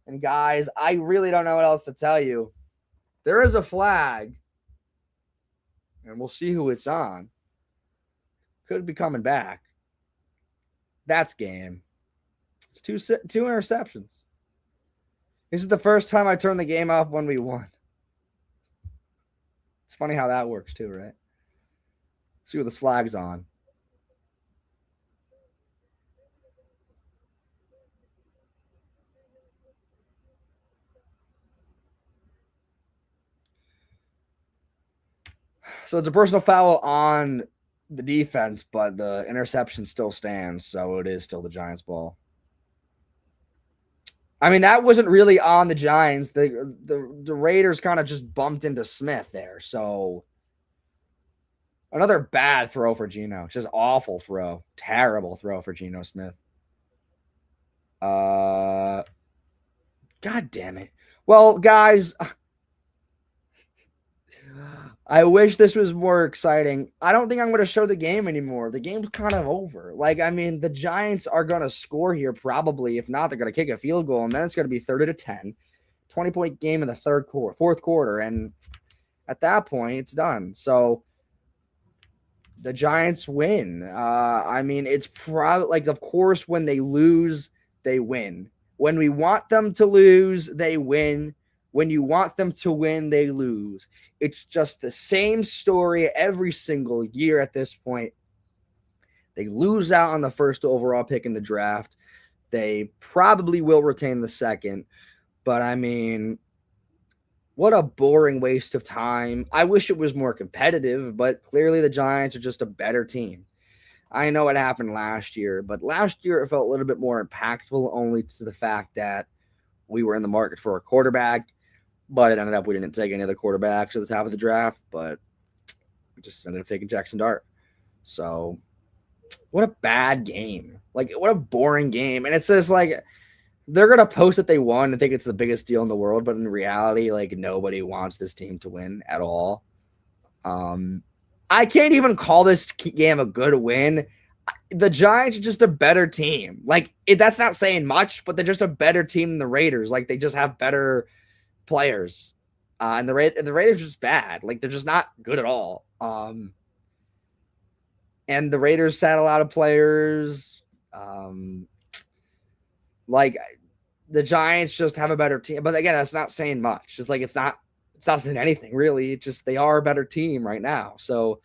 And guys, I really don't know what else to tell you. There is a flag, and we'll see who it's on. Could be coming back. That's game. It's two interceptions. This is the first time I turned the game off when we won. It's funny how that works too, right? Let's see what this flag's on. So it's a personal foul on the defense, but the interception still stands, so it is still the Giants' ball. I mean, that wasn't really on the Giants. The Raiders kind of just bumped into Smith there. So another bad throw for Geno. Just awful throw. Terrible throw for Geno Smith. God damn it. Well, guys, I wish this was more exciting. I don't think I'm going to show the game anymore. The game's kind of over. Like, I mean, the Giants are going to score here probably. If not, they're going to kick a field goal, and then it's going to be 30-10. 20-point game in the fourth quarter, and at that point, it's done. So the Giants win. I mean, it's probably like, of course, when they lose, they win. When we want them to lose, they win. When you want them to win, they lose. It's just the same story every single year at this point. They lose out on the first overall pick in the draft. They probably will retain the second. But, I mean, what a boring waste of time. I wish it was more competitive, but clearly the Giants are just a better team. I know it happened last year, but last year it felt a little bit more impactful only to the fact that we were in the market for a quarterback. But it ended up we didn't take any other quarterbacks at the top of the draft, but we just ended up taking Jackson Dart. So what a bad game. Like, what a boring game. And it's just like they're going to post that they won and think it's the biggest deal in the world, but in reality, like, nobody wants this team to win at all. I can't even call this game a good win. The Giants are just a better team. Like, that's not saying much, but they're just a better team than the Raiders. Like, they just have better players. And the Raiders are just bad. Like, they're just not good at all. And the Raiders sat a lot of players. Like, the Giants just have a better team. But again, that's not saying much. It's like it's not saying anything, really. It's just they are a better team right now. So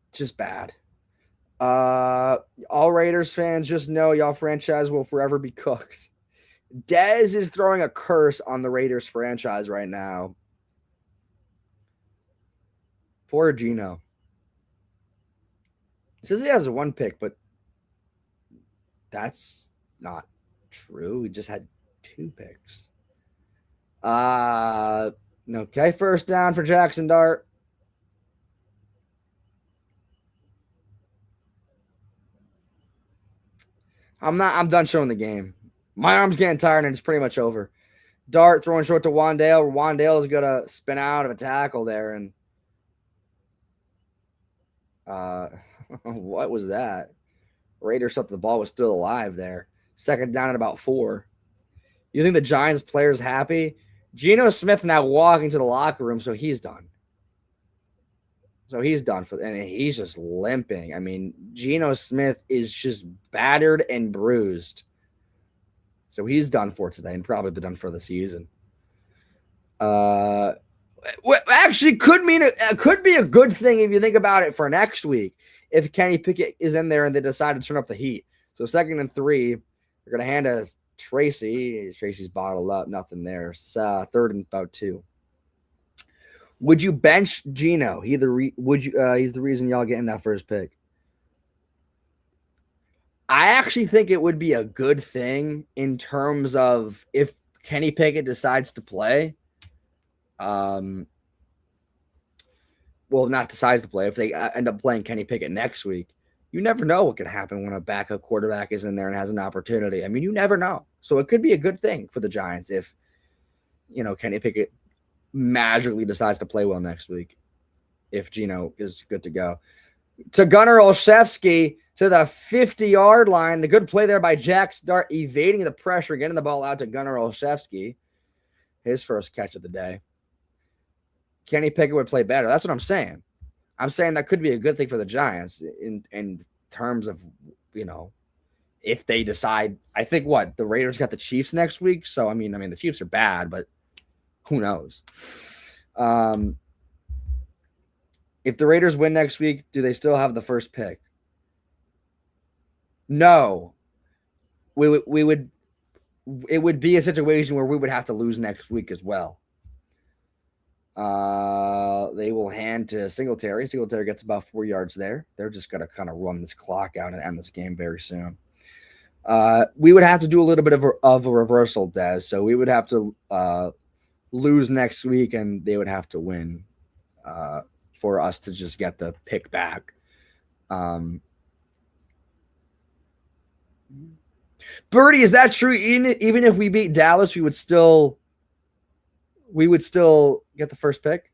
it's just bad. All Raiders fans, just know y'all franchise will forever be cooked. Dez is throwing a curse on the Raiders franchise right now. Poor Gino. It says he has one pick, but that's not true. He just had 2 picks. Okay, first down for Jackson Dart. I'm done showing the game. My arm's getting tired and it's pretty much over. Dart throwing short to Wandale. Wandale is gonna spin out of a tackle there, and what was that? Raiders thought the ball was still alive there. Second down at about 4. You think the Giants player's happy? Geno Smith now walking to the locker room, so he's done. And he's just limping. I mean, Geno Smith is just battered and bruised. So he's done for today and probably done for the season. Actually could be a good thing if you think about it for next week. If Kenny Pickett is in there and they decide to turn up the heat. So 2nd and 3, they're going to hand us Tracy. Tracy's bottled up. Nothing there. 3rd and about 2. Would you bench Geno? He's the reason y'all getting that first pick. I actually think it would be a good thing in terms of if Kenny Pickett decides to play. Well, not decides to play. If they end up playing Kenny Pickett next week, you never know what could happen when a backup quarterback is in there and has an opportunity. I mean, you never know. So it could be a good thing for the Giants if, Kenny Pickett magically decides to play well next week, if Geno is good to go. To Gunnar Olszewski to the 50-yard line. The good play there by Jack Dart, evading the pressure, getting the ball out to Gunnar Olszewski. His first catch of the day. Kenny Pickett would play better. That's what I'm saying. I'm saying that could be a good thing for the Giants in terms of, if they decide. I think the Raiders got the Chiefs next week. So, I mean, the Chiefs are bad, but who knows? If the Raiders win next week, do they still have the first pick? No. It would be a situation where we would have to lose next week as well. They will hand to Singletary. Singletary gets about 4 yards there. They're just going to kind of run this clock out and end this game very soon. We would have to do a little bit of a reversal, Des. So we would have to lose next week, and they would have to win for us to just get the pick back. Birdie, is that true? Even if we beat Dallas, we would still get the first pick?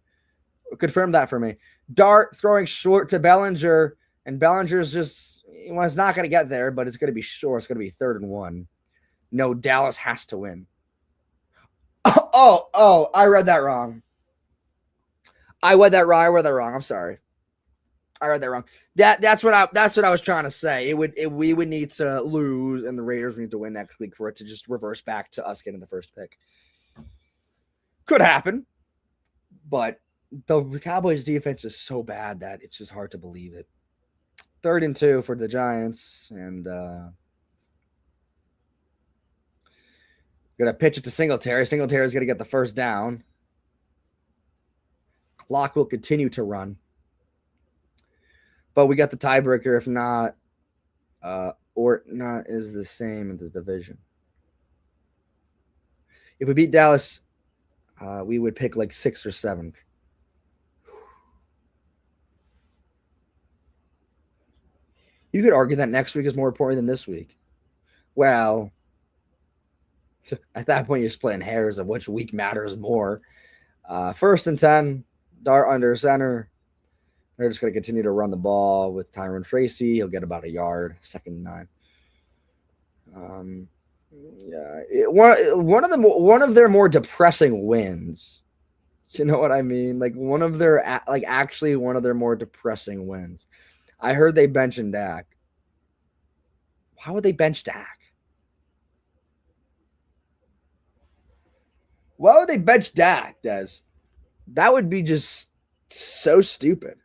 Confirm that for me. Dart throwing short to Bellinger, and Bellinger's just, it's not going to get there, but it's going to be short. It's going to be 3rd and 1. No, Dallas has to win. Oh, I read that wrong. I read that wrong. I'm sorry. I read that wrong. That's what I was trying to say. We would need to lose, and the Raiders would need to win next week for it to just reverse back to us getting the first pick. Could happen, but the Cowboys' defense is so bad that it's just hard to believe it. 3rd and 2 for the Giants, and gonna pitch it to Singletary. Singletary's gonna get the first down. Clock will continue to run, but we got the tiebreaker if not, or not is the same in this division. If we beat Dallas, we would pick like 6th or 7th. You could argue that next week is more important than this week. Well, at that point, you're splitting hairs of which week matters more. 1st and 10. Dart under center. They're just going to continue to run the ball with Tyrone Tracy. He'll get about a yard, 2nd and 9. Yeah, one of their more depressing wins. You know what I mean? Like one of their more depressing wins. I heard they benching Dak. Why would they bench Dak? Why would they bench Dak, Des? That would be just so stupid.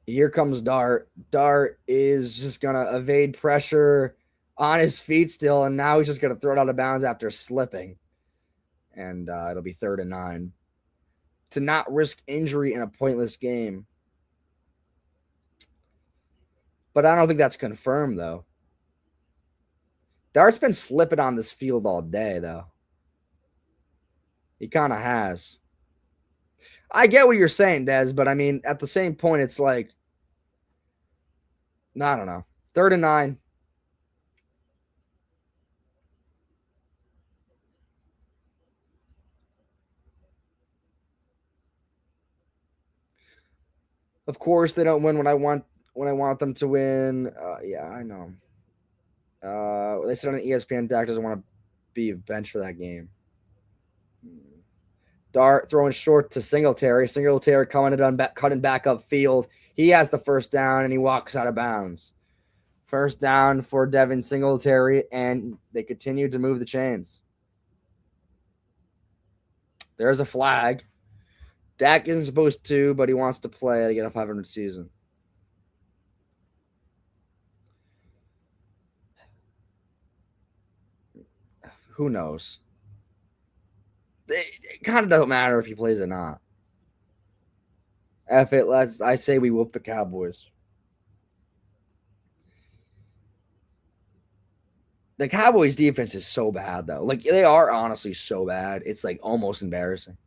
Here comes Dart. Dart is just going to evade pressure on his feet still, and now he's just going to throw it out of bounds after slipping. And it'll be 3rd and 9. To not risk injury in a pointless game. But I don't think that's confirmed, though. Dart's been slipping on this field all day, though. He kind of has. I get what you're saying, Des, but I mean, at the same point, it's like, I don't know. 3rd and 9. Of course, they don't win when I want them to win. Yeah, I know. They said on ESPN Dak doesn't want to be benched for that game. Dart throwing short to Singletary. Singletary cutting back up field. He has the 1st down, and he walks out of bounds. 1st down for Devin Singletary, and they continue to move the chains. There's a flag. Dak isn't supposed to, but he wants to play to get a 500 season. Who knows? It kind of doesn't matter if he plays or not. I say we whoop the Cowboys. The Cowboys defense is so bad, though. Like, they are honestly so bad. It's like almost embarrassing.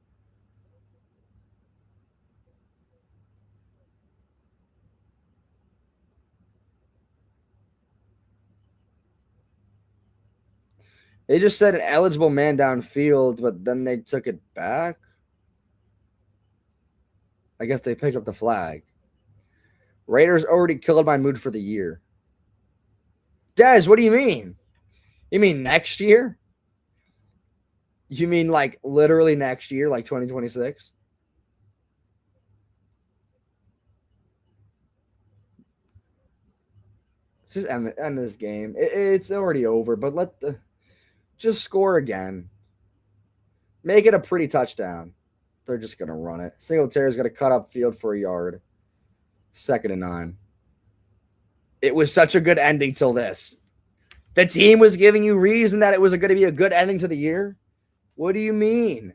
They just said an eligible man downfield, but then they took it back. I guess they picked up the flag. Raiders already killed my mood for the year. Des, what do you mean? You mean next year? You mean like literally next year, like 2026? Just end this game. It's already over, but just score again. Make it a pretty touchdown. They're just going to run it. Singletary's going to cut up field for a yard. 2nd and 9. It was such a good ending till this. The team was giving you reason that it was going to be a good ending to the year? What do you mean?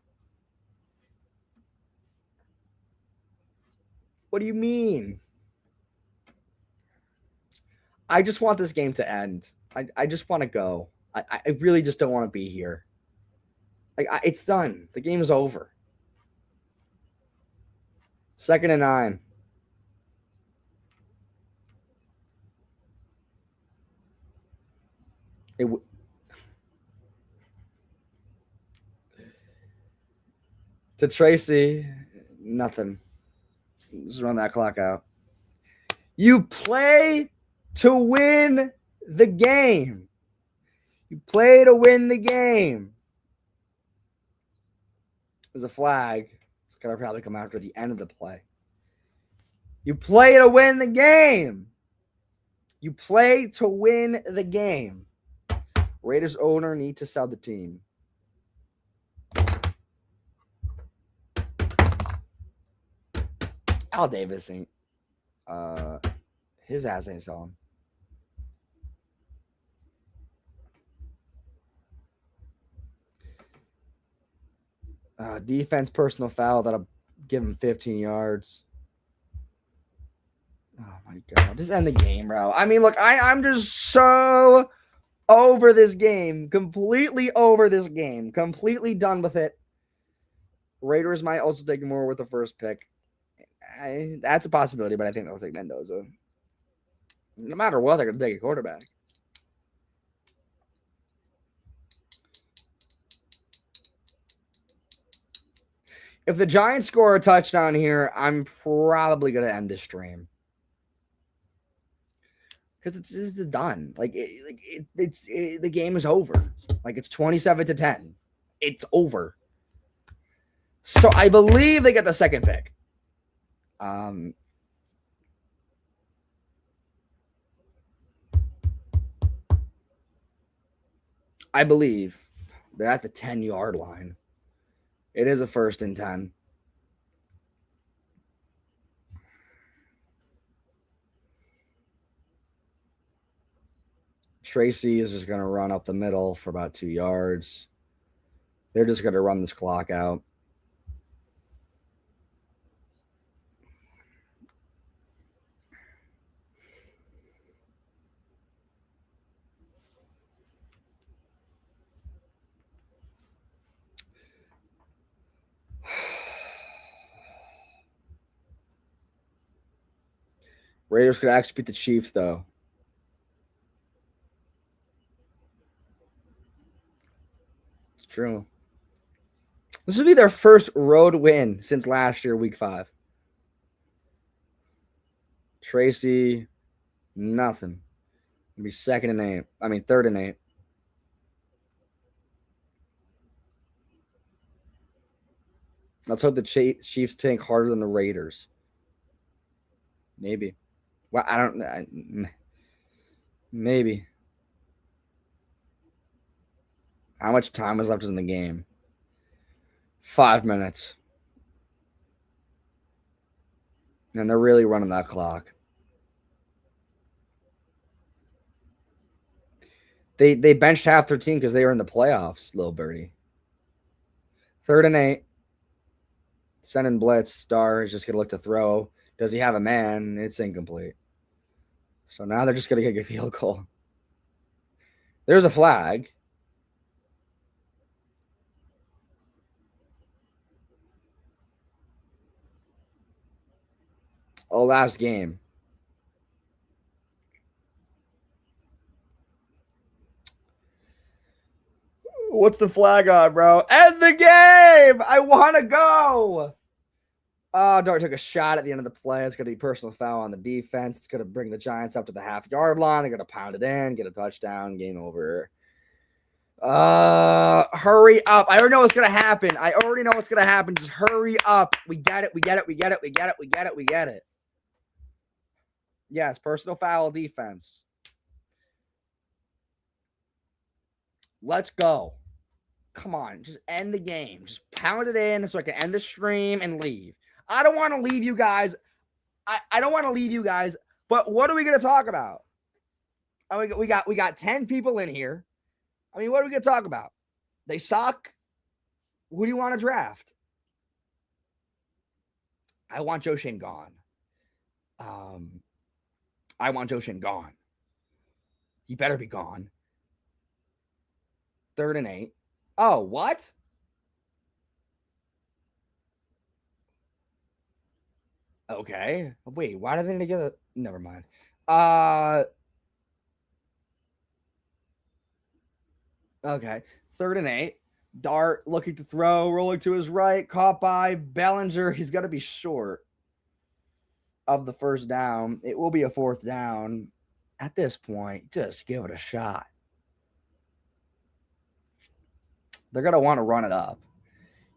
What do you mean? I just want this game to end. I just want to go. I really just don't want to be here. Like, it's done. The game is over. 2nd and 9. To Tracy, nothing. Just run that clock out. You play to win the game. You play to win the game. There's a flag. It's going to probably come after the end of the play. You play to win the game. You play to win the game. Raiders owner need to sell the team. Al Davis ain't. His ass ain't selling. Defense personal foul that'll give him 15 yards. Oh my God. Just end the game, bro. I mean, look, I'm just so over this game. Completely over this game. Completely done with it. Raiders might also take more with the first pick. That's a possibility, but I think they'll take Mendoza. No matter what, they're going to take a quarterback. If the Giants score a touchdown here, I'm probably going to end this stream. Because it's done. The game is over. Like, it's 27-10. It's over. So I believe they get the second pick. I believe they're at the 10-yard line. It is a 1st and 10. Tracy is just going to run up the middle for about 2 yards. They're just going to run this clock out. Raiders could actually beat the Chiefs, though. It's true. This would be their first road win since last year, week 5. Tracy, nothing. It'll be 2nd and 8. I mean, 3rd and 8. Let's hope the Chiefs tank harder than the Raiders. Maybe. Well, I don't. Maybe. How much time is left in the game? 5 minutes. And they're really running that clock. They benched half their team because they were in the playoffs, little birdie. 3rd and 8. Sending blitz. Star is just going to look to throw. Does he have a man? It's incomplete. So now they're just going to kick a field goal. There's a flag. Oh, last game. What's the flag on, bro? End the game! I want to go! Oh, Dart took a shot at the end of the play. It's going to be personal foul on the defense. It's going to bring the Giants up to the half-yard line. They're going to pound it in, get a touchdown, game over. Hurry up. I already know what's going to happen. Just hurry up. We get it. Yes, personal foul defense. Let's go. Come on, just end the game. Just pound it in so I can end the stream and leave. I don't want to leave you guys. I don't want to leave you guys, but what are we going to talk about? We got 10 people in here. I mean, what are we going to talk about? They suck. Who do you want to draft? I want Joe Shane gone. I want Joe Shane gone. He better be gone. 3rd and 8. Oh, what? Okay. Wait, why did they get a... Never mind. Okay. 3rd and 8. Dart looking to throw, rolling to his right, caught by Bellinger. He's got to be short of the 1st down. It will be a 4th down. At this point, just give it a shot. They're going to want to run it up.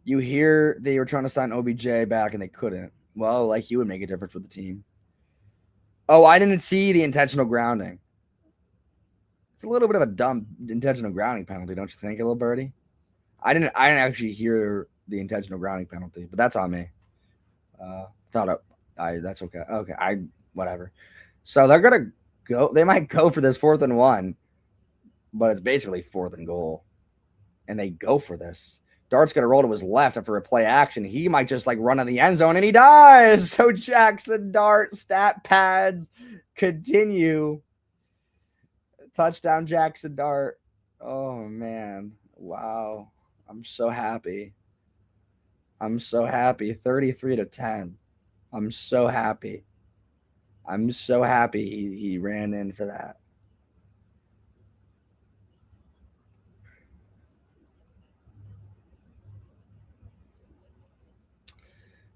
You hear they were trying to sign OBJ back and they couldn't. Well, like he would make a difference with the team. Oh, I didn't see the intentional grounding. It's a little bit of a dumb intentional grounding penalty, don't you think, little birdie? I didn't actually hear the intentional grounding penalty, but that's on me. That's okay. Okay, whatever. So they're gonna go. They might go for this 4th and 1, but it's basically 4th and goal, and they go for this. Dart's going to roll to his left after a play action. He might just run in the end zone, and he does. So Jackson Dart stat pads continue. Touchdown Jackson Dart. Oh, man. Wow. I'm so happy. 33-10. I'm so happy. He ran in for that.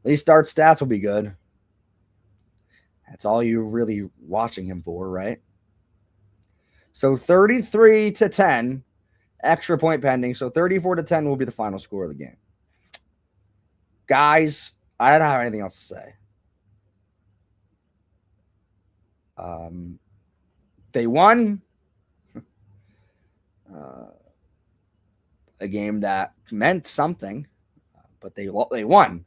least start stats will be good. That's all you're really watching him for, right? So 33-10, extra point pending. So 34-10 will be the final score of the game. Guys, I don't have anything else to say. They won a game that meant something, but they won.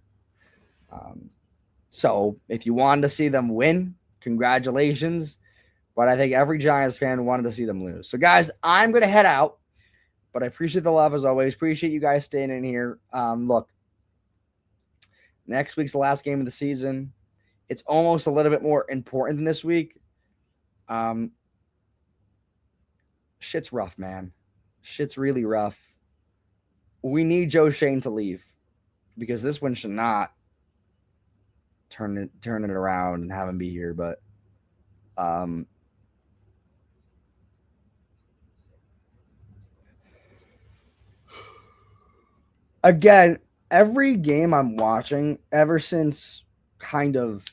So if you wanted to see them win, congratulations. But I think every Giants fan wanted to see them lose. So, guys, I'm going to head out. But I appreciate the love as always. Appreciate you guys staying in here. Look, next week's the last game of the season. It's almost a little bit more important than this week. Shit's rough, man. Shit's really rough. We need Joe Shane to leave because this one should not turn it around and have him be here. But again, every game I'm watching ever since kind of,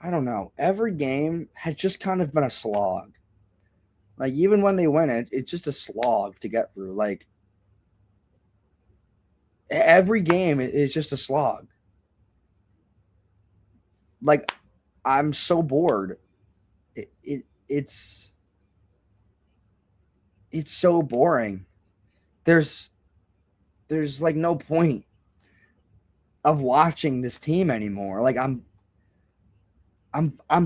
I don't know, every game has just kind of been a slog. Like, even when they win it, it's just a slog to get through. Like, every game is just a slog. Like, I'm so bored. It's so boring. There's like no point of watching this team anymore. Like, I'm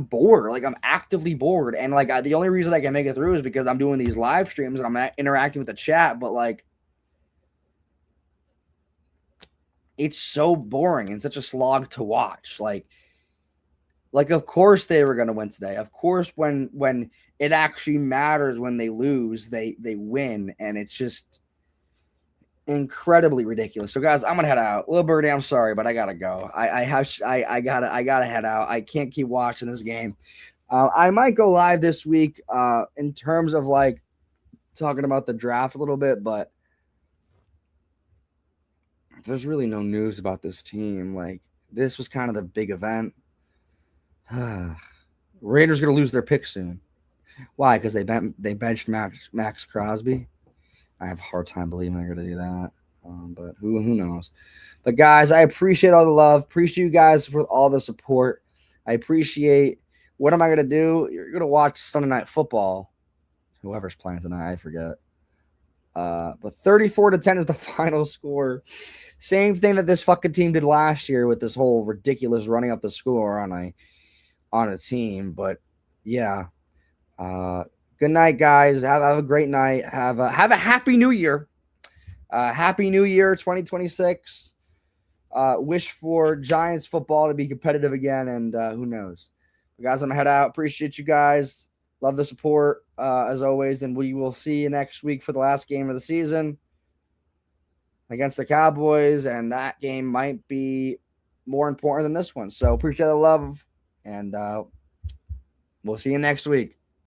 bored. Like, I'm actively bored. And like, the only reason I can make it through is because I'm doing these live streams and I'm interacting with the chat. But like, it's so boring and such a slog to watch. Like, of course they were going to win today. Of course, when it actually matters, when they lose, they win. And it's just incredibly ridiculous. So, guys, I'm gonna head out. Little Birdie, I'm sorry, but I gotta go. I gotta head out. I can't keep watching this game. I might go live this week in terms of like talking about the draft a little bit, but there's really no news about this team. Like, this was kind of the big event. Raiders gonna lose their pick soon. Why? Because they benched Max Crosby. I have a hard time believing they're going to do that. But who knows? But, guys, I appreciate all the love. Appreciate you guys for all the support. I appreciate – what am I going to do? You're going to watch Sunday Night Football. Whoever's playing tonight, I forget. But 34-10 is the final score. Same thing that this fucking team did last year with this whole ridiculous running up the score on a team. But, yeah. Good night, guys. Have a great night. Have a happy new year. Happy New Year 2026. Wish for Giants football to be competitive again, and who knows. But guys, I'm going to head out. Appreciate you guys. Love the support, as always, and we will see you next week for the last game of the season against the Cowboys, and that game might be more important than this one. So appreciate the love, and we'll see you next week.